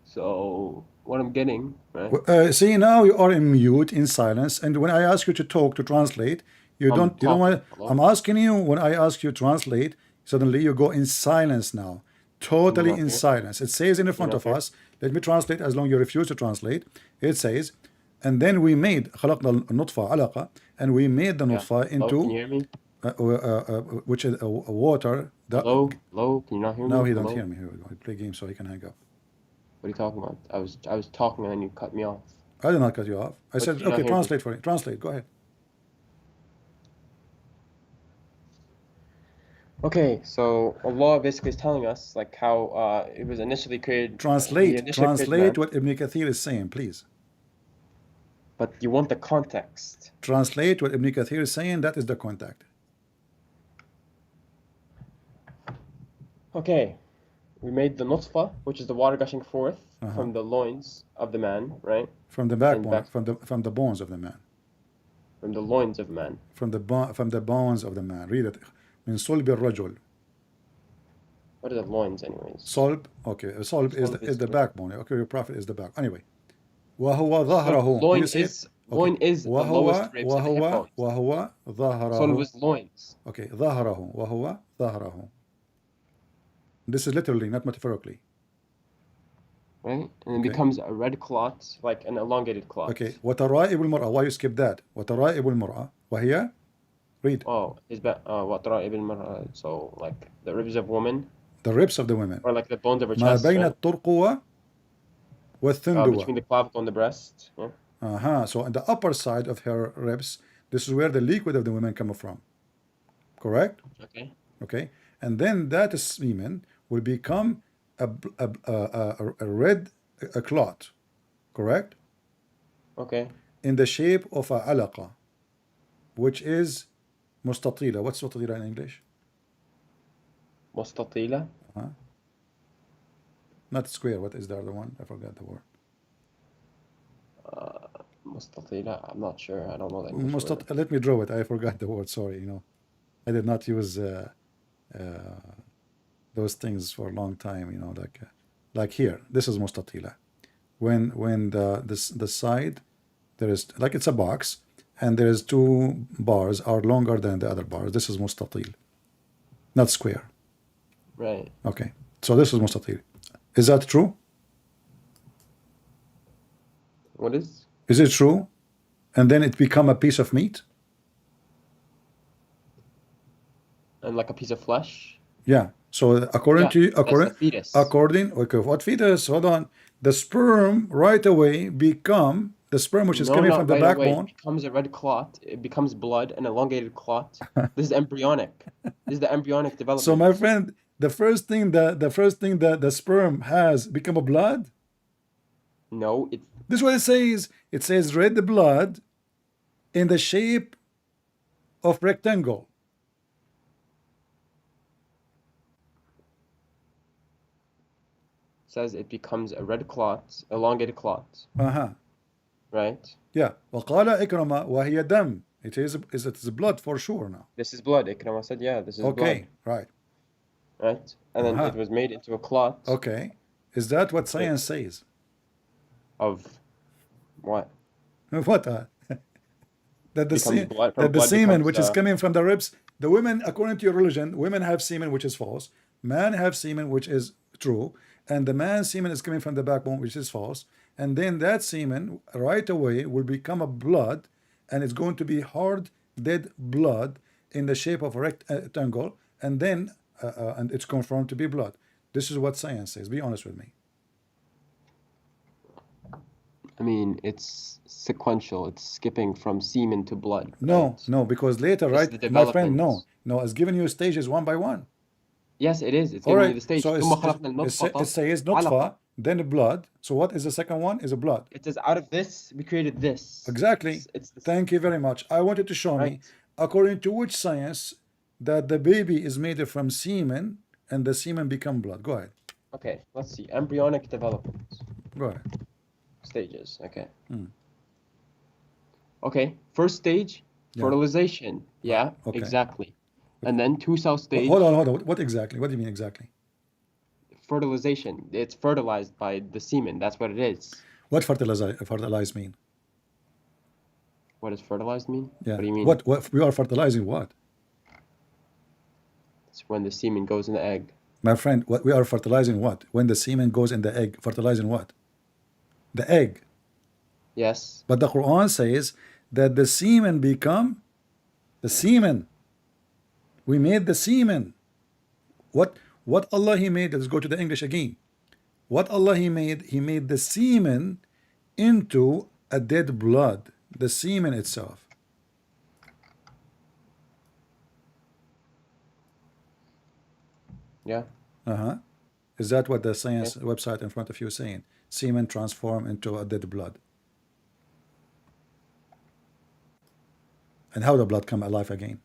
So what I'm getting, right? See, now you are in mute, in silence, and when I ask you to talk, to translate, you don't want. Hello? I'm asking you, when I ask you to translate, suddenly you go in silence now, totally not in here. silence. It says in the front not of here. us. Let me translate. As long as you refuse to translate, it says, and then we made خلقنا النطفة علقة, and we made the nutfa Hello, can you into hear me? which is water. Hello? Can you not hear me? Now he don't Hello? hear me. Here we go. He play games so he can hang up. What are you talking about? I was talking and then you cut me off. I did not cut you off. I said, did you not okay, hear me? translate for me. Translate. Go ahead. Okay, so Allah basically is telling us like how it was initially created. He Translate initially created what man, Ibn Kathir is saying, please. But you want the context. Translate what Ibn Kathir is saying, that is the contact. Okay, we made the nutfa, which is the water gushing forth from the loins of the man, right? From the backbone, from the bones of the man. From the loins of man. From the bones of the man. Read it. من صلب الرجل. What are the loins, anyways? Solb, okay. Solb is the backbone. Okay, your prophet is the back. Anyway. وهو ظهره. Loin You see is loin is the lowest ribs and the hip bones. وهو ظهره. Solb is loins. Okay, ظهره وهو ظهره. This is literally, not metaphorically. Right? And it becomes a red clot, like an elongated clot. Okay. وترائب المرأة. Why you skip that? وترائب المرأة. وهي. Read. Oh, is that وترائب المرأة? So like the ribs of women. The ribs of the women. Or like the bones of her ما chest. بين Right? الترقوة والثندوة. Between the clavicle and the breast. Yeah. So on the upper side of her ribs, this is where the liquid of the women come from. Correct? Okay. Okay. And then that semen will become a red clot. Correct? Okay. In the shape of a alaqa, which is mustatila. What's mustatila in English? Mustatila. Not square. What is the other one? I forgot the word. Mustatila. I'm not sure. I don't know the English word. Let me draw it. I forgot the word. Sorry. I did not use those things for a long time. Like here. This is mustatila. When the side, there is, like, it's a box, and there is two bars are longer than the other bars. This is mustatil, not square. Right. Okay. So this is mustatil. Is that true? What is? Is it true? And then it become a piece of meat? And like a piece of flesh? Yeah. So according to fetus. Okay, what fetus? Hold on. The sperm right away become the sperm which is coming from the backbone. It becomes a red clot. It becomes blood, an elongated clot. This is embryonic. This is the embryonic development. So my friend, the first thing that the sperm has become a blood? No, this is what it says. It says red blood in the shape of rectangle. Says it becomes a red clot, elongated clot. Right? Yeah. وقال إكرمة وهي دم. It is blood for sure now. This is blood. Ikramah said, yeah, this is blood. Okay, right. Right? And then it was made into a clot. Okay. Is that what science says? Of what? What? That the semen which is coming from the ribs, the women, according to your religion, women have semen which is false, men have semen which is true, and the man's semen is coming from the backbone which is false, and then that semen right away will become a blood, and it's going to be hard dead blood in the shape of a rectangle, and then and it's confirmed to be blood. This is what science says. Be honest with me. I mean, it's sequential. It's skipping from semen to blood. No, right? no, because later, right, my friend, no, it's giving you stages one by one. Yes, it is. It's giving you the stage. So it says nutfa, then blood. So what is the second one? Is a blood. It says out of this, we created this. Exactly. Thank you very much. I wanted to show me, according to which science, that the baby is made from semen, and the semen become blood. Go ahead. Okay, let's see. Embryonic development. Go ahead. Stages. Okay. Okay. First stage, fertilization. Yeah, okay. Exactly. And then two-cell stage. Hold on. What exactly? What do you mean exactly? Fertilization. It's fertilized by the semen. That's what it is. What fertilize mean? What does fertilized mean? Yeah. What do you mean? What we are fertilizing what? It's when the semen goes in the egg. My friend, what we are fertilizing what? When the semen goes in the egg, fertilizing what? The egg. Yes. But the Quran says that the semen become the semen. We made the semen. What Allah He made? Let's go to the English again. What Allah He made the semen into a dead blood. The semen itself. Yeah. Is that what the science website in front of you is saying? Semen transform into a dead blood. And how the blood come alive again?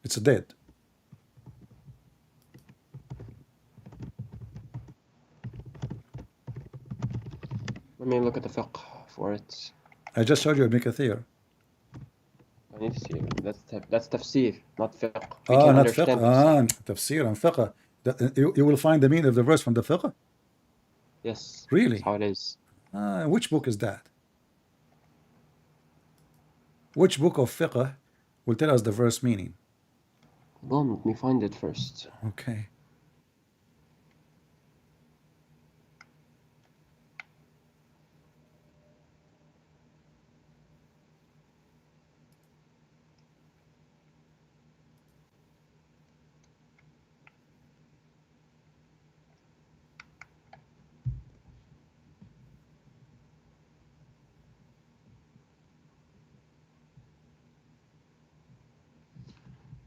It's dead. Let me look at the fiqh for it. I just showed you Ibn Kathir. I need to see it. That's tafsir, not fiqh. We can Not fiqh. understand tafsir. Tafsir and fiqh. You will find the meaning of the verse from the fiqh? Yes. Really? That's how it is. Which book is that? Which book of fiqh will tell us the verse meaning? Hold on, let me find it first. Okay.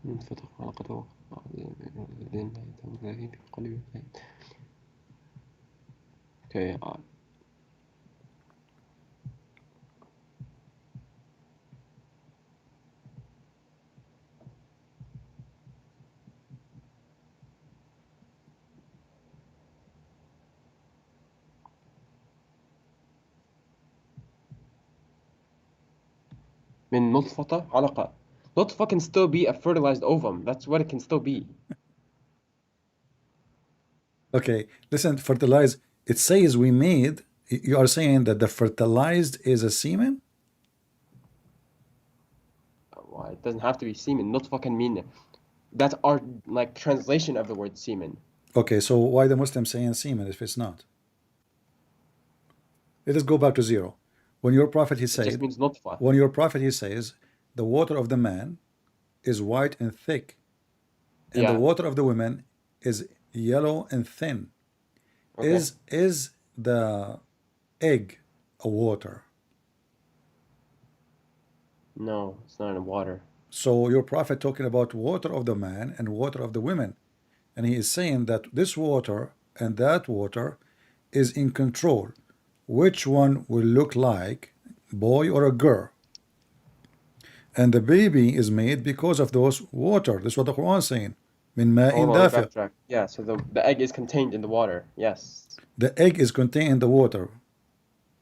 انفتح حلقته Okay. من نطفة علقة. Nutfa can still be a fertilized ovum. That's what it can still be. Okay. Listen, fertilize. It says we made. You are saying that the fertilized is a semen? Well, it doesn't have to be semen. Nutfa can mean that's our like translation of the word semen. Okay, so why the Muslim saying semen if it's not? Let us go back to zero. When your prophet he It just said, means nutfa. when your prophet he says, the water of the man is white and thick, and the Yeah. water of the woman is yellow and thin. Okay. Is the egg a water? No, it's not in water. So your prophet talking about water of the man and water of the women, and he is saying that this water and that water is in control. Which one will look like boy or a girl? And the baby is made because of those water. That's what the Quran is saying. Min ma'in Hold on, dafiq. backtrack. Yeah, so the egg is contained in the water. Yes. The egg is contained in the water.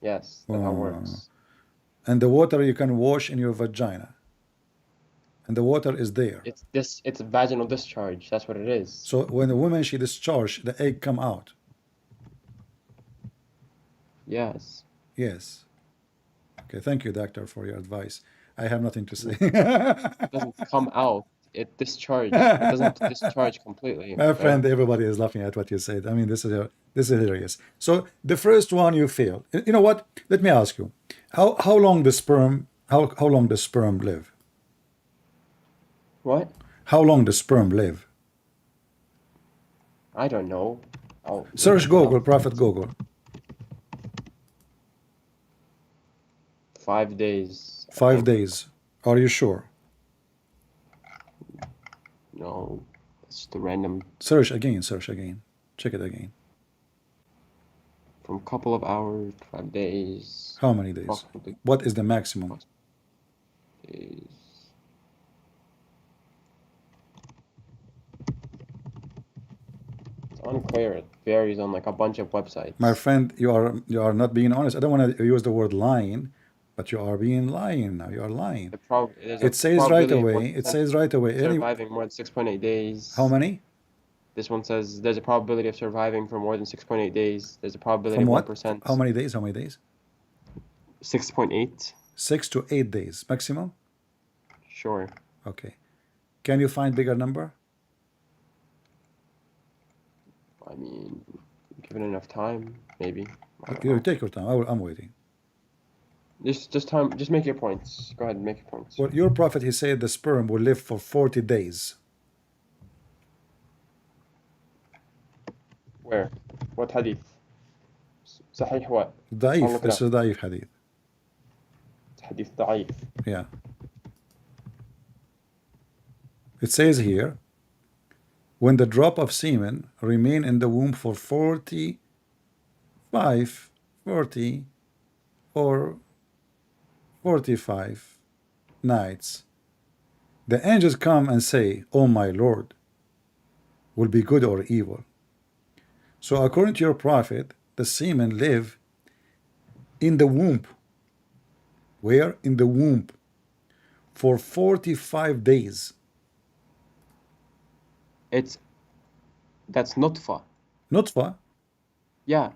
Yes, that's how it works. And the water you can wash in your vagina. And the water is there. It's a vaginal discharge. That's what it is. So when a woman she discharge, the egg come out. Yes. Yes. Okay, thank you, doctor, for your advice. I have nothing to say. It doesn't come out. It discharges. It doesn't discharge completely. My Okay? friend, everybody is laughing at what you said. I mean, this is hilarious. So the first one you failed. You know what? Let me ask you, how long the sperm how long the sperm live? What? How long the sperm live? I don't know. I'll Search look it Google, up. Prophet Google. 5 days. I 5 think. days. Are you sure? No, it's just a random Search again. Search again. Check it again. from a couple of hours, 5 days. How many days? Approximately What is the maximum? days. It's unclear. It varies on like a bunch of websites. My friend, you are not being honest. I don't want to use the word lying, but you are being lying now. You are lying. There's It a says right probability of away. It says right away. surviving more than 6.8 days. How many? This one says there's a probability of surviving for more than 6.8 days. There's a probability From of what? 1%. How many days? How many days? 6.8. 6 to 8 days maximum. Sure. Okay. Can you find bigger number? I mean, given enough time, maybe. I don't You know. take your time. I'm waiting. Just make your points. Go ahead and make your points. Well, your prophet he said the sperm will live for 40 days. Where? What hadith? Sahih what? I'll ضعيف. look it This up. is ضعيف hadith. It's hadith da'if. Yeah. It says here, when the drop of semen remain in the womb for 40 or 45 nights, the angels come and say, "Oh my Lord," will be good or evil. So according to your prophet, the semen live in the womb. Where? In the womb for 45 days. That's nutfa. Nutfa. Yeah,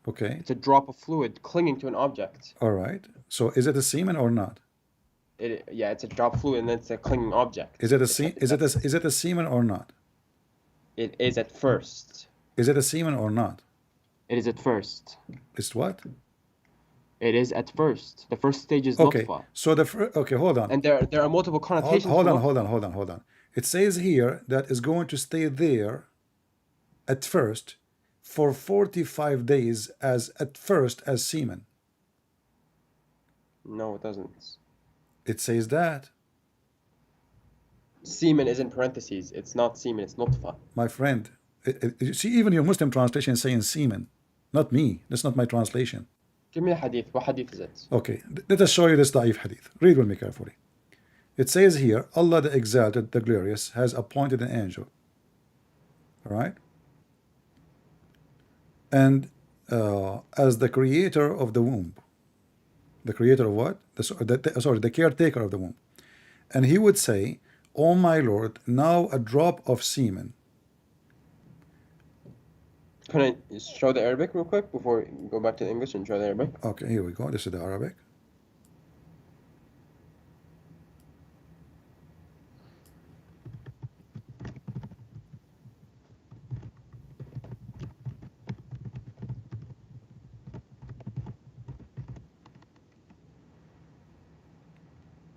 Okay. it's a drop of fluid clinging to an object. All right. So is it a semen or not? Yeah, it's a drop of fluid and it's a clinging object. Is it a semen or not? It is at first. Is it a semen or not? It is at first. It's what? It is at first. The first stage is Okay. nutfa. So okay, hold on. And there are multiple connotations. Hold for on, nutfa. hold on. It says here that it's going to stay there at first for 45 days as semen. No, it doesn't. It says that. Semen is in parentheses. It's not semen, it's nutfa. My friend, you see, even your Muslim translation is saying semen, not me. That's not my translation. Give me a hadith. What hadith is it? Okay, let us show you this da'if hadith. Read with me carefully. It says here, Allah the Exalted, the Glorious, has appointed an angel. All right? And as the creator of the womb. The creator of what? The caretaker of the womb. And he would say, "Oh my Lord, now a drop of semen." Can I show the Arabic real quick before we go back to English and show the Arabic? Okay, here we go. This is the Arabic.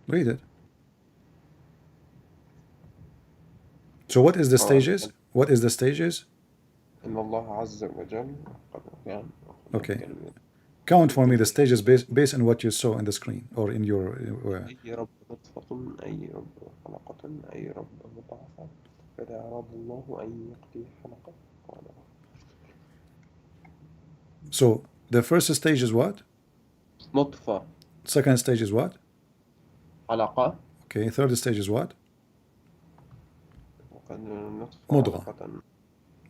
Read it. So what is the stages? What is the stages? Okay. Count for me the stages based on what you saw in the screen or in your. So the first stage is what? نطفة. Second stage is what? علقة. Okay. Third stage is what? مضغة.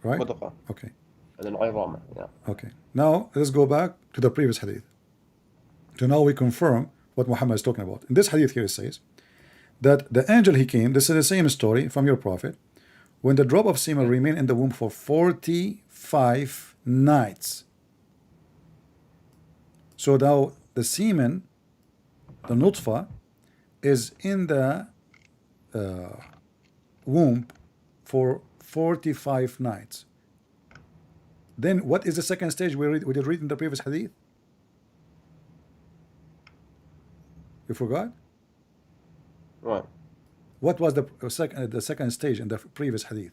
Right? مضغة. Okay. And then عظام. Yeah. Okay. Now let's go back to the previous hadith. So now we confirm what Muhammad is talking about. In this hadith here it says that the angel he came, this is the same story from your prophet, when the drop of semen remained in the womb for 45 nights. So now the semen, the nutfa, is in the womb for 45 nights. Then what is the second stage we did read in the previous hadith? You forgot? Right. What was the second stage in the previous hadith?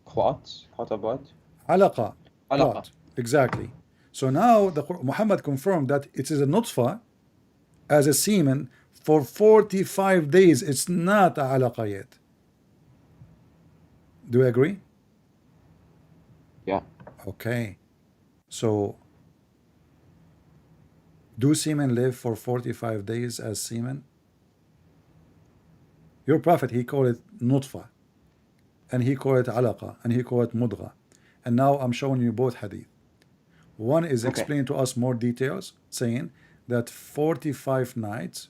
خلاط. خطبات. Alaqa. Alaqa. Clot. Exactly. So now Muhammad confirmed that it is a nutfa as a semen for 45 days. It's not a alaqa yet. Do you agree? Yeah. Okay. So do semen live for 45 days as semen? Your prophet, he called it nutfa, and he called it alaqa, and he called it mudgha. And now I'm showing you both hadith. One is explaining to us more details, saying that 45 nights,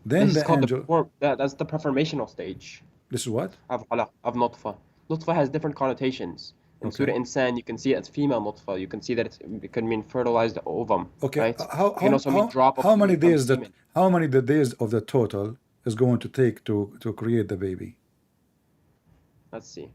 then This is the called angel. that's the preformational stage This is what? of nutfa. Nutfa has different connotations. In Surah Insan, you can see it as female nutfa. You can see that it can mean fertilized ovum. Okay. Right? It can also mean drop of how many fluid from days that? semen. How many the days of the total is going to take to create the baby? Let's see.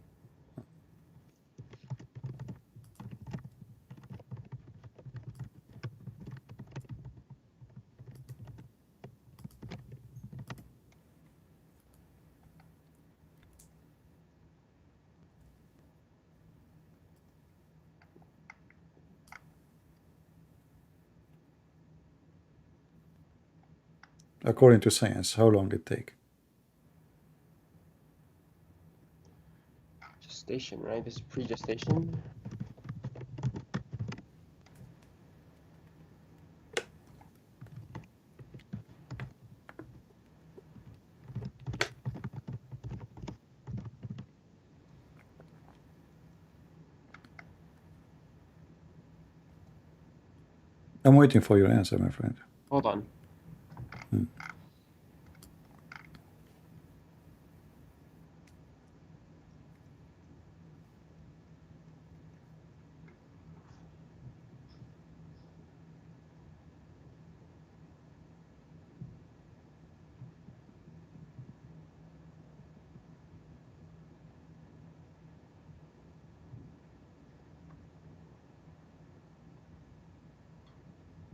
According to science, how long it take? Gestation, right? This is pre-gestation. I'm waiting for your answer, my friend. Hold on.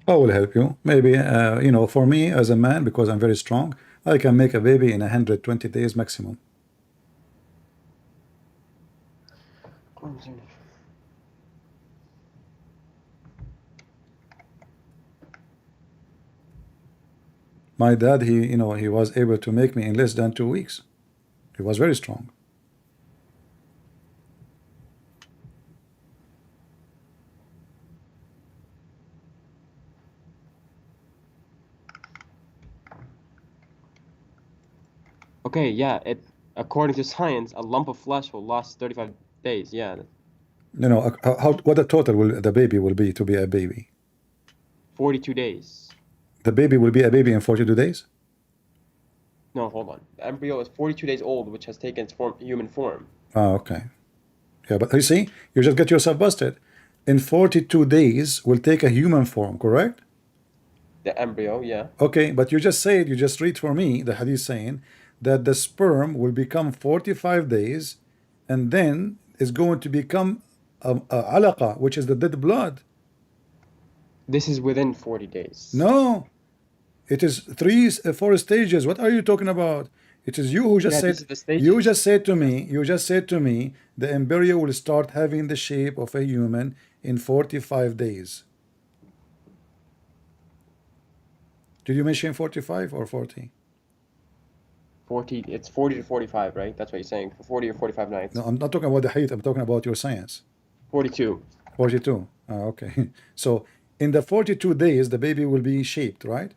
I will help you. Maybe, you know, for me as a man, because I'm very strong, I can make a baby in 120 days maximum. My dad, you know, he was able to make me in less than 2 weeks. He was very strong. Okay, yeah, according to science, a lump of flesh will last 35 days. Yeah, You know, what the total will the baby will be to be a baby? 42 days. The baby will be a baby in 42 days? No, hold on. The embryo is 42 days old, which has taken its human form. Oh, okay. Yeah, but you see, you just get yourself busted. In 42 days will take a human form, correct? The embryo, yeah. Okay, but you just said, you just read for me the hadith saying that the sperm will become 45 days and then is going to become a alaqa, which is the dead blood. This is within 40 days. No, it is 4 stages. What are you talking about? It is you who just Yeah, said, this is the stages. you just said to me, the embryo will start having the shape of a human in 45 days. Did you mention 45 or 40? 40, it's 40 to 45, right? That's what you're saying, for 40 or 45 nights. No, I'm not talking about the hadith, I'm talking about your science. 42. 42. Okay. So in the 42 days, the baby will be shaped, right?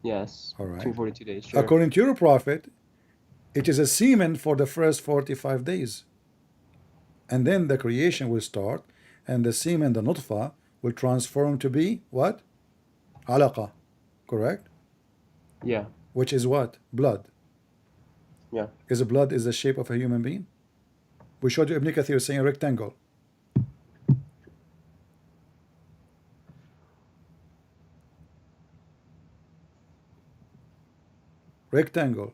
Yes. All right. 242 days, sure. According to your prophet, it is a semen for the first 45 days. And then the creation will start, and the semen, the nutfa, will transform to be what? Alaqa. Correct? Yeah. Which is what? Blood. Yeah. Is blood is the shape of a human being? We showed you Ibn Kathir saying rectangle. Rectangle.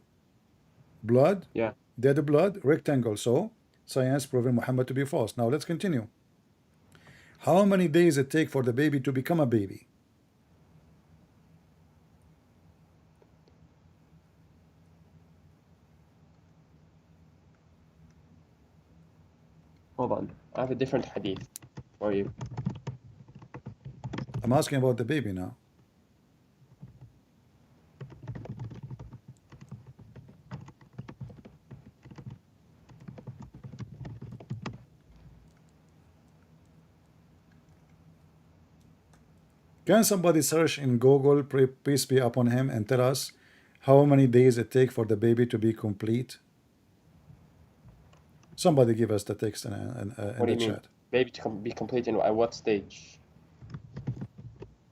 Blood. Yeah. Dead blood. Rectangle. So science proven Muhammad to be false. Now let's continue. How many days it take for the baby to become a baby? Hold on. I have a different hadith for you. I'm asking about the baby now. Can somebody search in Google, peace be upon him, and tell us how many days it take for the baby to be complete? Somebody give us the text in What do the you mean? chat. Baby to be complete in at what stage?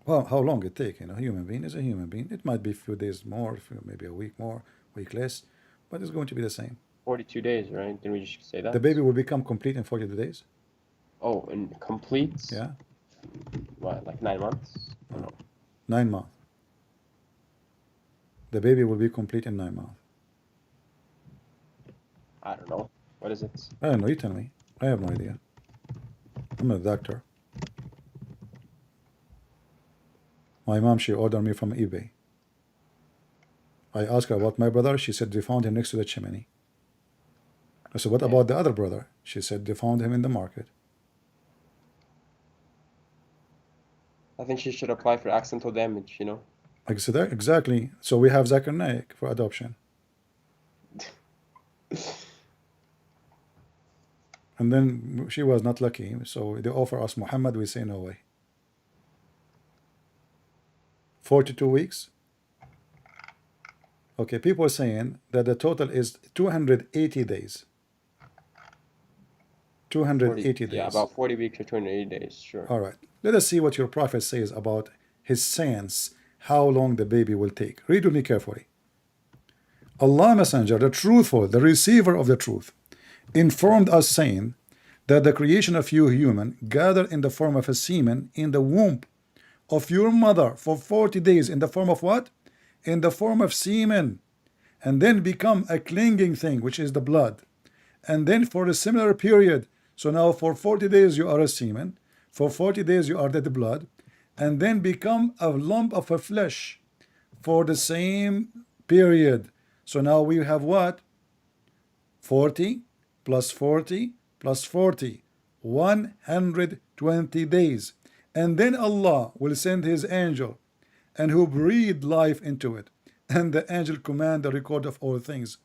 Well, how long it take? You know, human being is a human being. It might be a few days more, maybe a week more, week less, but it's going to be the same. 42 days, right? Didn't we just say that? The baby will become complete in 42 days. Oh, and complete? Yeah, What, like 9 months? I don't know. 9 months. The baby will be complete in 9 months. I don't know. What is it? I don't know. You tell me. I have no idea. I'm a doctor. My mom, she ordered me from eBay. I asked her about my brother. She said they found him next to the chimney. I said, what about the other brother? She said they found him in the market. I think she should apply for accidental damage, you know? I said, exactly. So we have Zakir Naik for adoption. And then she was not lucky. So they offer us Muhammad. We say no way. 42 weeks. Okay, people are saying that the total is 280 days. 280 Yeah, days. about 40 weeks or 280 days, sure. All right. Let us see what your prophet says about his science, how long the baby will take. Read with me carefully. Allah Messenger, the truthful, the receiver of the truth, informed us saying that the creation of you human gathered in the form of a semen in the womb of your mother for 40 days in the form of what? In the form of semen, and then become a clinging thing, which is the blood. And then for a similar period, so now for 40 days you are a semen, for 40 days you are dead blood, and then become a lump of a flesh for the same period. So now we have what? 40 plus 40 plus 40, 120 days. And then Allah will send his angel, and who breathe life into it, and the angel command the record of all things.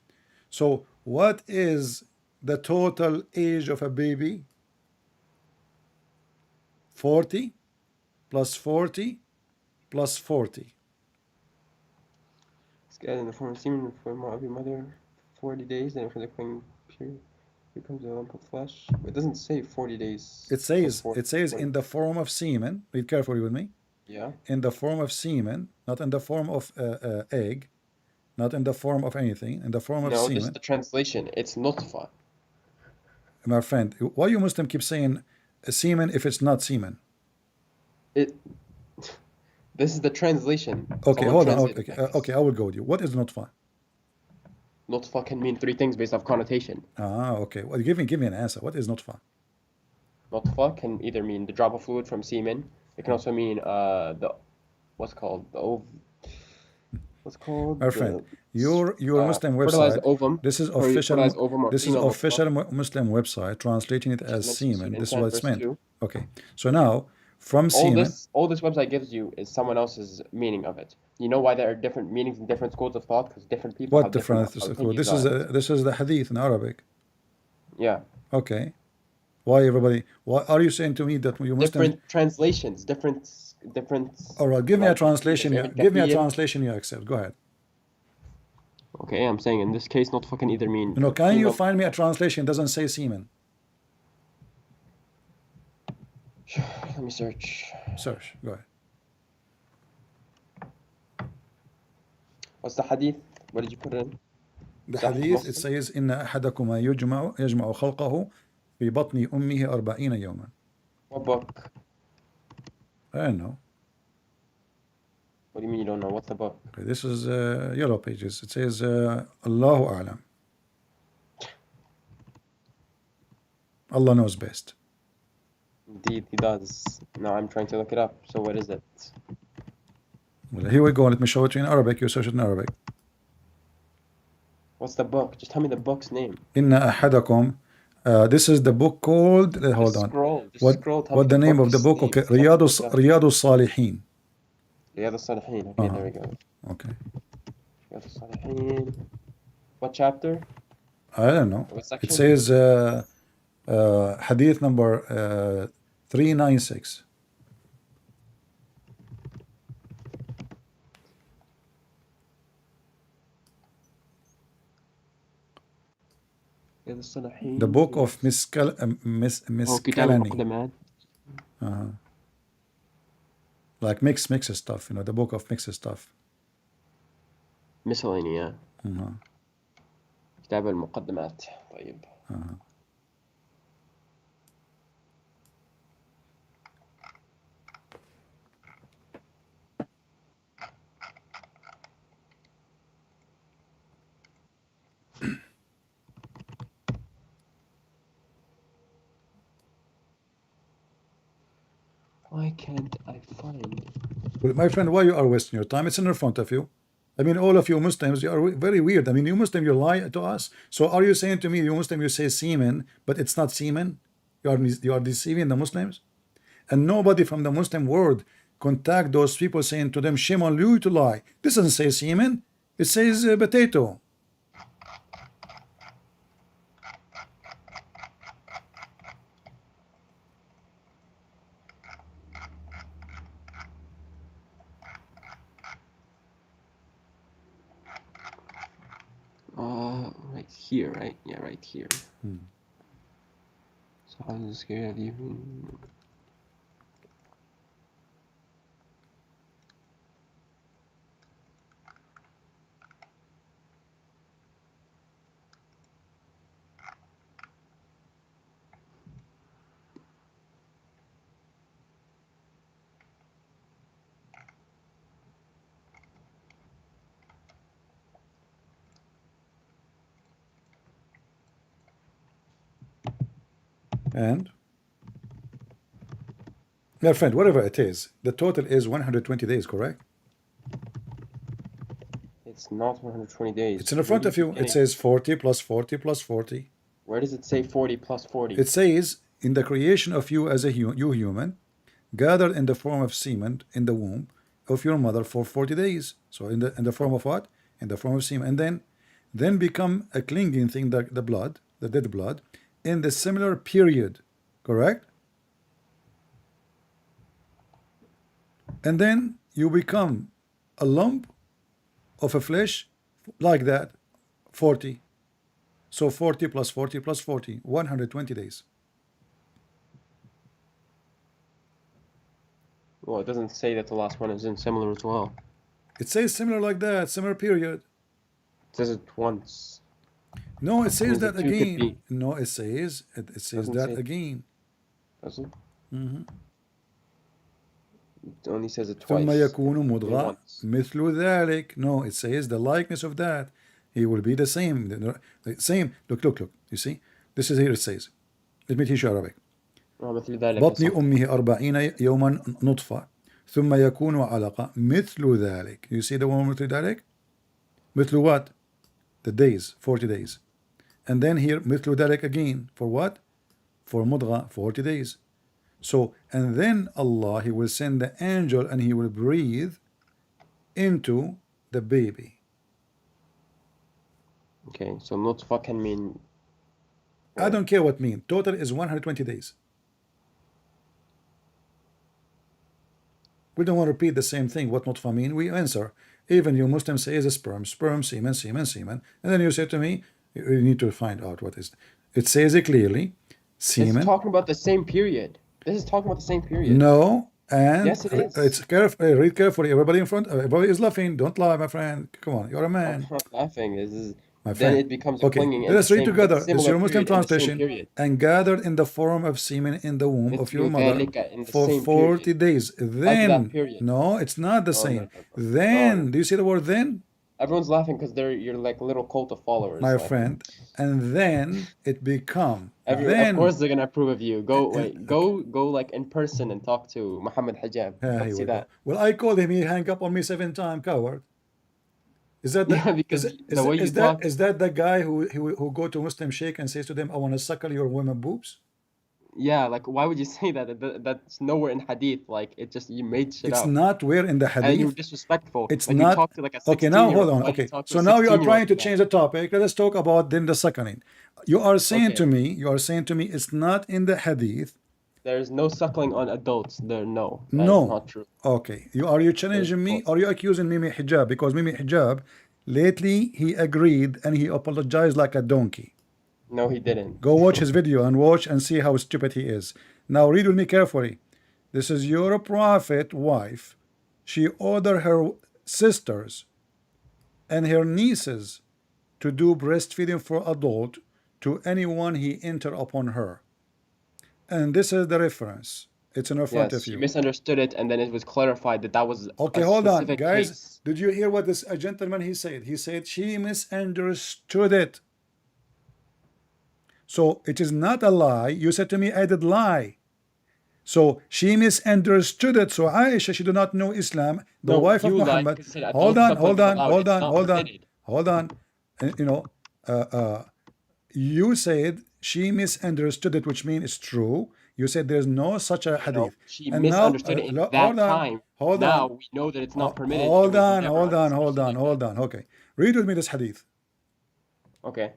So what is the total age of a baby? 40 plus 40 plus 40. It's gathered in the form of semen in the form of your mother 40 days, and for the coming period becomes a lump of flesh. It doesn't say 40 days. It says in the form of semen. Read carefully with me. Yeah. In the form of semen, not in the form of egg, not in the form of anything, in the form of No, semen. this is the translation. It's nutfa. My friend, why you Muslim keep saying semen if it's not semen? This is the translation. Okay, Someone hold on. translated Okay, like this. okay, I will go with you. What is nutfa? Nutfa can mean three things based off connotation. Okay. Well, give me an answer. What is nutfa? Nutfa can either mean the drop of fluid from semen. It can also mean what's called My friend, your Muslim fertilized website. ovum. This is Fertilized ovum or This is female official nutfa. Muslim website translating it as Mentioned semen. in This is Quran what it's verse meant. 2. Okay. So now from All semen. this website gives you is someone else's meaning of it. You know why there are different meanings in different schools of thought? Because different people What have different difference? opinions on it. This is the hadith in Arabic. Yeah. Okay. Why are you saying to me that you Muslims? Different translations, different. All right, give me a like, translation. Ibn Give me a Kathir. translation you accept. Go ahead. Okay, I'm saying in this case, not fucking either mean. Can you female- find me a translation that doesn't say semen? Let me search. Search. Go ahead. What's the hadith? What did you put in? The Sahih hadith, it Muslim? says إن أحدكما يجمع خلقه في بطن أمه 40 يوما. What book? I don't know. What do you mean you don't know? What's the book? Okay, this is yellow pages. It says Allahu A'lam. Allah knows best. Indeed, he does. Now I'm trying to look it up. So what is it? Well, here we go. Let me show it to you in Arabic. You search it in Arabic. What's the book? Just tell me the book's name. إن أحدكم. This is the book called. Hold on. Scroll. Just What scroll. Tell what me the name of the book's book? name. Okay, Just have to رياض look it up. رياض الصالحين. Riyadh al-Salihin. Okay, there we go. Okay. Riyadh al-Salihin. What chapter? I don't know. What It section? says hadith number 396. Riyadh al-Salihin. The book of Oh, Kitab Miscalani. al-Muqaddamat. Like mix stuff, the book of mix stuff. Miscellany, yeah. كتاب المقدمات. طيب. Why can't I find? Well, my friend, why you are wasting your time? It's in front of you. I mean, all of you Muslims, you are very weird. I mean, you Muslim, you lie to us. So are you saying to me, you Muslim, you say semen, but it's not semen? You are deceiving the Muslims? And nobody from the Muslim world contact those people saying to them, shame on you to lie. This doesn't say semen. It says potato. Right here, right? Yeah, right here. So how does scary have you? And my friend, whatever it is, the total is 120 days, correct? It's not 120 days. It's in the front of you. It says 40 plus 40 plus 40. Where does it say 40 plus 40? It says, in the creation of you as a you human, gathered in the form of semen in the womb of your mother for 40 days. So in the form of what? In the form of semen. And then become a clinging thing, the blood, the dead blood, in the similar period. Correct? And then you become a lump of a flesh like that, 40. So 40 plus 40 plus 40, 120 days. Well, it doesn't say that the last one is in similar as well. It says similar like that, similar period. It says it once. No, it says Means that the two could again. be. No, it says Doesn't that say. again. Does it? Mm-hmm. It only says it ثم twice. يكون مضغة Once. مثل ذلك. No, it says the likeness of that. He will be the same. The same. Look. You see? This is here it says. Let me teach you Arabic. مثل ذلك بطن صح. أمه 40 يوما نطفة ثم يكون علقة مثل ذلك. You see the one مثل ذلك? مثل what? The days, 40 days. And then here مثل ذلك again. For what? For مضغة, 40 days. So, and then Allah, He will send the angel and He will breathe into the baby. Okay, so nutfa can mean. I don't care what mean. Total is 120 days. We don't want to repeat the same thing. What nutfa mean? We answer. Even you Muslims say is a sperm, semen. And then you say to me, you need to find out what is. It says it clearly. Semen. It's talking about the same period. This is talking about the same period. No, and yes, it is. It's careful. Read carefully. Everybody in front. Everybody is laughing. Don't lie, my friend. Come on, you're a man. I'm not laughing. My then friend. it becomes a Okay, clinging. let us read together. This is your Muslim period, translation. And gathered in the form of semen in the womb of your mother for 40 days. Then, no, it's not the same. Then, do you see the word then? Everyone's laughing because you're like a little cult of followers. My friend. And then it become. Of course they're gonna approve of you. Go like in person and talk to Muhammad Hijab. Let's see that. Well, I called him. He hung up on me 7 times, coward. Is that the, because the way you talk. Is that the guy who go to Muslim sheikh and says to them, I want to suckle your women boobs? Yeah, like why would you say that? That's nowhere in hadith. Like it just you made shit up. It's not where in the hadith. And you're disrespectful. It's like not. You talk to like a 16-year-old. Okay, now hold on. Okay, so now you are trying to change the topic. Let us talk about then the suckling. You are saying to me, it's not in the hadith. There's no suckling on adults. That is not true. Okay, are you challenging me? Are you accusing Mimi Hijab? Because Mimi Hijab, lately he agreed and he apologized like a donkey. No, he didn't. Go watch his video and watch and see how stupid he is. Now read with me carefully. This is your prophet wife. She ordered her sisters and her nieces to do breastfeeding for adult to anyone he enter upon her. And this is the reference. It's in front of you. She misunderstood it, and then it was clarified that was okay. Hold on, guys. Case. Did you hear what this gentleman he said? He said she misunderstood it. So it is not a lie. You said to me, I did lie. So she misunderstood it. So Aisha, she did not know Islam. The wife of Muhammad. Hold on. You know, you said she misunderstood it, which means it's true. You said there's no such a hadith. No, she misunderstood it at that time. Now we know that it's not permitted. Hold on. Okay. Read with me this hadith. Okay.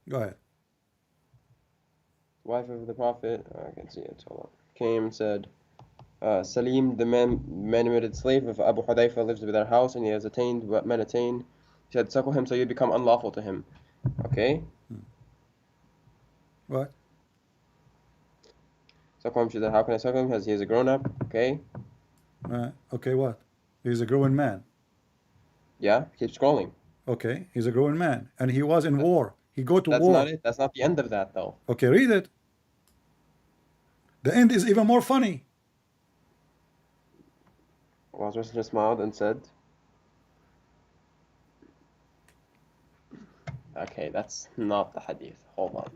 Go ahead. Wife of the Prophet, I can see it, hold on, came and said, Salim, the manumitted slave of Abu Hudayfa, lives with their house, and he has attained what men attain. He said, suckle him so you become unlawful to him. Okay? What? Suckle him, she said, how can I suckle him? Because he is a grown-up. Okay. Okay, what? He's a grown man. Yeah, keep scrolling. Okay, he's a grown man. And he was in war. He go to That's war. not it. That's not the end of that, though. Okay, read it. The end is even more funny. Allah's Messenger smiled and said, okay, that's not the hadith. Hold on.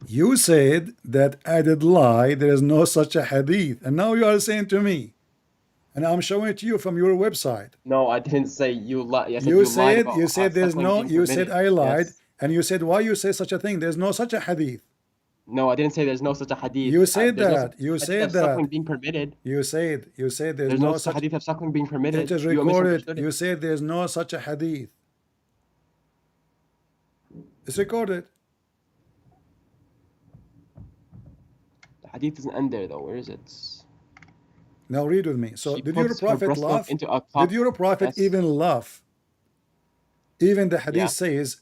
You said that I did lie. There is no such a hadith. And now you are saying to me, and I'm showing it to you from your website. No, I didn't say you lied. I said You lied said about there's suckling no. being You said permitted. I lied, Yes. and you said why you say such a thing. There's no such a hadith. No, I didn't say there's no such a hadith. You said There's no that. You hadith said of suckling that. being permitted. You said There's no such hadith of suckling being permitted. It is You recorded. misunderstood it. You said there's no such a hadith. It's recorded. The hadith doesn't end there, though. Where is it? Now read with me. So She did your puts her prophet breast milk laugh? into a cup. Did your prophet Yes. even laugh? Even the hadith Yeah. says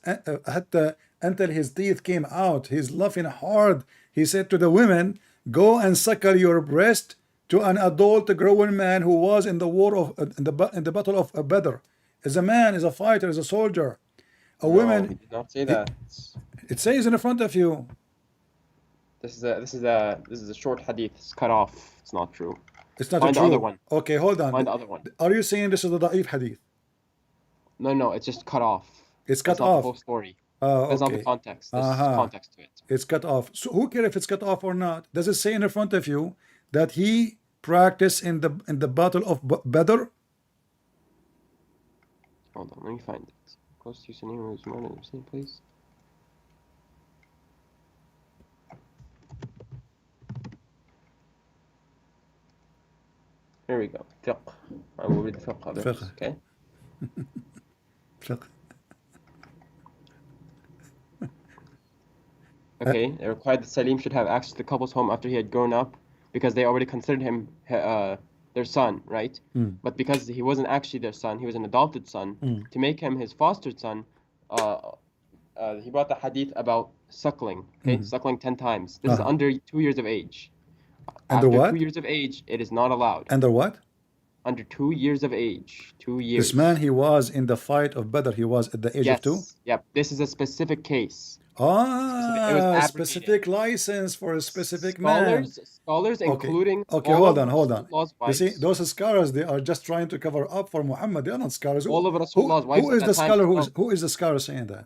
until his teeth came out, he's laughing hard. He said to the women, "Go and suckle your breast to an adult grown man who was in the war of in the battle of Badr. As a man, as a fighter, as a soldier. A No, woman. he did not say that. It says in front of you. This is a short hadith. It's cut off. It's not true. It's not Find a the true. other one. Okay, hold on. Find the other one. Are you saying this is the da'if hadith? No, it's just cut off. It's cut That's not off. the whole story. Oh, That's not the okay. context. There's context to it. It's cut off. So who cares if it's cut off or not? Does it say in front of you that he practiced in the battle of Badr? Hold on, let me find it. Close to your name was more than same please. Here we go. Fiqh. I will read the fiqh of it. Fiqh. Okay. Okay. It required that Salim should have access to the couple's home after he had grown up, because they already considered him their son, right? But because he wasn't actually their son, he was an adopted son. To make him his fostered son, he brought the hadith about suckling. Okay, suckling 10 times. This is under 2 years of age. Under After what? 2 years of age, it is not allowed. Under what? Under 2 years of age. 2 years. This man, he was in the fight of Badr. He was at the age of 2? Yep. This is a specific case. It Ah, was abrogated. specific license for a specific man. Scholars, including Okay, all hold of on, hold on. Rasulullah's You see, wives, those scholars, they are just trying to cover up for Muhammad. They are not scholars. all of Rasulullah's wives who at is that the time scholar? as well. Who is the scholar saying that?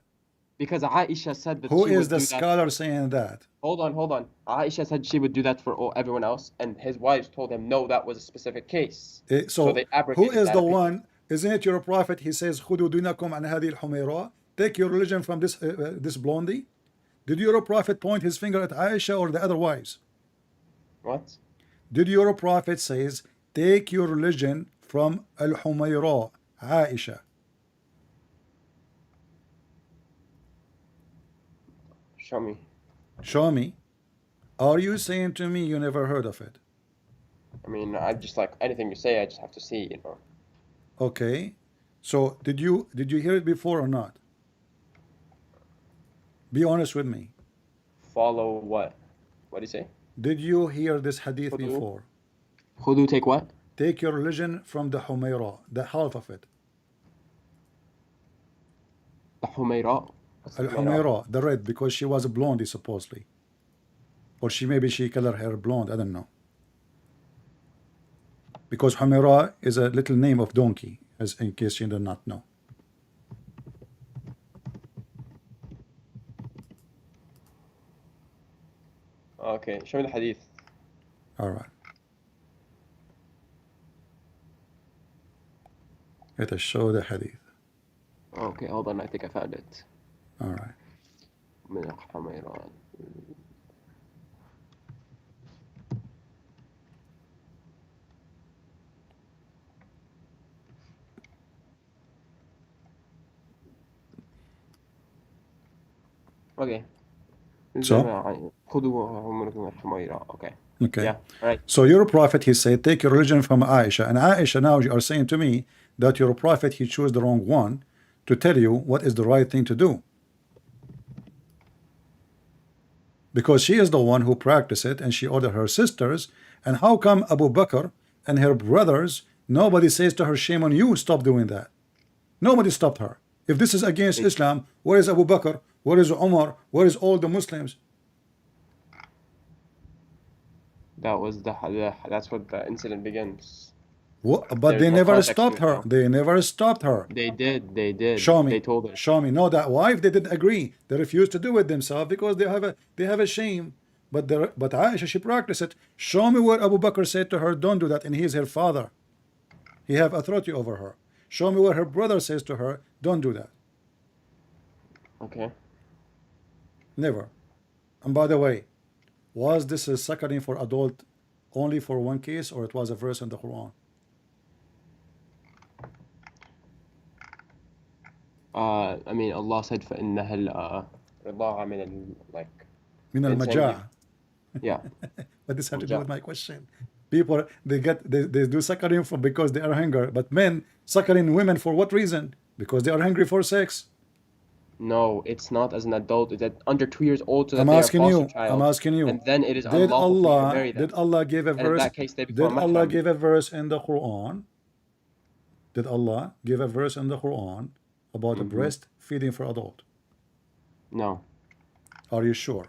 Because Aisha said that Who she is would the do that. scholar saying that? Hold on. Aisha said she would do that for everyone else, and his wives told him no, that was a specific case. So they who abrogated is that the opinion. one? Isn't it your prophet? He says, "Khudu dinakum an hadhihi al-humayra." Take your religion from this blondie. Did your prophet point his finger at Aisha or the other wives? What? Did your prophet says, "Take your religion from al-humayra, Aisha"? Show me. Show me. Are you saying to me you never heard of it? I mean, I just like anything you say, I just have to see, you know. Okay. So did you hear it before or not? Be honest with me. Follow what? What do you say? Did you hear this hadith Khudu. before? Khudu, take what? Take your religion from the Humayra, the half of it. The Humayra. What's the Al-Humayra, the red, because she was a blondie supposedly. Or maybe she colored her blonde, I don't know. Because Humayra is a little name of donkey, as in case you do not know. Okay, show me the hadith. All right. Let us show the hadith. Okay, hold on, I think I found it. All right. من الحميران. Okay. So? Okay. Okay. Yeah, right. So your prophet, he said, take your religion from Aisha. And Aisha, now you are saying to me that your prophet, he chose the wrong one to tell you what is the right thing to do. because she is the one who practiced it and she ordered her sisters. And how come Abu Bakr and her brothers, nobody says to her, shame on you, stop doing that? Nobody stopped her. If this is against Islam, where is Abu Bakr? Where is Umar? Where is all the Muslims? That was that's what the incident begins. What? But There's they no never context to stopped it her. now. They never stopped her. They did. Show me. They told her. Show me. No, that wife, they didn't agree. They refused to do it themselves because they have a shame. But Aisha, she practiced it. Show me where Abu Bakr said to her, don't do that, and he is her father. He have authority over her. Show me where her brother says to her, don't do that. Okay. Never. And by the way, was this a suckering for adult only for one case, or it was a verse in the Quran? I mean, Allah said فإنها الرضاعة من like. Min al-majaa. Yeah. But this has to do with my question. People, they do suckering for because they are hungry, but men suckering women for what reason? Because they are hungry for sex. No, it's not as an adult. It's at under 2 years old, so that I'm they are asking foster you. child. I'm asking you. And then it is Did unlawful for you to marry Allah? them. Did Allah give a And in verse? that case, they become Did Allah mahram. give a verse in the Quran? Did Allah give a verse in the Quran about a breastfeeding for adult? No. Are you sure?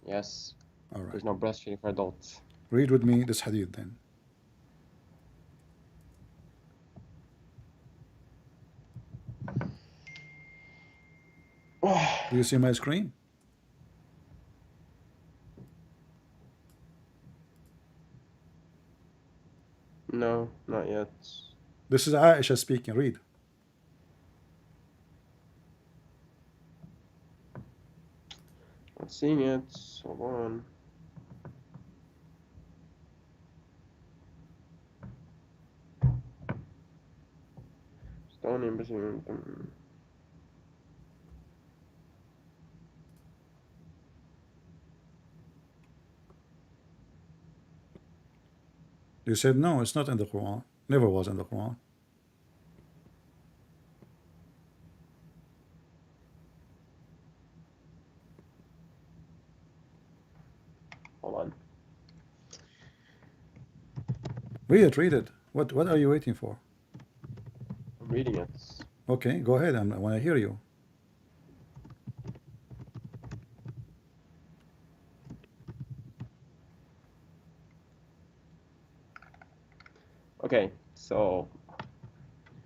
Yes. All right. There's no breastfeeding for adults. Read with me this hadith then. Do you see my screen? No, not yet. This is Aisha speaking. Read. Not seeing it. Hold on. Stoning, You said no, it's not in the Quran. Never was in the Quran. Hold on. Read it, read it. What are you waiting for? I'm reading it. Okay, go ahead. I want to hear you. Okay, so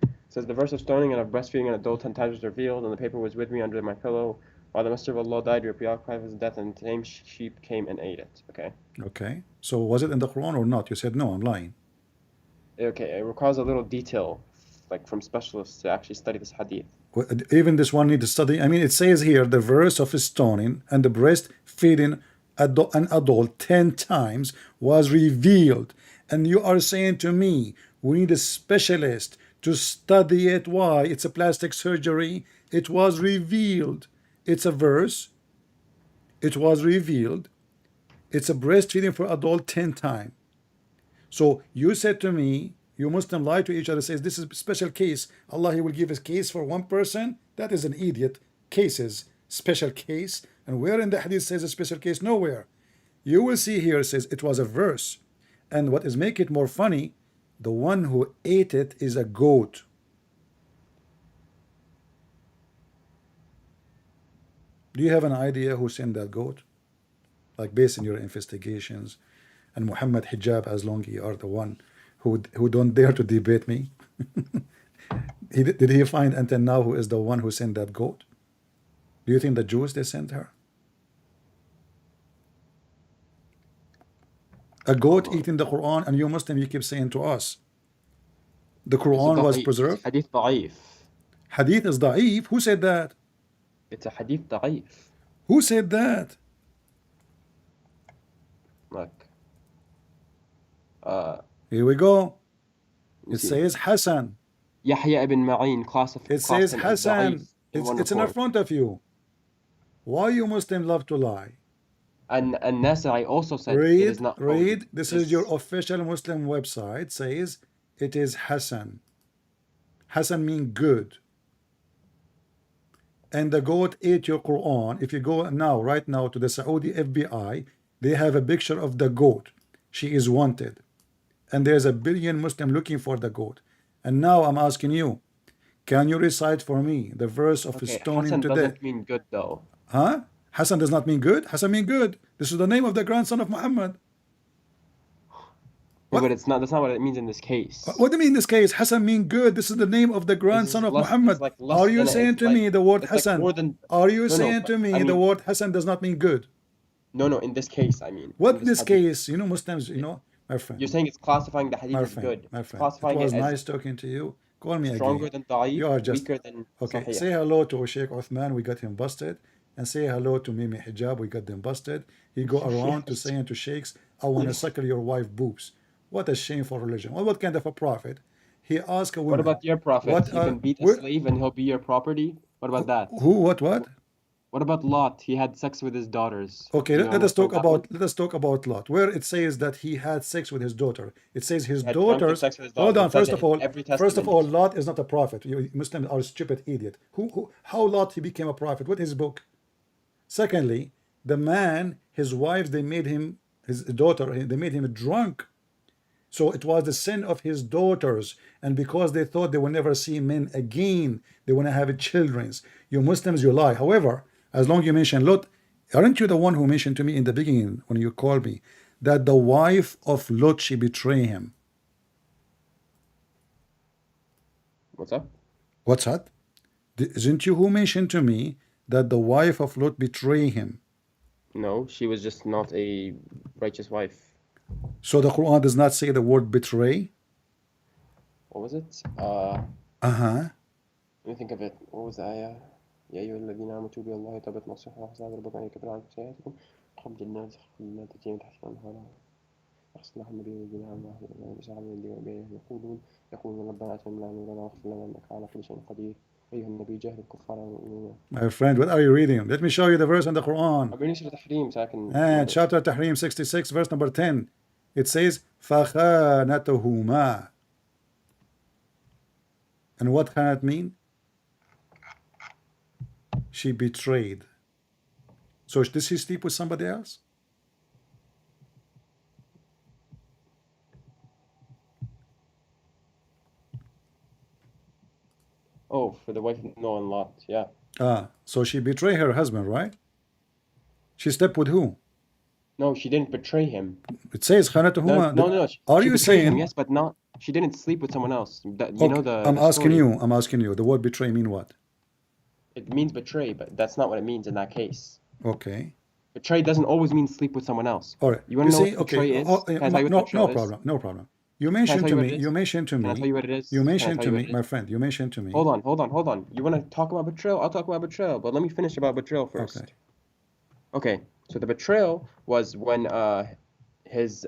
it says the verse of stoning and of breastfeeding an adult 10 times was revealed, and the paper was with me under my pillow. While the Messenger of Allah died, we were preoccupied with his death, and the same sheep came and ate it. Okay. Okay. So was it in the Quran or not? You said no, I'm lying. Okay, it requires a little detail, like from specialists to actually study this hadith. Even this one need to study. I mean, it says here the verse of stoning and the breastfeeding an adult 10 times was revealed. And you are saying to me, we need a specialist to study it. Why? It's a plastic surgery. It was revealed. It's a verse. It was revealed. It's a breastfeeding for adult 10 times. So you said to me, you Muslim lie to each other, says this is a special case. Allah, he will give a case for one person. That is an idiot. Cases, special case. And where in the hadith says a special case? Nowhere. You will see here, it says it was a verse. And what is make it more funny, the one who ate it is a goat. Do you have an idea who sent that goat? Like based on your investigations, and Muhammad Hijab, as long you are the one who don't dare to debate me. Did he find until now who is the one who sent that goat? Do you think the Jews they sent her? A goat eating the Quran, and you Muslim, you keep saying to us the Quran was preserved. Hadith da'if. Hadith is da'if. Who said that? It's a hadith da'if. Who said that? Look. Here we go. It see. says Hassan. Yahya ibn Ma'in classified. It says Hassan. It's in front of you. Why you Muslim love to lie? And Nasai also said it is not. Read. This is your official Muslim website. Says it is Hassan. Hassan means good. and the goat ate your Quran. If you go now, right now, to the Saudi FBI, they have a picture of the goat. She is wanted. And there's a billion Muslim looking for the goat. And now I'm asking you, can you recite for me the verse of Okay, stoning Hassan to death? doesn't mean good though. Huh? Hassan does not mean good? Hassan mean good. This is the name of the grandson of Muhammad. Yeah, What? but it's not. That's not what it means in this case. What do you mean in this case? Hassan mean good. This is the name of the This grandson is of less. It's Muhammad. like less Are you than. saying It's to like. me the word It's like Hassan? more than. Are you No, no. saying But to me I the mean, word Hassan does not mean good? no. In this case, I mean, What in in this this hadith, case? You know, Muslims, you know, my friend, you're saying it's classifying the hadith my as friend, good. my It's friend. It classifying it was as nice talking to you. Call me stronger again. than da'if, You are just weaker than okay. sahih. Say hello to Sheikh Uthman. We got him busted. And say hello to Mimi Hijab. We got them busted. He go around to saying to sheikhs, I want to suckle your wife boobs. What a shameful religion. Well, what kind of a prophet? He asked a What woman, about your prophet? what You can beat a where, slave and he'll be your property. What about that? who, what? What about Lot? He had sex with his daughters. Okay, Do you let, want let me us to point talk that one? about Lot. Where it says that he had sex with his daughter. It says his He had drunken daughters. sex with his Hold daughters. on. It says First it of in all, every first of testament. all, Lot is not a prophet. You Muslims are a stupid idiot. How Lot he became a prophet? What is his book? Secondly, the man, his wives, they made him, his daughter, they made him drunk. So it was the sin of his daughters, and because they thought they will never see men again, they want to have children. You Muslims, you lie. However, as long as you mention Lot, aren't you the one who mentioned to me in the beginning when you called me that the wife of Lot she betrayed him? What's up? What's that? Isn't you who mentioned to me that the wife of Lot betrayed him? No, she was just not a righteous wife. So the Quran does not say the word betray. What was it? Uh-huh. Let me think of it. What was the ayah? يا أيها الذين آمنوا توبوا إلى الله توبة نصوح وحساب ربكم أن يكفر عنكم سيئاتكم قبل جنات خلدنا تجري من تحتها الأنهار يغفر لهم النبي والذين آمنوا ويسعى من الذين بينهم يقولون ربنا أتمم لنا نورنا واغفر لنا إنك على كل شيء قدير أيها النبي جاهد الكفار والمؤمنين. My friend, what are you reading? Let me show you the verse in the Quran. I'm reading Surah Tahrim so I can. And chapter Tahrim 66, verse number 10. It says, فَخَانَتُهُمَا. And what can it mean? She betrayed. So did she sleep with somebody else? Oh, for the wife of Noah and Lot, yeah. So she betrayed her husband, right? She slept with who? No, she didn't betray him. It says No, خانتهما. no. Are She you betrayed him, saying? yes, but not. She didn't sleep with someone else. You Okay, know the I'm asking story. you. I'm asking you. The word betray mean what? It means betray, but that's not what it means in that case. Okay. Betray doesn't always mean sleep with someone else. All right. You want to know see, what betray okay. is? Can I tell you what No, betrayal no is? problem. No problem. You Can I mentioned tell to you what me. it is? You mentioned to Can I me. tell you what it is? You Can I mentioned tell to you what me, it my is? friend. You mentioned to me. Hold on. You want to talk about betrayal? I'll talk about betrayal, but let me finish about betrayal first. Okay. Okay. So the betrayal was when his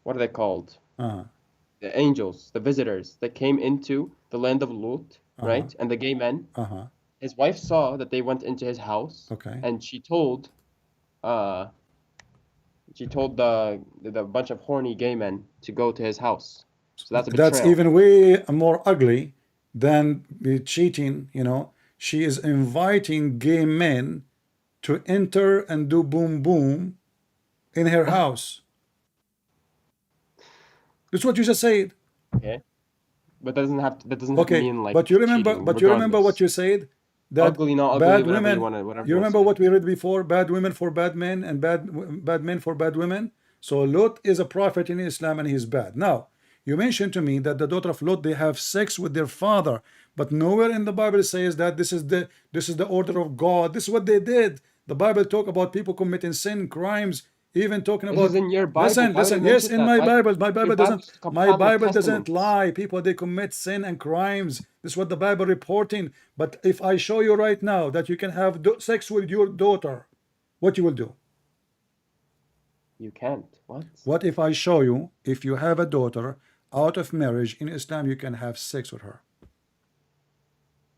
what are they called? The angels, the visitors that came into the land of Lut, right? And the gay men. His wife saw that they went into his house. Okay. And she told the bunch of horny gay men to go to his house. So that's a betrayal. That's even way more ugly than cheating. You know, she is inviting gay men to enter and do boom boom in her house. That's what you just said. Okay. But that doesn't have to mean like but you remember, cheating, but you remember what regardless. you said, that Ugly, not ugly, bad whatever women. you want to, whatever You you want remember to say. what we read before? Bad women for bad men and bad men for bad women. So Lot is a prophet in Islam and he's bad. Now you mentioned to me that the daughter of Lot they have sex with their father, but nowhere in the Bible says that this is the order of God. This is what they did. The Bible talk about people committing sin, crimes, even talking This about. is in your Bible. Listen, Why would it yes, mention in that? my Why? Bible. Your Bible's a My compiled of Bible doesn't testaments. lie. People they commit sin and crimes. This is what the Bible reporting. But if I show you right now that you can have sex with your daughter, what you will do? You can't. What? What if I show you if you have a daughter out of marriage in Islam you can have sex with her?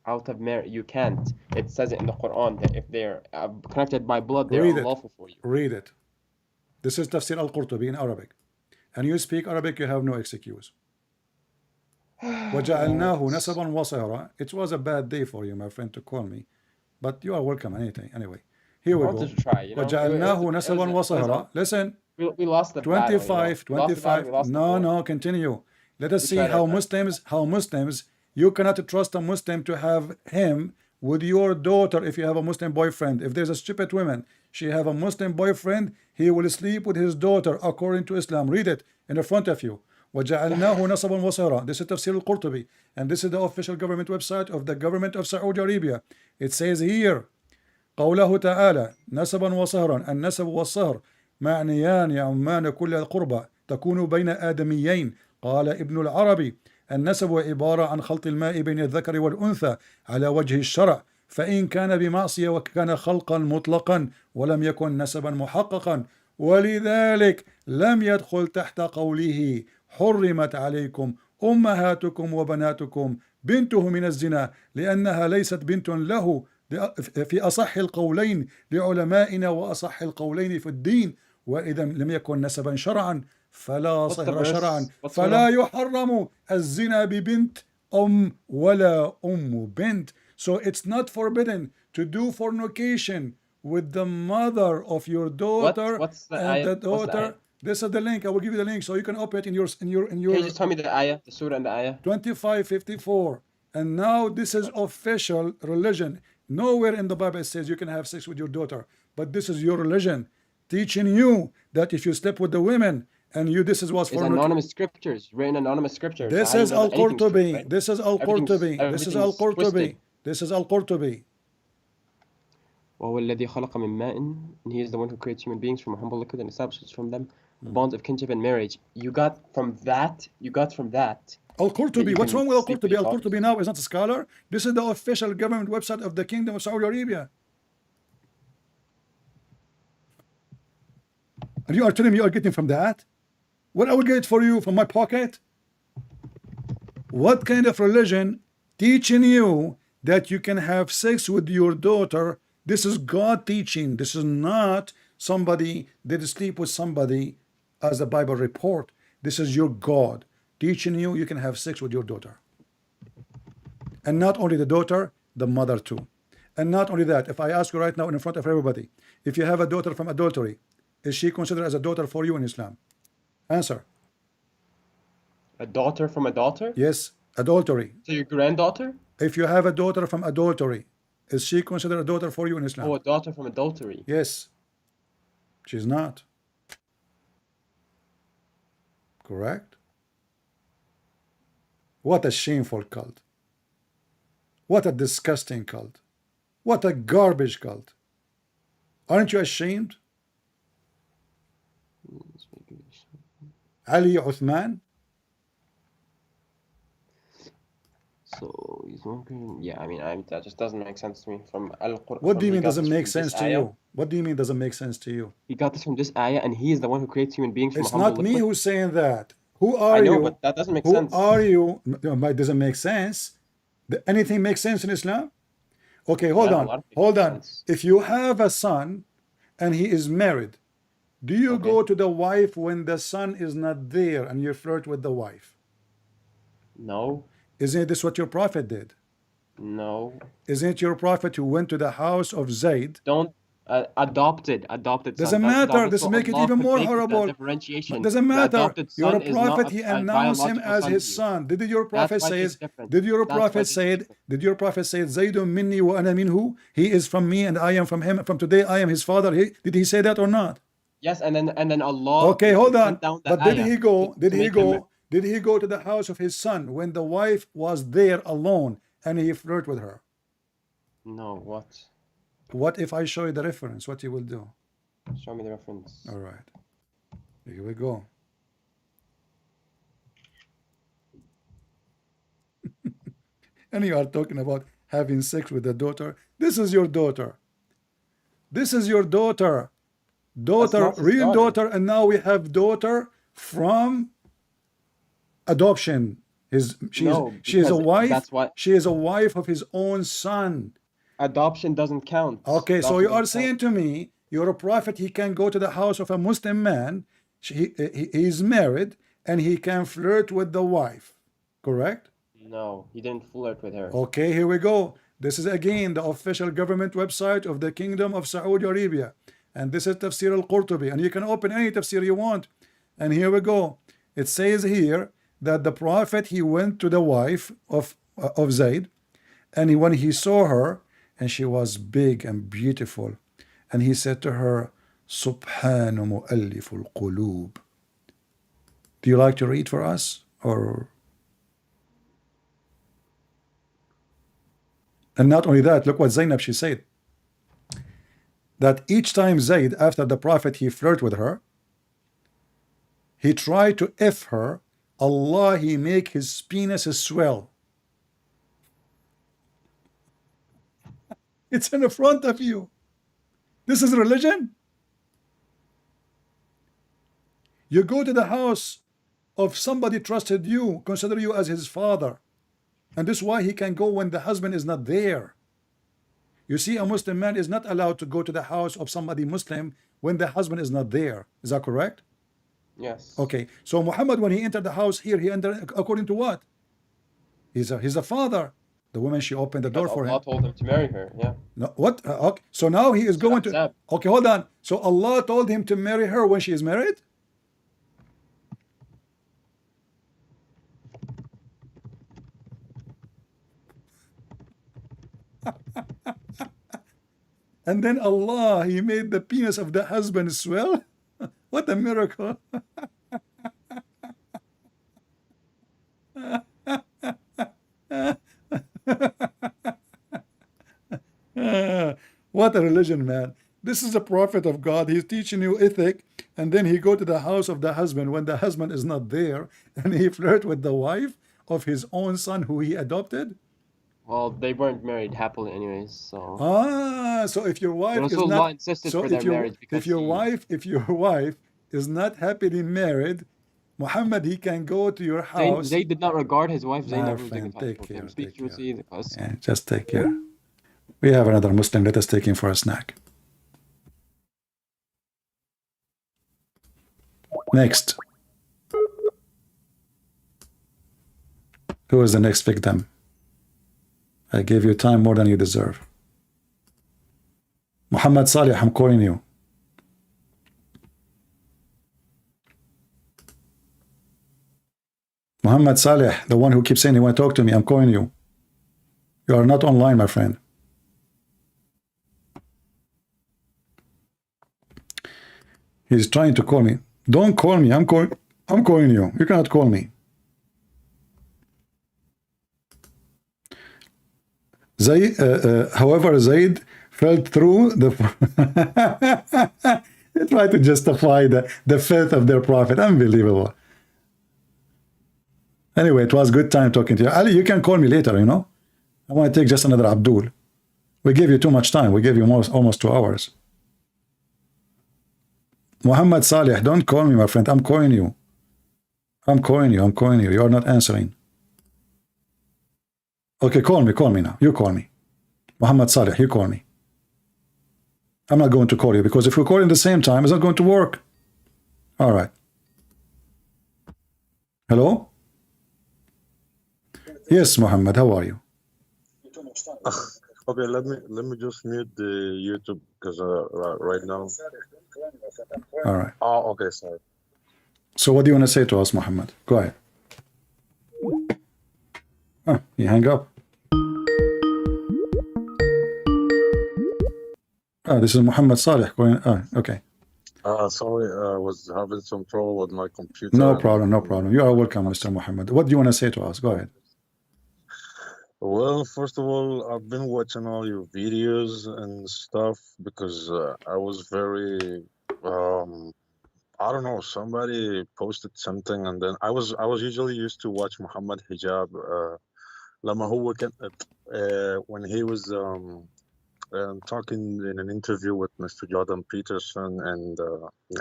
Out of marriage, you can't. It says it in the Quran that if they're connected by blood, they're Read it. unlawful for you. Read it. This is Tafsir al-Qurtubi in Arabic. And you speak Arabic, you have no excuse. وَجَعَلْنَاهُ نَسَبًا وَصِهْرًا. It was a bad day for you, my friend, to call me, but you are welcome anything. Anyway, here I we wanted go. to try, you know. وَجَعَلْنَاهُ نَسَبًا وَصِهْرًا. Listen, We lost the battle, you know. 25, We lost the battle, we 25. lost the No, war. no, continue. Let us We see tried our best. how Muslims, you cannot trust a Muslim to have him with your daughter if you have a Muslim boyfriend. If there's a stupid woman, she have a Muslim boyfriend, he will sleep with his daughter according to Islam. Read it in the front of you. وَجَعَلْنَاهُ نَصَبًا وَصِهْرًا. This is Tafsir al-Qurtubi, and this is the official government website of the government of Saudi Arabia. It says here, قوله تعالى نسبا وصهرا. النسب والصهر معنيان يعمان كل القربى تكون بين آدميين. قال ابن العربي النسب عبارة عن خلط الماء بين الذكر والأنثى على وجه الشرع، فإن كان بمعصية وكان خلقا مطلقا ولم يكن نسبا محققا، ولذلك لم يدخل تحت قوله حرمت عليكم أمهاتكم وبناتكم بنته من الزنا، لأنها ليست بنت له في أصح القولين لعلمائنا وأصح القولين في الدين، وإذا لم يكن نسبا شرعا فلا صهر شرعا، فلا يحرم الزنا ببنت ولا بنت. So it's not forbidden to do fornication with the mother of your daughter What's the and the ayah? What's the ayah? daughter. This is the link. I will give you the link so you can open it in your Can you just tell me the ayah, the surah and the ayah? 2554. And now this is official religion. Nowhere in the Bible it says you can have sex with your daughter, but this is your religion teaching you that if you sleep with the women and you, this is what's It's for anonymous scriptures, written anonymous scriptures. this So how is do you know that anything's true, Al-Qurtubi. right? This is Al-Qurtubi. This is Everything's Al-Qurtubi. twisted. This is Al-Qurtubi. وهو الذي خلق من ماء, and he is the one who creates human beings from a humble liquid and establishes from them the bonds of kinship and marriage. You got from that. Al-Qurtubi. What's wrong with Al-Qurtubi? Al Al-Qurtubi now is not a scholar. This is the official government website of the Kingdom of Saudi Arabia. And you are telling me you are getting from that? What I will get for you from my pocket? What kind of religion teaching you that you can have sex with your daughter? This is God teaching. This is not somebody did sleep with somebody as the Bible report. This is your God teaching you you can have sex with your daughter. And not only the daughter, the mother too. And not only that, if I ask you right now in front of everybody, if you have a daughter from adultery, is she considered as a daughter for you in Islam? Answer. A daughter from a daughter? Yes, adultery. So your granddaughter? If you have a daughter from adultery, is she considered a daughter for you in Islam? Oh, a daughter from adultery. Yes. She's not. Correct? What a shameful cult. What a disgusting cult. What a garbage cult. Aren't you ashamed? Ali Uthman? So he's working. Yeah, I mean, that just doesn't make sense to me. From Al-Quran. What do you mean doesn't make sense to you? What do you mean doesn't make sense to you? He got this from this ayah, and he is the one who creates human beings from It's a humble not me liquid. who's saying that. Who are I know, you? but that doesn't make Who sense. are you? No, it doesn't make sense. Anything makes sense in Islam? Okay, hold Yeah, a on. lot of things Hold make on. sense. If you have a son and he is married, do you Okay. go to the wife when the son is not there and you flirt with the wife? No, Isn't this what your prophet did? no. Isn't it your prophet who went to the house of Zayd? Don't adopted Doesn't son. That's matter. adopted, This so make it Allah even could more make the horrible. differentiation. Doesn't The matter. adopted You're son a is not prophet. He a announced him biological as son his to you. son. Did your prophet That's why say? it's different. Did your That's why prophet it's say? different. Did your prophet say? Zaydun minni wa ana minhu. He is from me and I am from him. From today I am his father. Did he say that or not? Yes, and then Allah. Okay, hold on. sent down the But did ayah he go? to Did he make him- go? Did he go to the house of his son when the wife was there alone and he flirted with her? No, what? What if I show you the reference? What you will do? Show me the reference. All right. Here we go. And you are talking about having sex with a daughter. This is your daughter. This is your daughter. Daughter, not his real daughter. daughter, and now we have daughter from adoption. She No, is a because wife. that's what- She is a wife of his own son. Adoption doesn't count. Okay, so Adoption you are doesn't saying count. to me, you're a prophet, he can go to the house of a Muslim man, he is married, and he can flirt with the wife, correct? No, he didn't flirt with her. Okay, here we go. This is again the official government website of the Kingdom of Saudi Arabia. And this is Tafsir al-Qurtubi. And you can open any tafsir you want. And here we go. It says here that the Prophet, he went to the wife of Zayd. And when he saw her, and she was big and beautiful, and he said to her, Subhanu mu'alliful qulub. Do you like to read for us? Or... And not only that, look what Zainab, she said. That each time Zayd, after the Prophet, he flirted with her, he tried to F her, Allah, he make his penis swell. It's in the front of you. This is religion? You go to the house of somebody trusted you, consider you as his father. And this is why he can go when the husband is not there. You see, a Muslim man is not allowed to go to the house of somebody Muslim when the husband is not there. Is that correct? Yes. Okay. So Muhammad, when he entered the house here, he entered according to what? He's a father. The woman, she opened the door for him. Allah told him to marry her. Yeah. No, what? Okay. So now he is going to... Okay, hold on. So Allah told him to marry her when she is married? And then Allah, he made the penis of the husband swell? What a miracle. What a religion, man. This is a prophet of God. He's teaching you ethic, and then he go to the house of the husband when the husband is not there, and he flirt with the wife of his own son who he adopted. Well, they weren't married happily anyways, so... So if your wife is Allah not... insisted So for their marriage because if your wife is not happily married, Muhammad, he can go to your house. Zayd did not regard his wife Zainab. Take care. Yeah, just take care. We have another Muslim. Let us take him for a snack. Next. Who is the next victim? I gave you time more than you deserve. Muhammad Salih, I'm calling you. Muhammad Salih, the one who keeps saying he want to talk to me, I'm calling you. You are not online, my friend. He's trying to call me. Don't call me. I'm calling you. You cannot call me. However, Zayd fell through the... They try to justify the faith of their prophet. Unbelievable. Anyway, it was good time talking to you. Ali, you can call me later, you know. I want to take just another Abdul. We gave you too much time. We gave you almost 2 hours. Muhammad Salih, don't call me, my friend. I'm calling you. I'm calling you. You are not answering. Okay, call me now. You call me. Muhammad Salih, you call me. I'm not going to call you because if we call in the same time, it's not going to work. All right. Hello? Yes, Muhammad, how are you? Okay, let me just mute the YouTube because right now. All right. Oh, okay, sorry. So what do you want to say to us, Muhammad? Go ahead. Oh, you hang up. Oh, this is Muhammad Salih going. Oh, okay. Sorry, I was having some trouble with my computer. No problem. You are welcome, Mr. Muhammad. What do you want to say to us? Go ahead. Well, first of all, I've been watching all your videos and stuff because I was very, I don't know, somebody posted something and then I was usually used to watch Muhammad Hijab لما هو كان when he was talking in an interview with Mr. Jordan Peterson and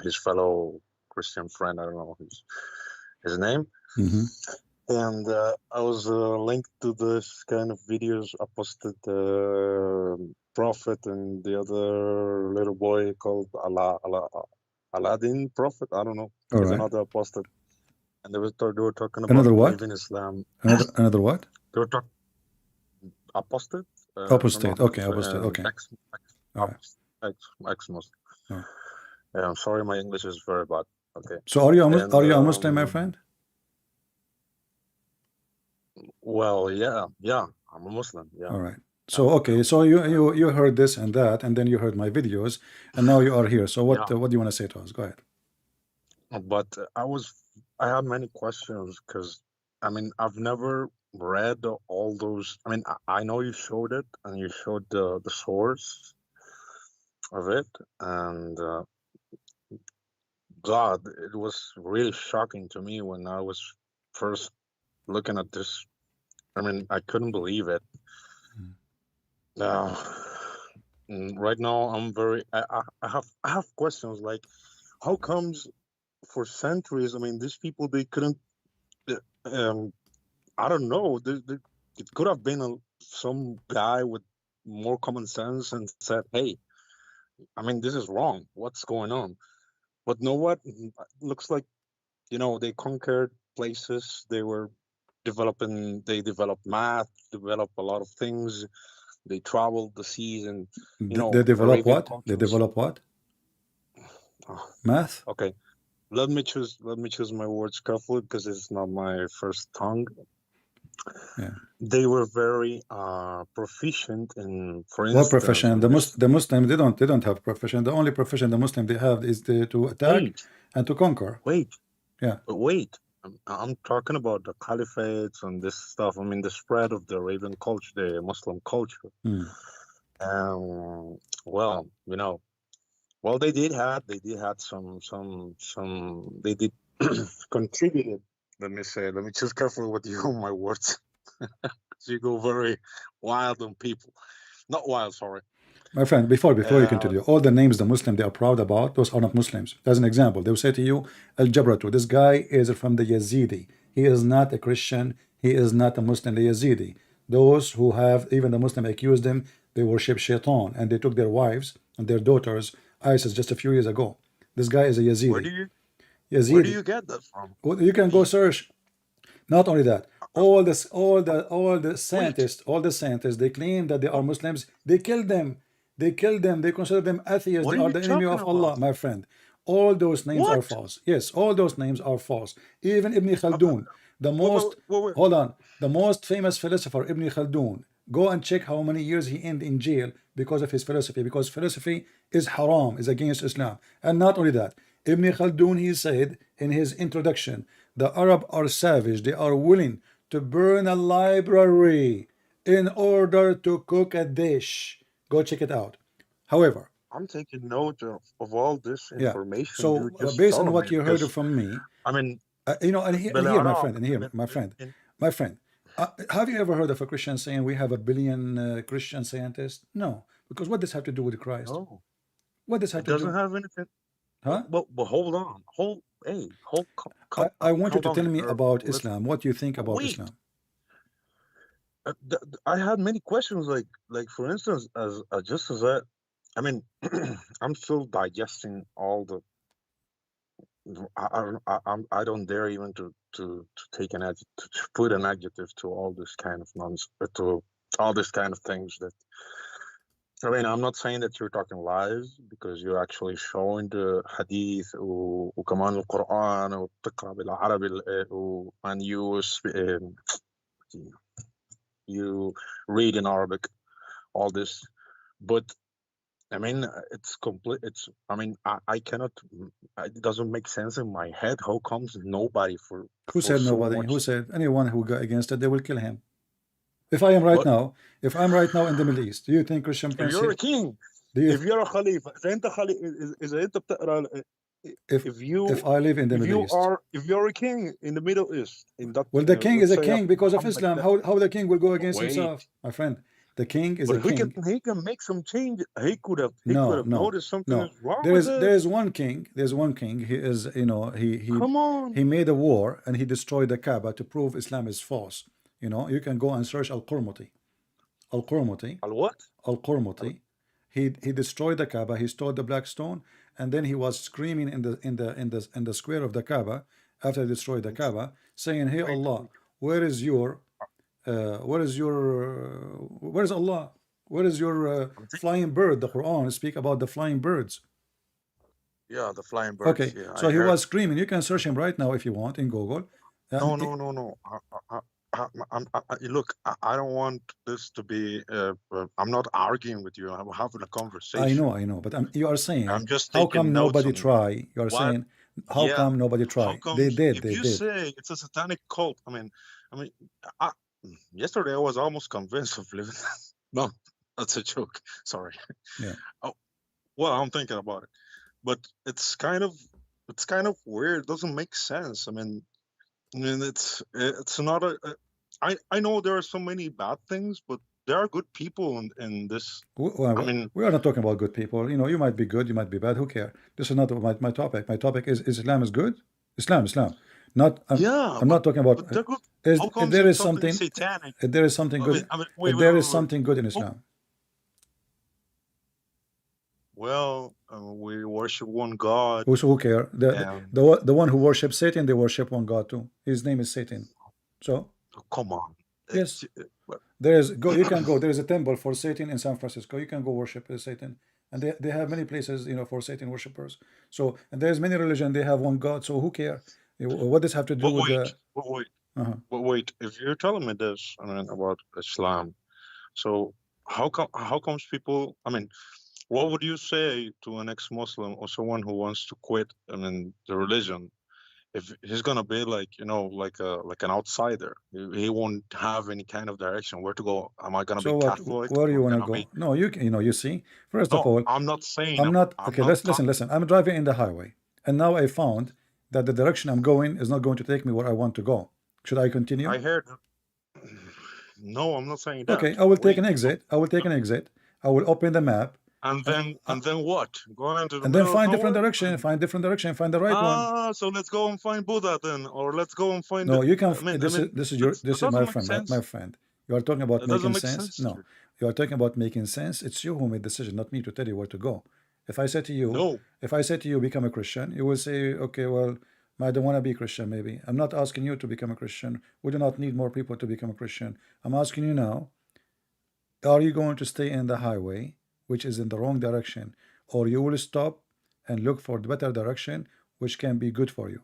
his fellow Christian friend, I don't know his name. Mm-hmm. And I was linked to this kind of videos. I posted Prophet and the other little boy called Aladdin Prophet. I don't know. There's another I posted. and they were talking about Another what? leaving Islam. Another what? They were talking apostate, if I'm Apostate. not Okay, apostate. Okay. All right. ex-Muslim. All right. Yeah, I'm sorry, my English is very bad. Okay. So are you And are you a Muslim, my friend? well, yeah, I'm a Muslim. Yeah. All right. So okay, so you heard this and that, and then you heard my videos, and now you are here. So Yeah. what do you want to say to us? Go ahead. But I had many questions because, I mean, I've never read all those. I mean, I know you showed it and you showed the source of it, and God, it was really shocking to me when I was first looking at this. I mean, I couldn't believe it. Now, right now, I'm very. I have questions like, how comes for centuries? I mean, these people, they couldn't. I don't know. It could have been some guy with more common sense and said, "Hey, I mean, this is wrong. What's going on?" But know what? Looks like, they conquered places. They were developing. They developed math, developed a lot of things. They traveled the seas, and They develop Arabian what? culture They was. develop what? Math? Okay, let me choose my words carefully because it's not my first tongue. Yeah. They were very proficient in, for What instance, profession? in The this. Muslim they don't have profession. The only profession the Muslim they have is to attack Wait, and to conquer. wait, Yeah. wait. I'm talking about the caliphates and this stuff. I mean, the spread of the Arabian culture, the Muslim culture. Hmm. Well, they did had some they did contributed. Let me choose carefully with you on my words. So you go very wild on people. Not wild, sorry. My friend, before you Uh, continue, all the names the Muslim they are proud about, those are not Muslims. As an example, they will say to you, Al Jabratu, this guy is from the Yazidi. He is not a Christian. He is not a Muslim, the Yazidi. Those who have, even the Muslim accused them, they worship Shaitan and they took their wives and their daughters, ISIS, just a few years ago. This guy is a Yazidi. where do you Yazidi. get that from? Well, you can go search. Not only that, all the Wait, scientists, they claim that they are Muslims. They kill them. They kill them. They consider them atheists. what They are are you the enemy talking of Allah, about? my friend. All those names are What? false. Yes, all those names are false. Even Ibn Uh, Khaldun, the most, wait. hold on, the most famous philosopher, Ibn Khaldun. Go and check how many years he ended in jail because of his philosophy. Because philosophy is haram, is against Islam. And not only that, Ibn Khaldun, he said in his introduction, the Arab are savage. They are willing to burn a library in order to cook a dish. Go check it out. However, I'm taking note of all this yeah. information you So just based on told me what you heard because, from me, I mean, and here, my بالعراق, friend, and here, my friend, have you ever heard of a Christian saying we have a billion Christian scientists? No, because what does have to do with Christ? no, What does have it to doesn't do? have anything. Huh? But hold on, I want you calm to down. tell me about Listen, Islam. What you think about wait. Islam? I had many questions, like for instance, as just as I mean, I'm still digesting all the. I don't dare even to take an adjective, to put an adjective to all this kind of nonsense, to all this kind of things that. I mean, I'm not saying that you're talking lies because you're actually showing the hadith وكمان القرآن وبتقرأ بالعربي and you read in Arabic, all this. But I mean, it's complete. I mean, I cannot. It doesn't make sense in my head. How comes nobody Who for said so nobody? much? Who said anyone who go against it, they will kill him? If I am right But now, if I'm right now in the Middle East, do you think Christian if Prince you're here? a king, Do you if you're a khalifa, فأنت إذا أنت بتقرأ if if you I live in the Middle East? if you're a king in the Middle East, in that Well, the king is let's a say king after because of Muhammad, Islam. How the king will go against wait, himself, my friend? The king is but a king. he can make some change. He could No, have no, noticed something no. is wrong with There it. is one king. There's one king. He is, Come on, he made a war and he destroyed the Kaaba to prove Islam is false. You can go and search Al-Qurmuti. Al-Qurmuti. al what? Al, Al-Qurmuti. He destroyed the Kaaba. He stole the black stone, and then he was screaming in the square of the Kaaba, after they destroyed the Kaaba, saying, "Hey Wait, Allah, wait. where's Allah? Where is your I'm think, flying bird?" The Quran speak about the flying birds. yeah, the flying birds. Okay, Yeah, so I he heard. was screaming. You can search him right now if you want in Google. No, And no, no, no. Look, I don't want this to be. I'm not arguing with you. I'm having a conversation. I know, but you are saying, I'm just how taking come notes nobody on try? You are what. saying, how Yeah, come nobody how try? They comes did, if they you did. say it's a satanic cult? I mean, I, yesterday I was almost convinced of living. No, that's a joke. Sorry. Yeah. Oh, well, I'm thinking about it, but it's kind of weird. It doesn't make sense. I mean, it's not I know there are so many bad things, but there are good people in this. I mean, We are not talking about good people. You know, you might be good, you might be bad. Who cares? This is not my topic. My topic is Islam is good? Islam. Not yeah, I'm not talking about but they're good. is How if comes there it's is something something satanic? if there is something good Wait, if wait, there is wait, wait. something good in Who- Islam. Well, we worship one God, Who care? and The one who worships Satan, they worship one God too. His name is Satan. So come on. yes. Well, There is go. You can go. There is a temple for Satan in San Francisco. You can go worship Satan, and they have many places, you know, for Satan worshippers. So and there's many religion. They have one God. So who care? What does have to do but with wait, the? but wait, Uh-huh. but wait. If you're telling me this, about Islam, so how comes people? What would you say to an ex-Muslim or someone who wants to quit? The religion. If he's gonna be like, like an outsider, he won't have any kind of direction where to go. Am I gonna be So what? Catholic? Where do Am you I want to gonna go? be? No, you know. You see. First of No, all, I'm not saying. I'm not I'm okay. not Listen. talking. Listen. I'm driving in the highway, and now I found that the direction I'm going is not going to take me where I want to go. Should I continue? I heard. No, I'm not saying that. Okay, I will take an Wait. exit. I will take an exit. I will open the map, and And then what? Going into the and then middle of find different nowhere? direction, find different direction, find the right one. So let's go and find Buddha then, or let's go and find. No, you can. That This is my doesn't make friend, sense. my friend. You are talking about That doesn't making make sense. sense. No, you are talking about making sense. It's you who made the decision, not me, to tell you where to go. If I say to you, No. if I say to you, become a Christian, you will say, okay, well, I don't want to be Christian. Maybe I'm not asking you to become a Christian. We do not need more people to become a Christian. I'm asking you now: are you going to stay in the highway, which is in the wrong direction, or you will stop and look for the better direction, which can be good for you?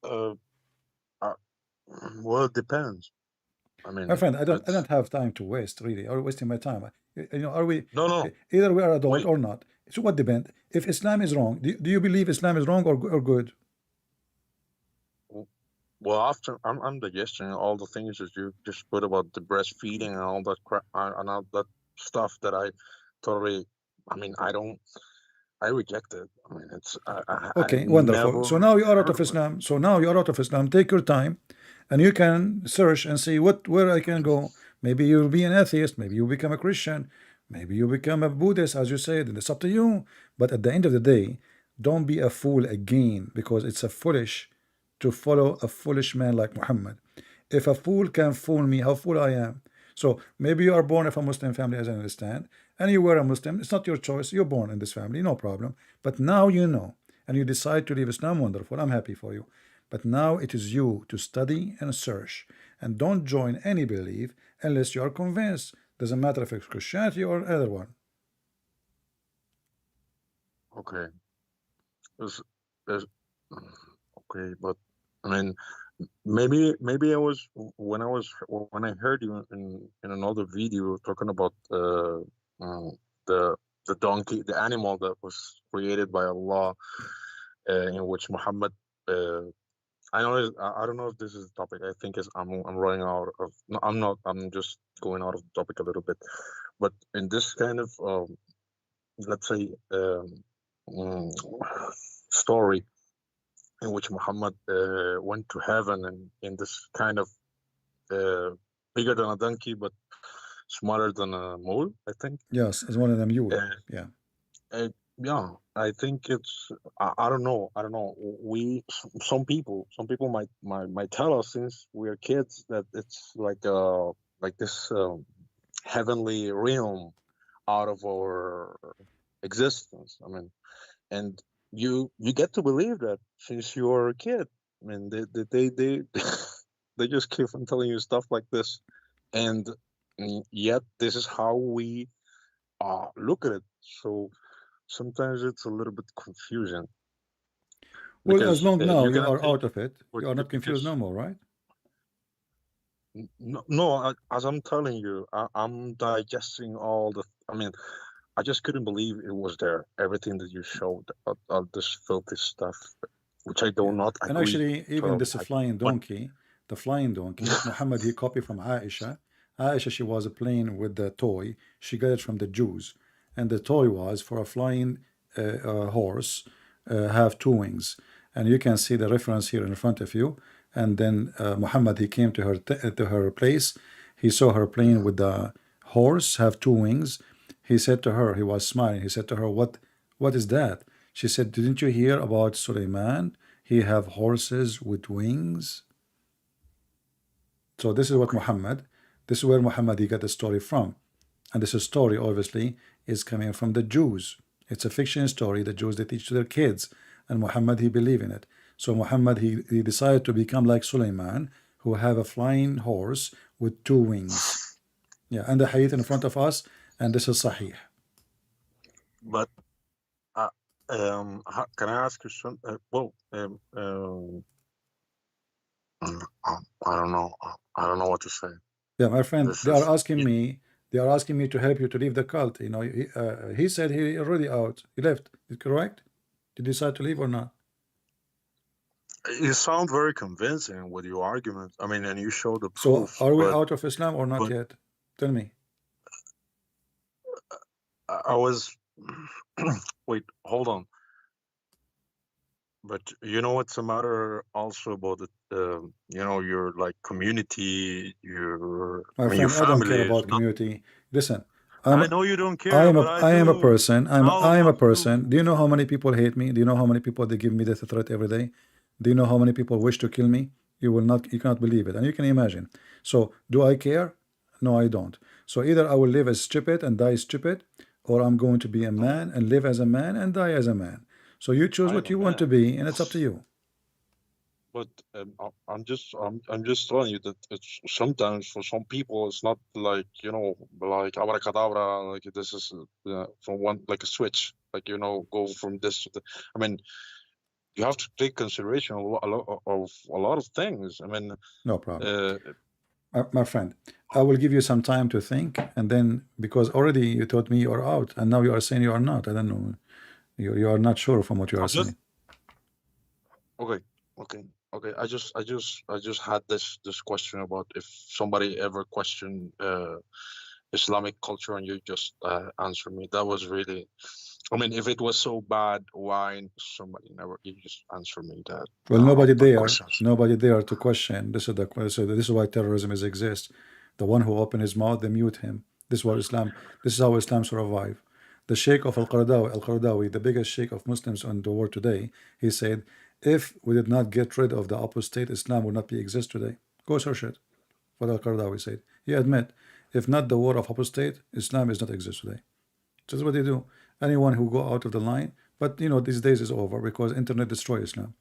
Uh, uh, well, it depends. My friend, I It's don't have time to waste. Really, are we wasting my time? You know, are we? no, no. Either we are adult Wait. or not. So what depends? If Islam is wrong, do you believe Islam is wrong or good? Well, after I'm digesting all the things that you just put about the breastfeeding and all that crap and all that stuff that I totally. I don't. I reject it. I Okay, wonderful. So never now you are out heard of of it. Islam. So now you are out of Islam. Take your time, and you can search and see where I can go. Maybe you'll be an atheist. Maybe you become a Christian. Maybe you become a Buddhist, as you said. And it's up to you. But at the end of the day, don't be a fool again, because it's a foolish to follow a foolish man like Muhammad. If a fool can fool me, how fool I am. So maybe you are born of a Muslim family, as I understand, and you were a Muslim. It's not your choice. You're born in this family, no problem. But now you know, and you decide to leave Islam. Wonderful. I'm happy for you. But now it is you to study and search, and don't join any belief unless you are convinced. Doesn't matter if it's Christianity or other one. Okay. There's, okay, but I mean, maybe when I heard you in another video talking about the donkey, the animal that was created by Allah, in which Muhammad. I don't know if this is the topic. I think I'm running out of. No, I'm not. I'm just going out of the topic a little bit. But in this kind of let's say mm, story in which Muhammad went to heaven and in this kind of bigger than a donkey but smaller than a mole, I think. Yes, as one of them, you. Uh, Yeah. yeah, I think it's. I don't know. I don't know. Some people might tell us since we're kids that it's like this heavenly realm out of our existence. And you get to believe that since you were a kid. I mean, they they just keep on telling you stuff like this, and yet this is how we look at it. So sometimes it's a little bit confusing Well, as because long now you you cannot are take out of it, what you are you not confused just no more, right? no. As I'm telling you, I'm digesting all the. I mean, I just couldn't believe it was there. Everything that you showed, all this filthy stuff, which I do Yeah. not And agree actually, even totally. this flying But donkey, the flying donkey, Muhammad, he copied from Aisha. Aisha, she was playing with the toy. She got it from the Jews. And the toy was for a flying horse, have two wings. And you can see the reference here in front of you. And then Muhammad, he came to her place. He saw her playing with the horse, have two wings. He said to her, he was smiling. He said to her, what is that? She said, didn't you hear about Suleiman? He have horses with wings. So this is what okay, this is where Muhammad he got the story from. And this story obviously is coming from the Jews. It's a fiction story the Jews they teach to their kids. And Muhammad he believe in it. So Muhammad he decided to become like Suleiman, who have a flying horse with two wings. Yeah, and the hadith in front of us, and this is Sahih. but uh, can I ask you some? I don't know. I don't know what to say. Yeah, my friend, This is they are asking me to help you to leave the cult. You know, he said he already out. He left. Is correct? Did you decide to leave or not? you sound very convincing with your argument. I mean, and you show the So proof, are we but out of Islam or not but yet? Tell me. I was wait, hold on. But you know what's the matter also about it? Your like community, My your friend, I don't care family is about not. community. Listen, I I'm know you don't care, but I I am a do. person. All I of am a us do. person. Do you know how many people hate me? Do you know how many people they give me death threat every day? Do you know how many people wish to kill me? You cannot believe it. And you can imagine. So do I care? No, I don't. So either I will live as stupid and die stupid, or I'm going to be a No, man and live as a man and die as a man. So you choose I'm what a you want to man. be, and it's up to you. But I'm just telling you that it's sometimes for some people it's not like like abracadabra, like this is from one like a switch, like go from this to the. I mean, you have to take consideration of a lot of things. I mean, No problem. uh, My friend, I will give you some time to think, and then because already you told me you're out, and now you are saying you are not. I don't know. You are not sure from what you are I'm just saying. okay, okay. I just had this question about if somebody ever questioned Islamic culture, and you just answered me. That was really. I mean, if it was so bad, why somebody never? You just answer me that Well, questions. nobody there to question. This is the so this is why terrorism is exists. The one who open his mouth, they mute him. This is what Islam. This is how Islam survive. The Sheikh of Al-Qaradawi, the biggest Sheikh of Muslims in the world today, he said, if we did not get rid of the apostate, Islam would not be exist today. Go search it. What Al-Qaradawi said. He admit, if not the war of apostate, Islam is not exist today. This is what they do. Anyone who go out of the line, but these days is over because internet destroy Islam.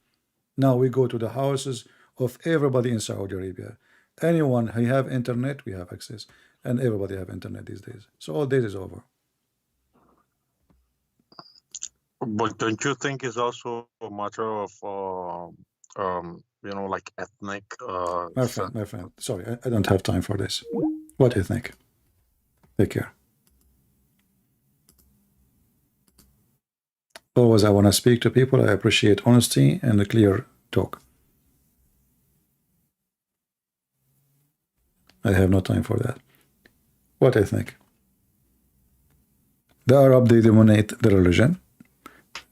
Now we go to the houses of everybody in Saudi Arabia. Anyone who have internet, we have access, and everybody have internet these days. So all days is over. But don't you think it's also a matter of like ethnic My friend, sorry, I don't have time for this. What do you think? Take care. Always I want to speak to people. I appreciate honesty and a clear talk. I have no time for that. What I think? The Arab, they dominate the religion.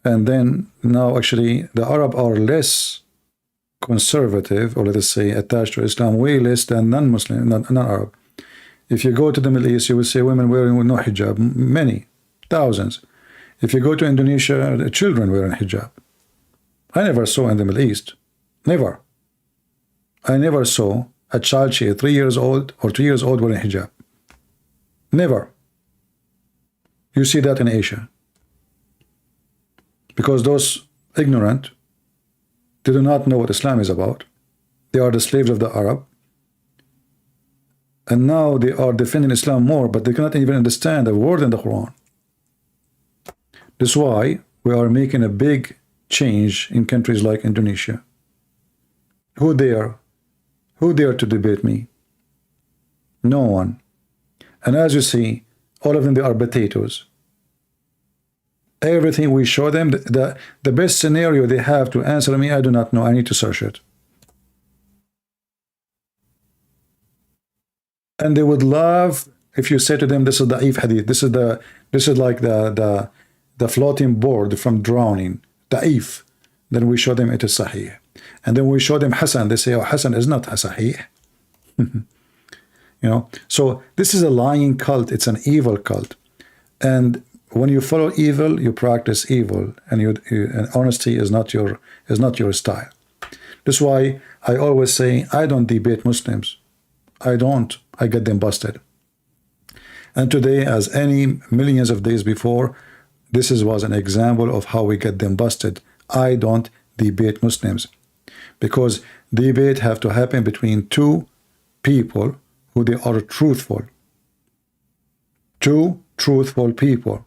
And then now actually the Arab are less conservative, or let us say attached to Islam, way less than non-Muslim, non-Arab. If you go to the Middle East, you will see women wearing no hijab, many, thousands. If you go to Indonesia, the children wearing hijab. I never saw in the Middle East, never. I never saw a child, 3 years old or 2 years old wearing hijab. Never. You see that in Asia. Because those ignorant. They do not know what Islam is about. They are the slaves of the Arab. And now they are defending Islam more, but they cannot even understand a word in the Quran. That's why we are making a big change in countries like Indonesia. Who dare to debate me? No one. And as you see, all of them, they are potatoes. Everything we show them, the best scenario they have to answer me, I do not know. I need to search it. And they would love if you say to them, this is the da'if hadith. This is like the floating board from drowning. Da'if. Then we show them it is sahih. And then we show them Hasan. They say, oh, Hasan is not sahih. You know, so this is a lying cult. It's an evil cult. And when you follow evil, you practice evil, and and honesty is not your style. That's why I always say I don't debate Muslims. I don't. I get them busted. And today, as any millions of days before, this was an example of how we get them busted. I don't debate Muslims, because debate have to happen between two people who they are truthful. Two truthful people.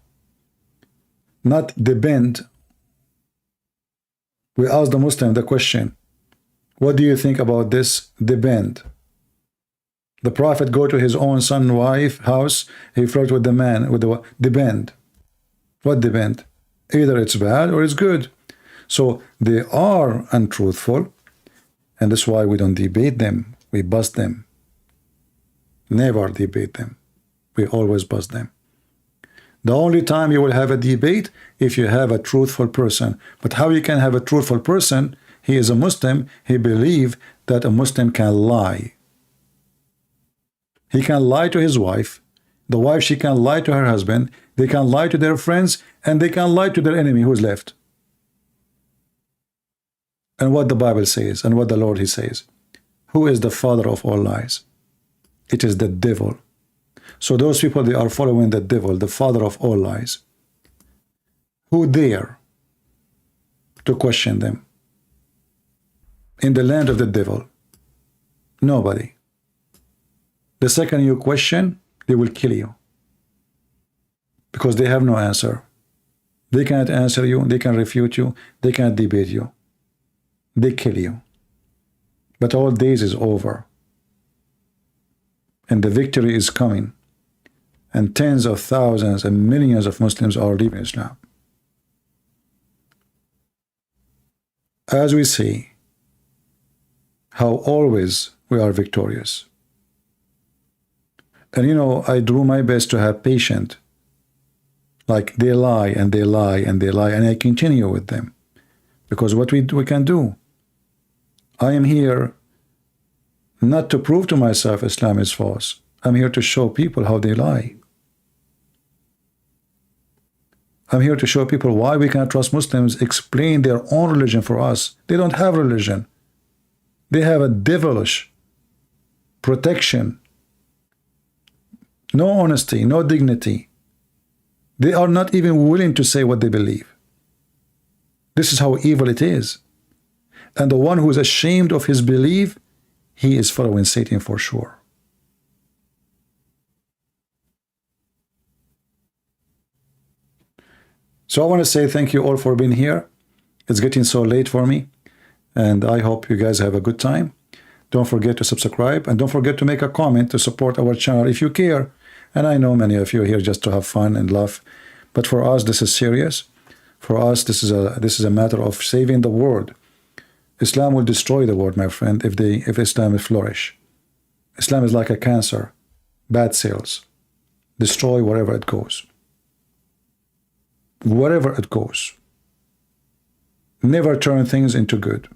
Not depend. We ask the Muslim the question, what do you think about this? Depend. The Prophet go to his own son, wife, house, he flirt with the man, with the depend. What depend? Either it's bad or it's good. So they are untruthful, and that's why we don't debate them. We bust them. Never debate them. We always bust them. The only time you will have a debate if you have a truthful person. But how you can have a truthful person? He is a Muslim. He believes that a Muslim can lie. He can lie to his wife. The wife, she can lie to her husband. They can lie to their friends, and they can lie to their enemy who's left. And what the Bible says, and what the Lord, he says, who is the father of all lies? It is the devil. So those people, they are following the devil, the father of all lies. Who dare to question them? In the land of the devil, nobody. The second you question, they will kill you, because they have no answer. They cannot answer you, they can refute you, they cannot debate you. They kill you. But all days is over, and the victory is coming, and tens of thousands and millions of Muslims are leaving Islam. As we see how always we are victorious. And you know, I do my best to have patience. Like they lie and they lie and they lie, and I continue with them, because what we can do. I am here not to prove to myself Islam is false. I'm here to show people how they lie. I'm here to show people why we cannot trust Muslims. Explain their own religion for us. They don't have religion. They have a devilish protection. No honesty, no dignity. They are not even willing to say what they believe. This is how evil it is. And the one who is ashamed of his belief, he is following Satan for sure. So I want to say thank you all for being here. It's getting so late for me, and I hope you guys have a good time. Don't forget to subscribe, and don't forget to make a comment to support our channel if you care. And I know many of you are here just to have fun and laugh, but for us this is serious. For us this is a matter of saving the world. Islam will destroy the world, my friend, if Islam will flourish. Islam is like a cancer, bad cells, destroy wherever it goes. Wherever it goes. Never turn things into good.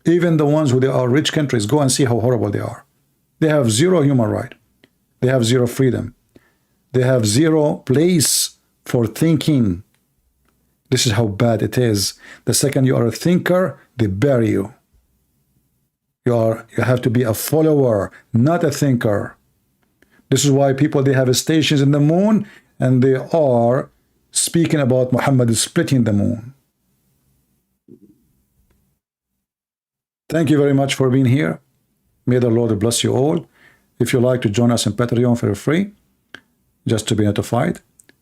Even the ones who they are rich countries, go and see how horrible they are. They have zero human right. They have zero freedom. They have zero place for thinking. This is how bad it is. The second you are a thinker, they bury you. You have to be a follower, not a thinker. This is why people, they have stations in the moon, and they are speaking about Muhammad splitting the moon. Thank you very much for being here. May the Lord bless you all. If you like to join us in Patreon for free, just to be notified.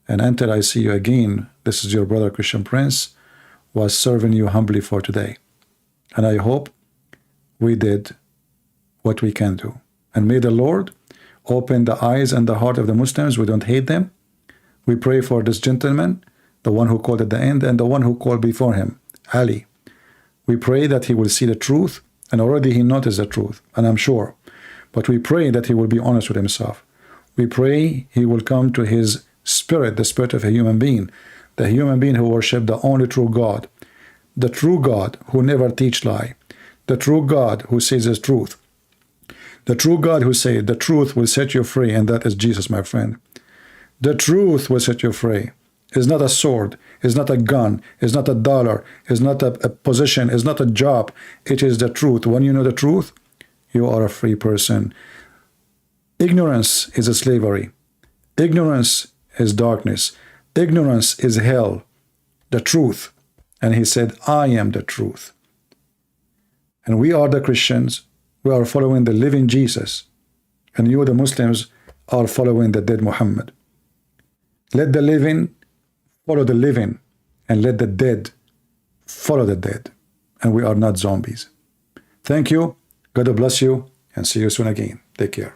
And until I see you again, this is your brother Christian Prince, was serving you humbly for today. And I hope we did what we can do. And may the Lord open the eyes and the heart of the Muslims. We don't hate them. We pray for this gentleman, the one who called at the end, and the one who called before him, Ali. We pray that he will see the truth, and already he noticed the truth, and I'm sure. But we pray that he will be honest with himself. We pray he will come to his spirit, the spirit of a human being, the human being who worships the only true God, the true God who never teach lie, the true God who says the truth, the true God who said the truth will set you free, and that is Jesus, my friend. The truth will set you free. It's not a sword, it's not a gun, it's not a dollar, it's not a position, it's not a job. It is the truth. When you know the truth, you are a free person. Ignorance is a slavery. Ignorance is darkness. Ignorance is hell. The truth. And he said, I am the truth. And we are the Christians. We are following the living Jesus. And you, the Muslims, are following the dead Muhammad. Let the living follow the living, and let the dead follow the dead. And we are not zombies. Thank you. God bless you, and see you soon again. Take care.